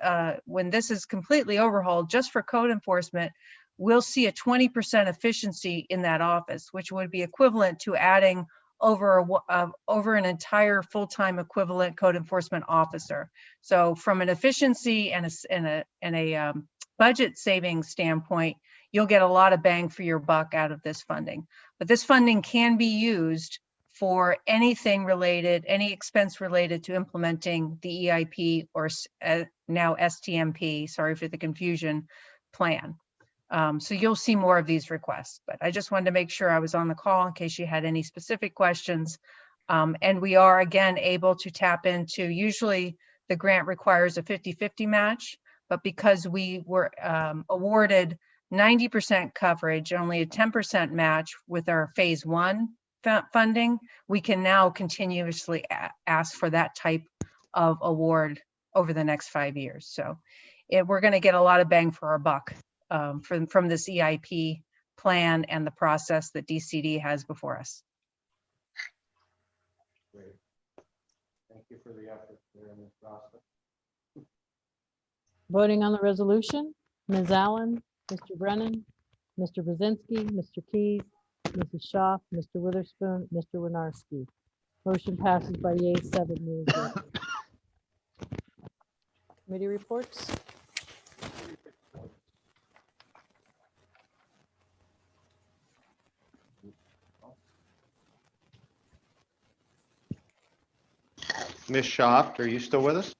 S9: completely overhauled just for code enforcement, we'll see a 20% efficiency in that office, which would be equivalent to adding over an entire full-time equivalent code enforcement officer. So from an efficiency and a budget saving standpoint, you'll get a lot of bang for your buck out of this funding. But this funding can be used for anything related, any expense related to implementing the EIP or now STMP, sorry for the confusion, plan. So you'll see more of these requests, but I just wanted to make sure I was on the call in case you had any specific questions. And we are again able to tap into, usually the grant requires a 50-50 match, but because we were awarded 90% coverage, only a 10% match with our phase 1 funding, we can now continuously ask for that type of award over the next 5 years. So we're going to get a lot of bang for our buck from this EIP plan and the process that DCD has before us.
S4: Great. Thank you for the effort there in this process.
S17: Voting on the resolution, Ms. Allen, Mr. Brennan, Mr. Brzezinski, Mr. Keys, Mrs. Schaaf, Mr. Witherspoon, Mr. Winarski. Motion passes by yeas 7 yeas. Committee reports.
S5: Ms. Schaaf, are you still with us?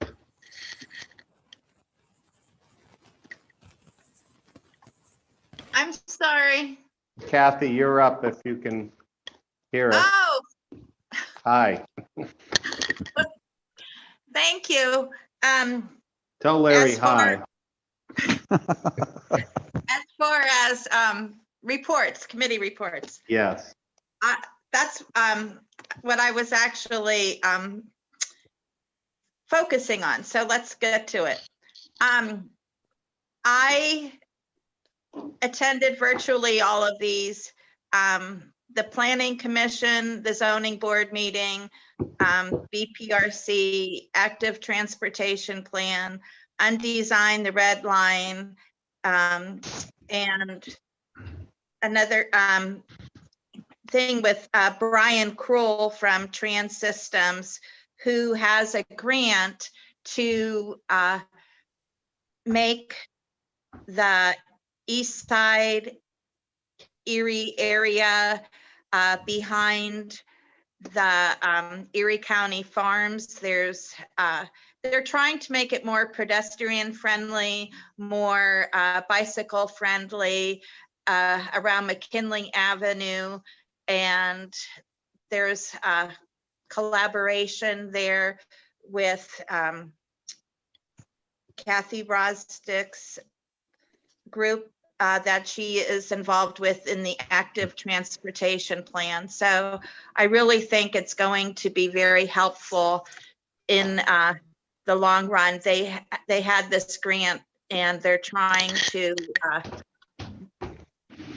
S10: I'm sorry.
S5: Kathy, you're up if you can hear us.
S10: Oh,
S5: Hi.
S10: thank you.
S5: Tell Larry
S10: As far-
S5: hi.
S10: As far as reports, committee reports,
S5: Yes.
S10: that's what I was actually focusing on. So let's get to it. I attended virtually all of these. The Planning Commission, the Zoning Board meeting, BPRC, Active Transportation Plan, Undesign the Red Line, and another thing with Brian Kroll from Trans Systems, who has a grant to make the east side Erie area behind the Erie County farms. There's they're trying to make it more pedestrian friendly, more bicycle friendly around McKinley Avenue, and there's collaboration there with Kathy Rosdick's group that she is involved with in the active transportation plan. So I really think it's going to be very helpful in the long run. They had this grant and they're trying to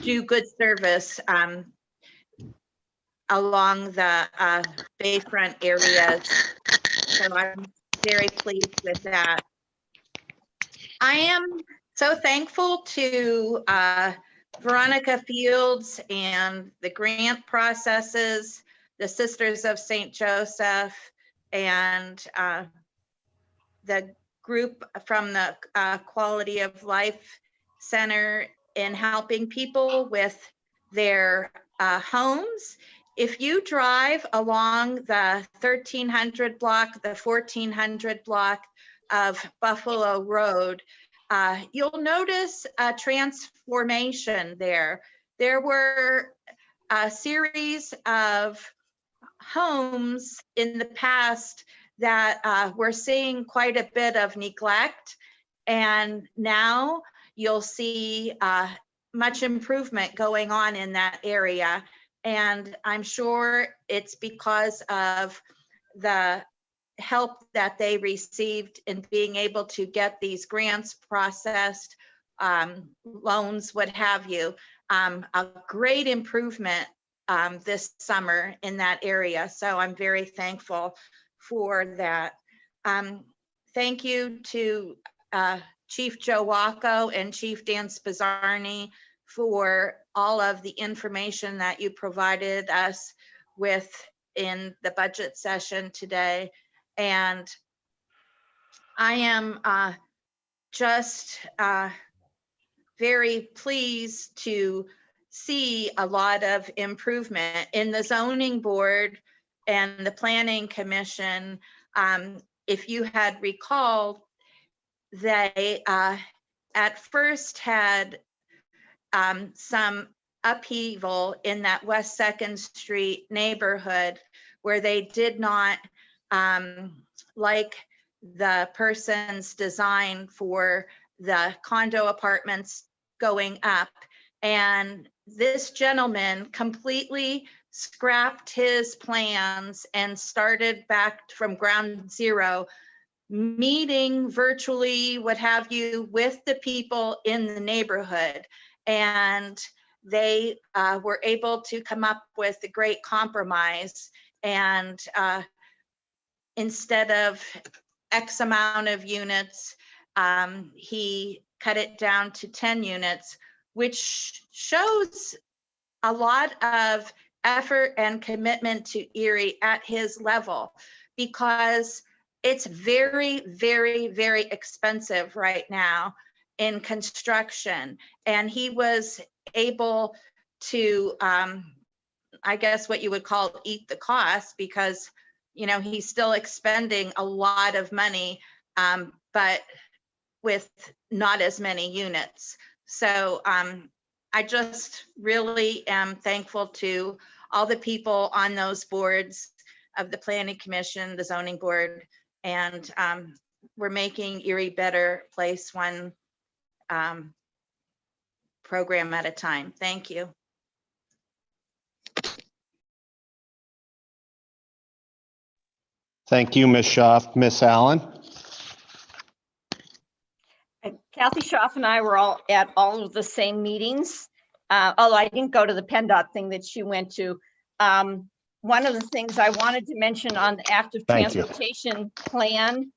S10: do good service along the bayfront areas. So I'm very pleased with that. I am so thankful to Veronica Fields and the grant processes, the Sisters of St. Joseph, and the group from the Quality of Life Center in helping people with their homes. If you drive along the 1300 block, the 1400 block of Buffalo Road, you'll notice a transformation there. There were a series of homes in the past that were seeing quite a bit of neglect, and now you'll see much improvement going on in that area. And I'm sure it's because of the help that they received in being able to get these grants processed, loans, what have you. A great improvement this summer in that area. So I'm very thankful for that. Thank you to Chief Joe Wacko and Chief Dan Spizzarni for all of the information that you provided us with in the budget session today. And I am just very pleased to see a lot of improvement in the zoning board and the planning commission. If you had recalled, they at first had some upheaval in that West 2nd Street neighborhood where they did not like the person's design for the condo apartments going up. And this gentleman completely scrapped his plans and started back from ground zero, meeting virtually, what have you, with the people in the neighborhood. And they were able to come up with a great compromise. And instead of X amount of units, he cut it down to 10 units, which shows a lot of effort and commitment to Erie at his level, because it's very, very, very expensive right now in construction. And he was able to, I guess what you would call eat the cost, because, you know, he's still expending a lot of money, but with not as many units. So I just really am thankful to all the people on those boards of the Planning Commission, the Zoning Board, and we're making Erie a better place one program at a time. Thank you.
S5: Thank you, Ms. Schaaf. Ms. Allen?
S7: Kathy Schaaf and I were all at all of the same meetings, although I didn't go to the PennDOT thing that she went to. One of the things I wanted to mention on the active
S5: Thank you.
S7: transportation plan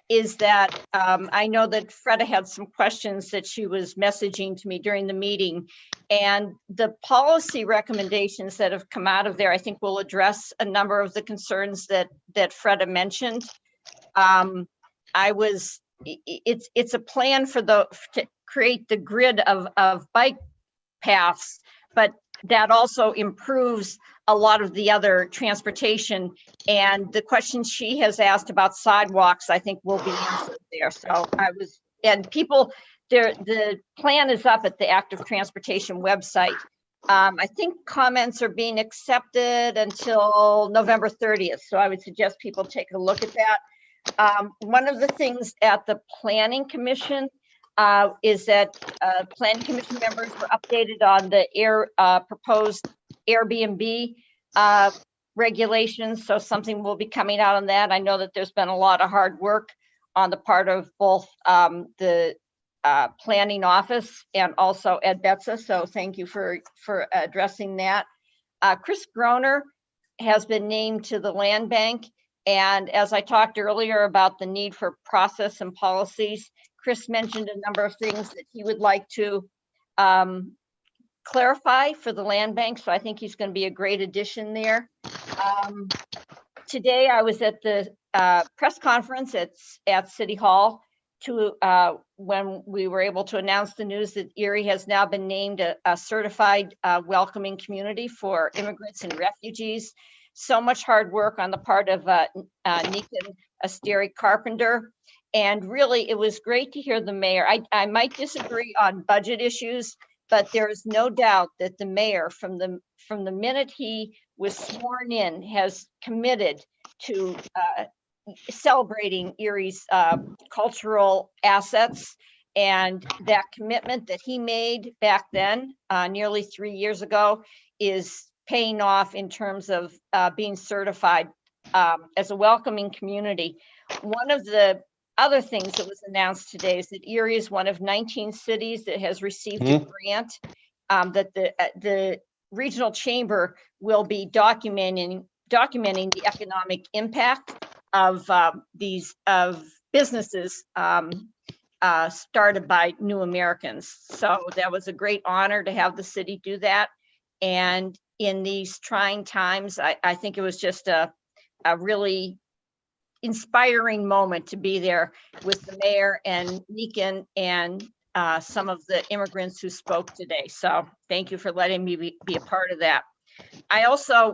S7: is that I know that Freda had some questions that she was messaging to me during the meeting, and the policy recommendations that have come out of there, I think will address a number of the concerns that Freda mentioned. It's a plan to create the grid of bike paths, but that also improves a lot of the other transportation. And the questions she has asked about sidewalks, I think will be answered there. So the plan is up at the Active Transportation website. I think comments are being accepted until November 30th. So I would suggest people take a look at that. One of the things at the Planning Commission is that Planning Commission members were updated on the proposed Airbnb regulations. So something will be coming out on that. I know that there's been a lot of hard work on the part of both the planning office and also Ed Betza. So thank you for addressing that. Chris Groner has been named to the Land Bank. And as I talked earlier about the need for process and policies, Chris mentioned a number of things that he would like to clarify for the land bank. So I think he's going to be a great addition there. Today I was at the press conference at City Hall when we were able to announce the news that Erie has now been named a certified welcoming community for immigrants and refugees. So much hard work on the part of Nikan Asteri Carpenter. And really, it was great to hear the mayor. I might disagree on budget issues, but there is no doubt that the mayor, from the minute he was sworn in, has committed to celebrating Erie's cultural assets. And that commitment that he made back then, nearly 3 years ago, is paying off in terms of being certified as a welcoming community. One of the other things that was announced today is that Erie is one of 19 cities that has received a grant that the regional chamber will be documenting the economic impact of businesses started by new Americans. So that was a great honor to have the city do that. And in these trying times, I think it was just a really inspiring moment to be there with the mayor and Nikan and some of the immigrants who spoke today. So thank you for letting me be a part of that.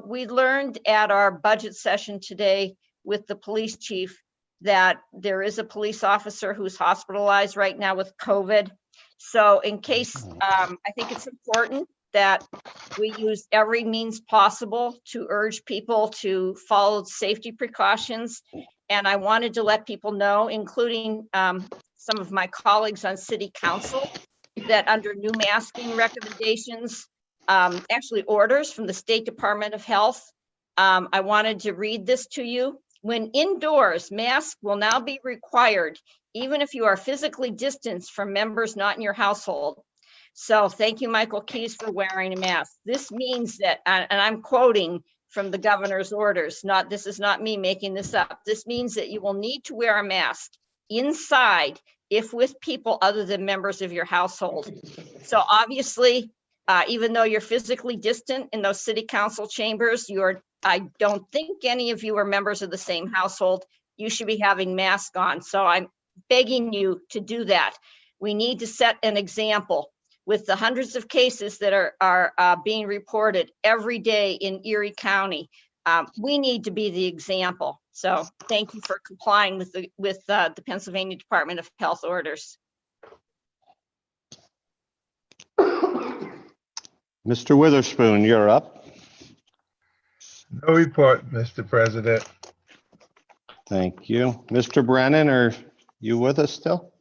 S7: We learned at our budget session today with the police chief that there is a police officer who's hospitalized right now with COVID. So in case, I think it's important that we use every means possible to urge people to follow safety precautions. And I wanted to let people know, including some of my colleagues on city council, that under new masking recommendations, actually orders from the State Department of Health, I wanted to read this to you. When indoors, masks will now be required, even if you are physically distanced from members not in your household. So thank you, Michael Keyes, for wearing a mask. This means that, and I'm quoting from the governor's orders, this is not me making this up. This means that you will need to wear a mask inside if with people other than members of your household. So obviously, even though you're physically distant in those city council chambers, I don't think any of you are members of the same household. You should be having masks on. So I'm begging you to do that. We need to set an example. With the hundreds of cases that are being reported every day in Erie County, we need to be the example. So thank you for complying with the Pennsylvania Department of Health orders.
S5: Mr. Witherspoon, you're up.
S1: No report, Mr. President.
S5: Thank you. Mr. Brennan, are you with us still?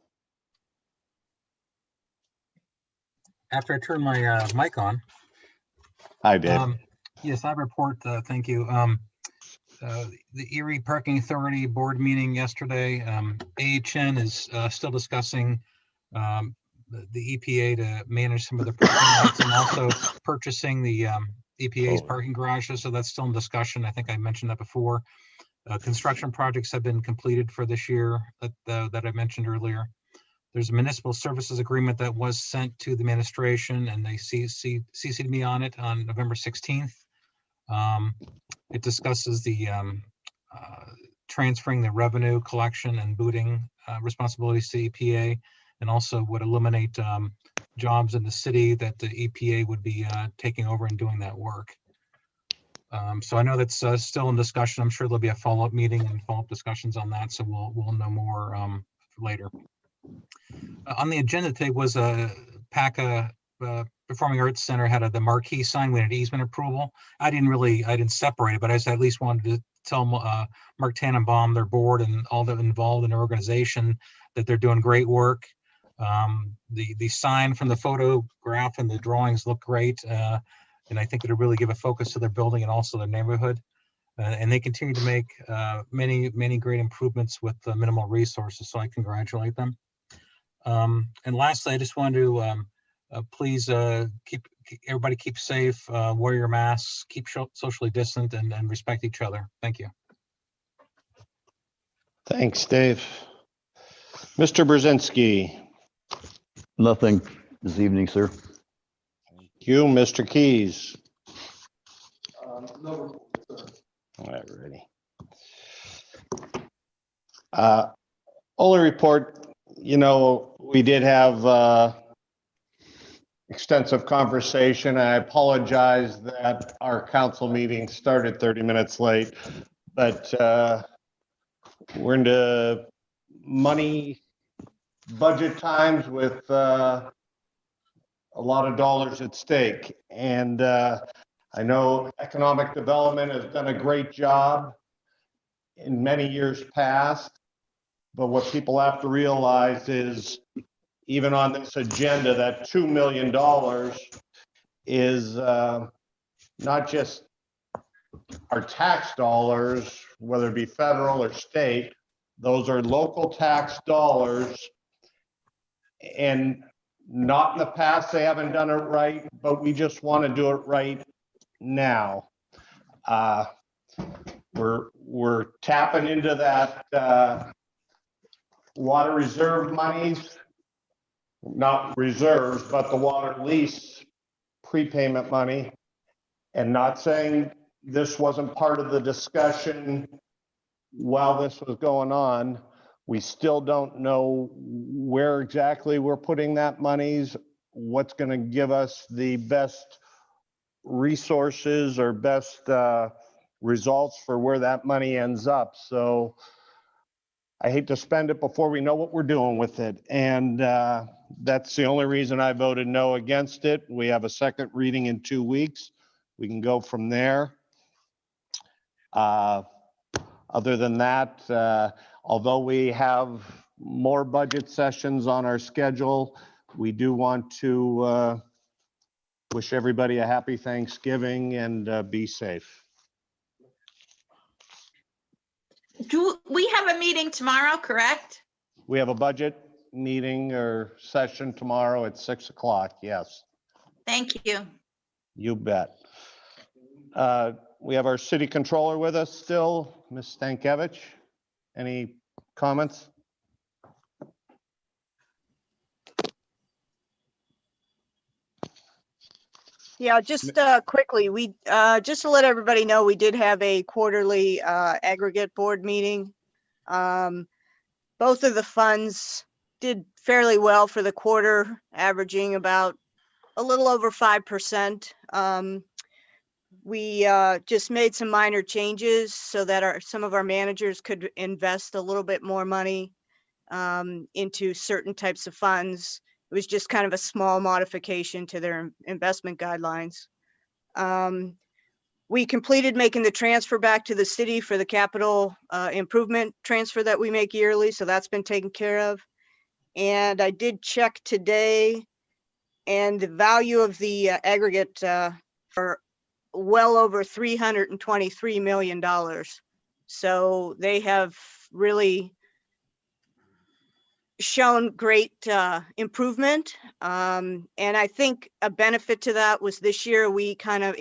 S15: After I turn my mic on.
S5: Hi, Dave.
S15: Yes, I report, thank you. The Erie Parking Authority Board meeting yesterday, AHN is still discussing the EPA to manage some of the parking lots and also purchasing the EPA's parking garages. So that's still in discussion. I think I mentioned that before. Construction projects have been completed for this year that I mentioned earlier. There's a municipal services agreement that was sent to the administration, and they CC'd me on it on November 16th. It discusses the transferring the revenue collection and booting responsibilities to EPA, and also would eliminate jobs in the city that the EPA would be taking over and doing that work. So I know that's still in discussion. I'm sure there'll be a follow-up meeting and follow-up discussions on that, so we'll know more later. On the agenda today was a PACA Performing Arts Center had the marquee sign. We had easement approval. I didn't separate it, but I just at least wanted to tell Mark Tannenbaum, their board, and all that involved in the organization that they're doing great work. The sign from the photograph and the drawings look great, and I think it'll really give a focus to their building and also their neighborhood. And they continue to make many great improvements with minimal resources, so I congratulate them. And lastly, I just wanted to please everybody keep safe, wear your masks, keep socially distant, and respect each other. Thank you.
S5: Thanks, Dave. Mr. Brzezinski.
S12: Nothing this evening, sir.
S5: Thank you. Mr. Keys.
S8: No,
S5: Alrighty. Only report, you know, we did have extensive conversation. I apologize that our council meeting started 30 minutes late, but we're into money budget times with a lot of dollars at stake. And I know economic development has done a great job in many years past, but what people have to realize is even on this agenda, that $2 million is not just our tax dollars, whether it be federal or state. Those are local tax dollars. And not in the past, they haven't done it right, but we just want to do it right now. We're tapping into that water reserve monies, not reserves, but the water lease prepayment money. And not saying this wasn't part of the discussion while this was going on. We still don't know where exactly we're putting that monies, what's going to give us the best resources or best results for where that money ends up. So I hate to spend it before we know what we're doing with it. And that's the only reason I voted no against it. We have a second reading in 2 weeks. We can go from there. Other than that, although we have more budget sessions on our schedule, we do want to wish everybody a happy Thanksgiving and be safe.
S10: Do we have a meeting tomorrow, correct?
S5: We have a budget meeting or session tomorrow at 6 o'clock. Yes.
S10: Thank you.
S5: You bet. We have our city controller with us still, Ms. Stankiewicz. Any comments?
S20: Yeah, just quickly, we just to let everybody know, we did have a quarterly aggregate board meeting. Both of the funds did fairly well for the quarter, averaging about a little over 5%. We just made some minor changes so that some of our managers could invest a little bit more money into certain types of funds. It was just kind of a small modification to their investment guidelines. We completed making the transfer back to the city for the capital improvement transfer that we make yearly. So that's been taken care of. And I did check today, and the value of the aggregate for well over $323 million. So they have really shown great improvement. And I think a benefit to that was this year we kind of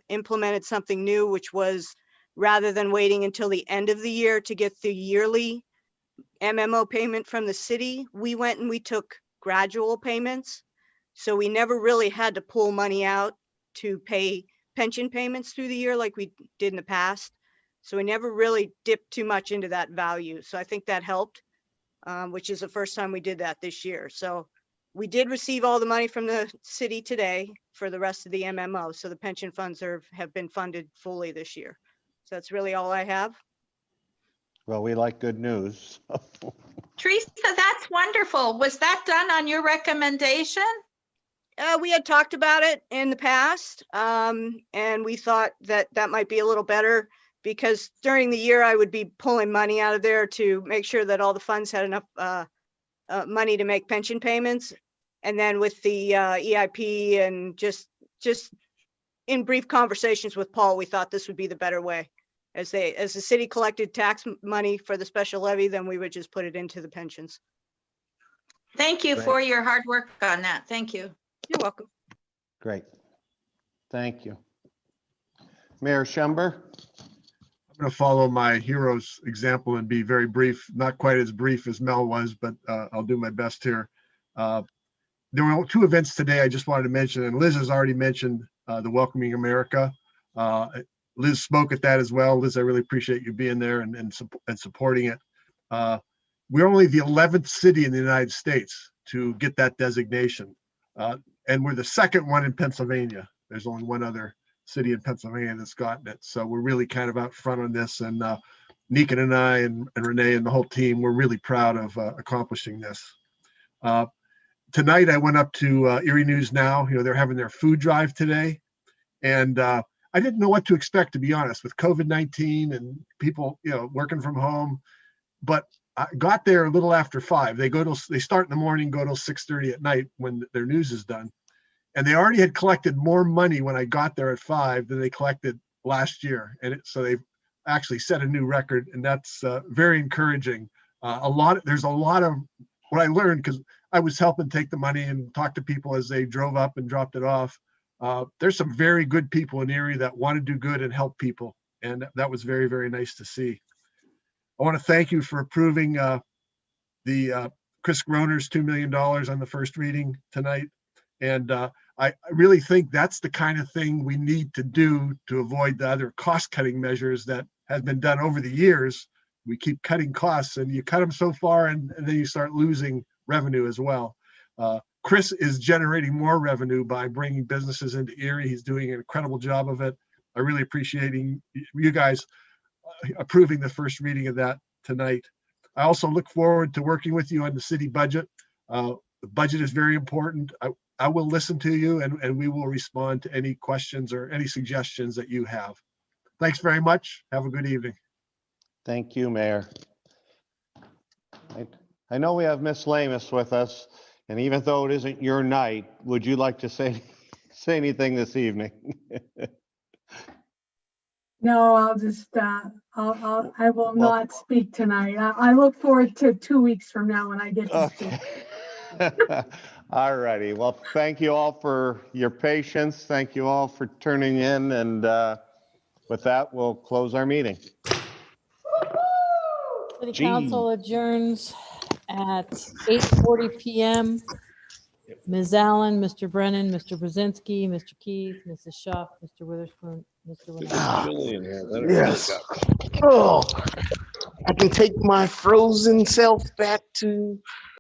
S20: implemented something new, which was rather than waiting until the end of the year to get the yearly MMO payment from the city, we went and we took gradual payments. So we never really had to pull money out to pay pension payments through the year like we did in the past. So we never really dipped too much into that value. So I think that helped, which is the first time we did that this year. So we did receive all the money from the city today for the rest of the MMO. So the pension funds have been funded fully this year. So that's really all I have.
S5: Well, we like good news.
S10: Teresa, that's wonderful. Was that done on your recommendation?
S20: We had talked about it in the past, and we thought that that might be a little better because during the year I would be pulling money out of there to make sure that all the funds had enough money to make pension payments. And then with the EIP and just in brief conversations with Paul, we thought this would be the better way. As the city collected tax money for the special levy, then we would just put it into the pensions.
S10: Thank you for your hard work on that. Thank you.
S20: You're welcome.
S5: Great. Thank you. Mayor Schember?
S6: I'm going to follow my hero's example and be very brief, not quite as brief as Mel was, but I'll do my best here. There were two events today I just wanted to mention, and Liz has already mentioned the Welcoming America. Liz spoke at that as well. Liz, I really appreciate you being there and supporting it. We're only the 11th city in the United States to get that designation. And we're the second one in Pennsylvania. There's only one other city in Pennsylvania that's gotten it. So we're really kind of out front on this. And Nikan and I and Renee and the whole team, we're really proud of accomplishing this. Tonight, I went up to Erie News Now. You know, they're having their food drive today. And I didn't know what to expect, to be honest, with COVID-19 and people, you know, working from home. But I got there a little after 5. They start in the morning, go till 6:30 at night when their news is done. And they already had collected more money when I got there at 5 than they collected last year. And so they've actually set a new record, and that's very encouraging. There's a lot of what I learned, because I was helping take the money and talk to people as they drove up and dropped it off. There's some very good people in Erie that want to do good and help people. And that was very, very nice to see. I want to thank you for approving the Chris Groner's $2 million on the first reading tonight. And I really think that's the kind of thing we need to do to avoid the other cost-cutting measures that have been done over the years. We keep cutting costs, and you cut them so far, and then you start losing revenue as well. Chris is generating more revenue by bringing businesses into Erie. He's doing an incredible job of it. I really appreciate you guys approving the first reading of that tonight. I also look forward to working with you on the city budget. The budget is very important. I will listen to you, and we will respond to any questions or any suggestions that you have. Thanks very much. Have a good evening.
S5: Thank you, Mayor. I know we have Miss Lamus with us, and even though it isn't your night, would you like to say anything this evening?
S21: No, I'll just, I will not speak tonight. I look forward to 2 weeks from now when I get to speak.
S5: All righty. Well, thank you all for your patience. Thank you all for turning in. And with that, we'll close our meeting.
S17: City Council adjourns at 8:40 p.m. Ms. Allen, Mr. Brennan, Mr. Brzezinski, Mr. Keith, Mrs. Schuff, Mr. Witherspoon, Mr. Witherspoon.
S8: Yes. Oh, I can take my frozen self back to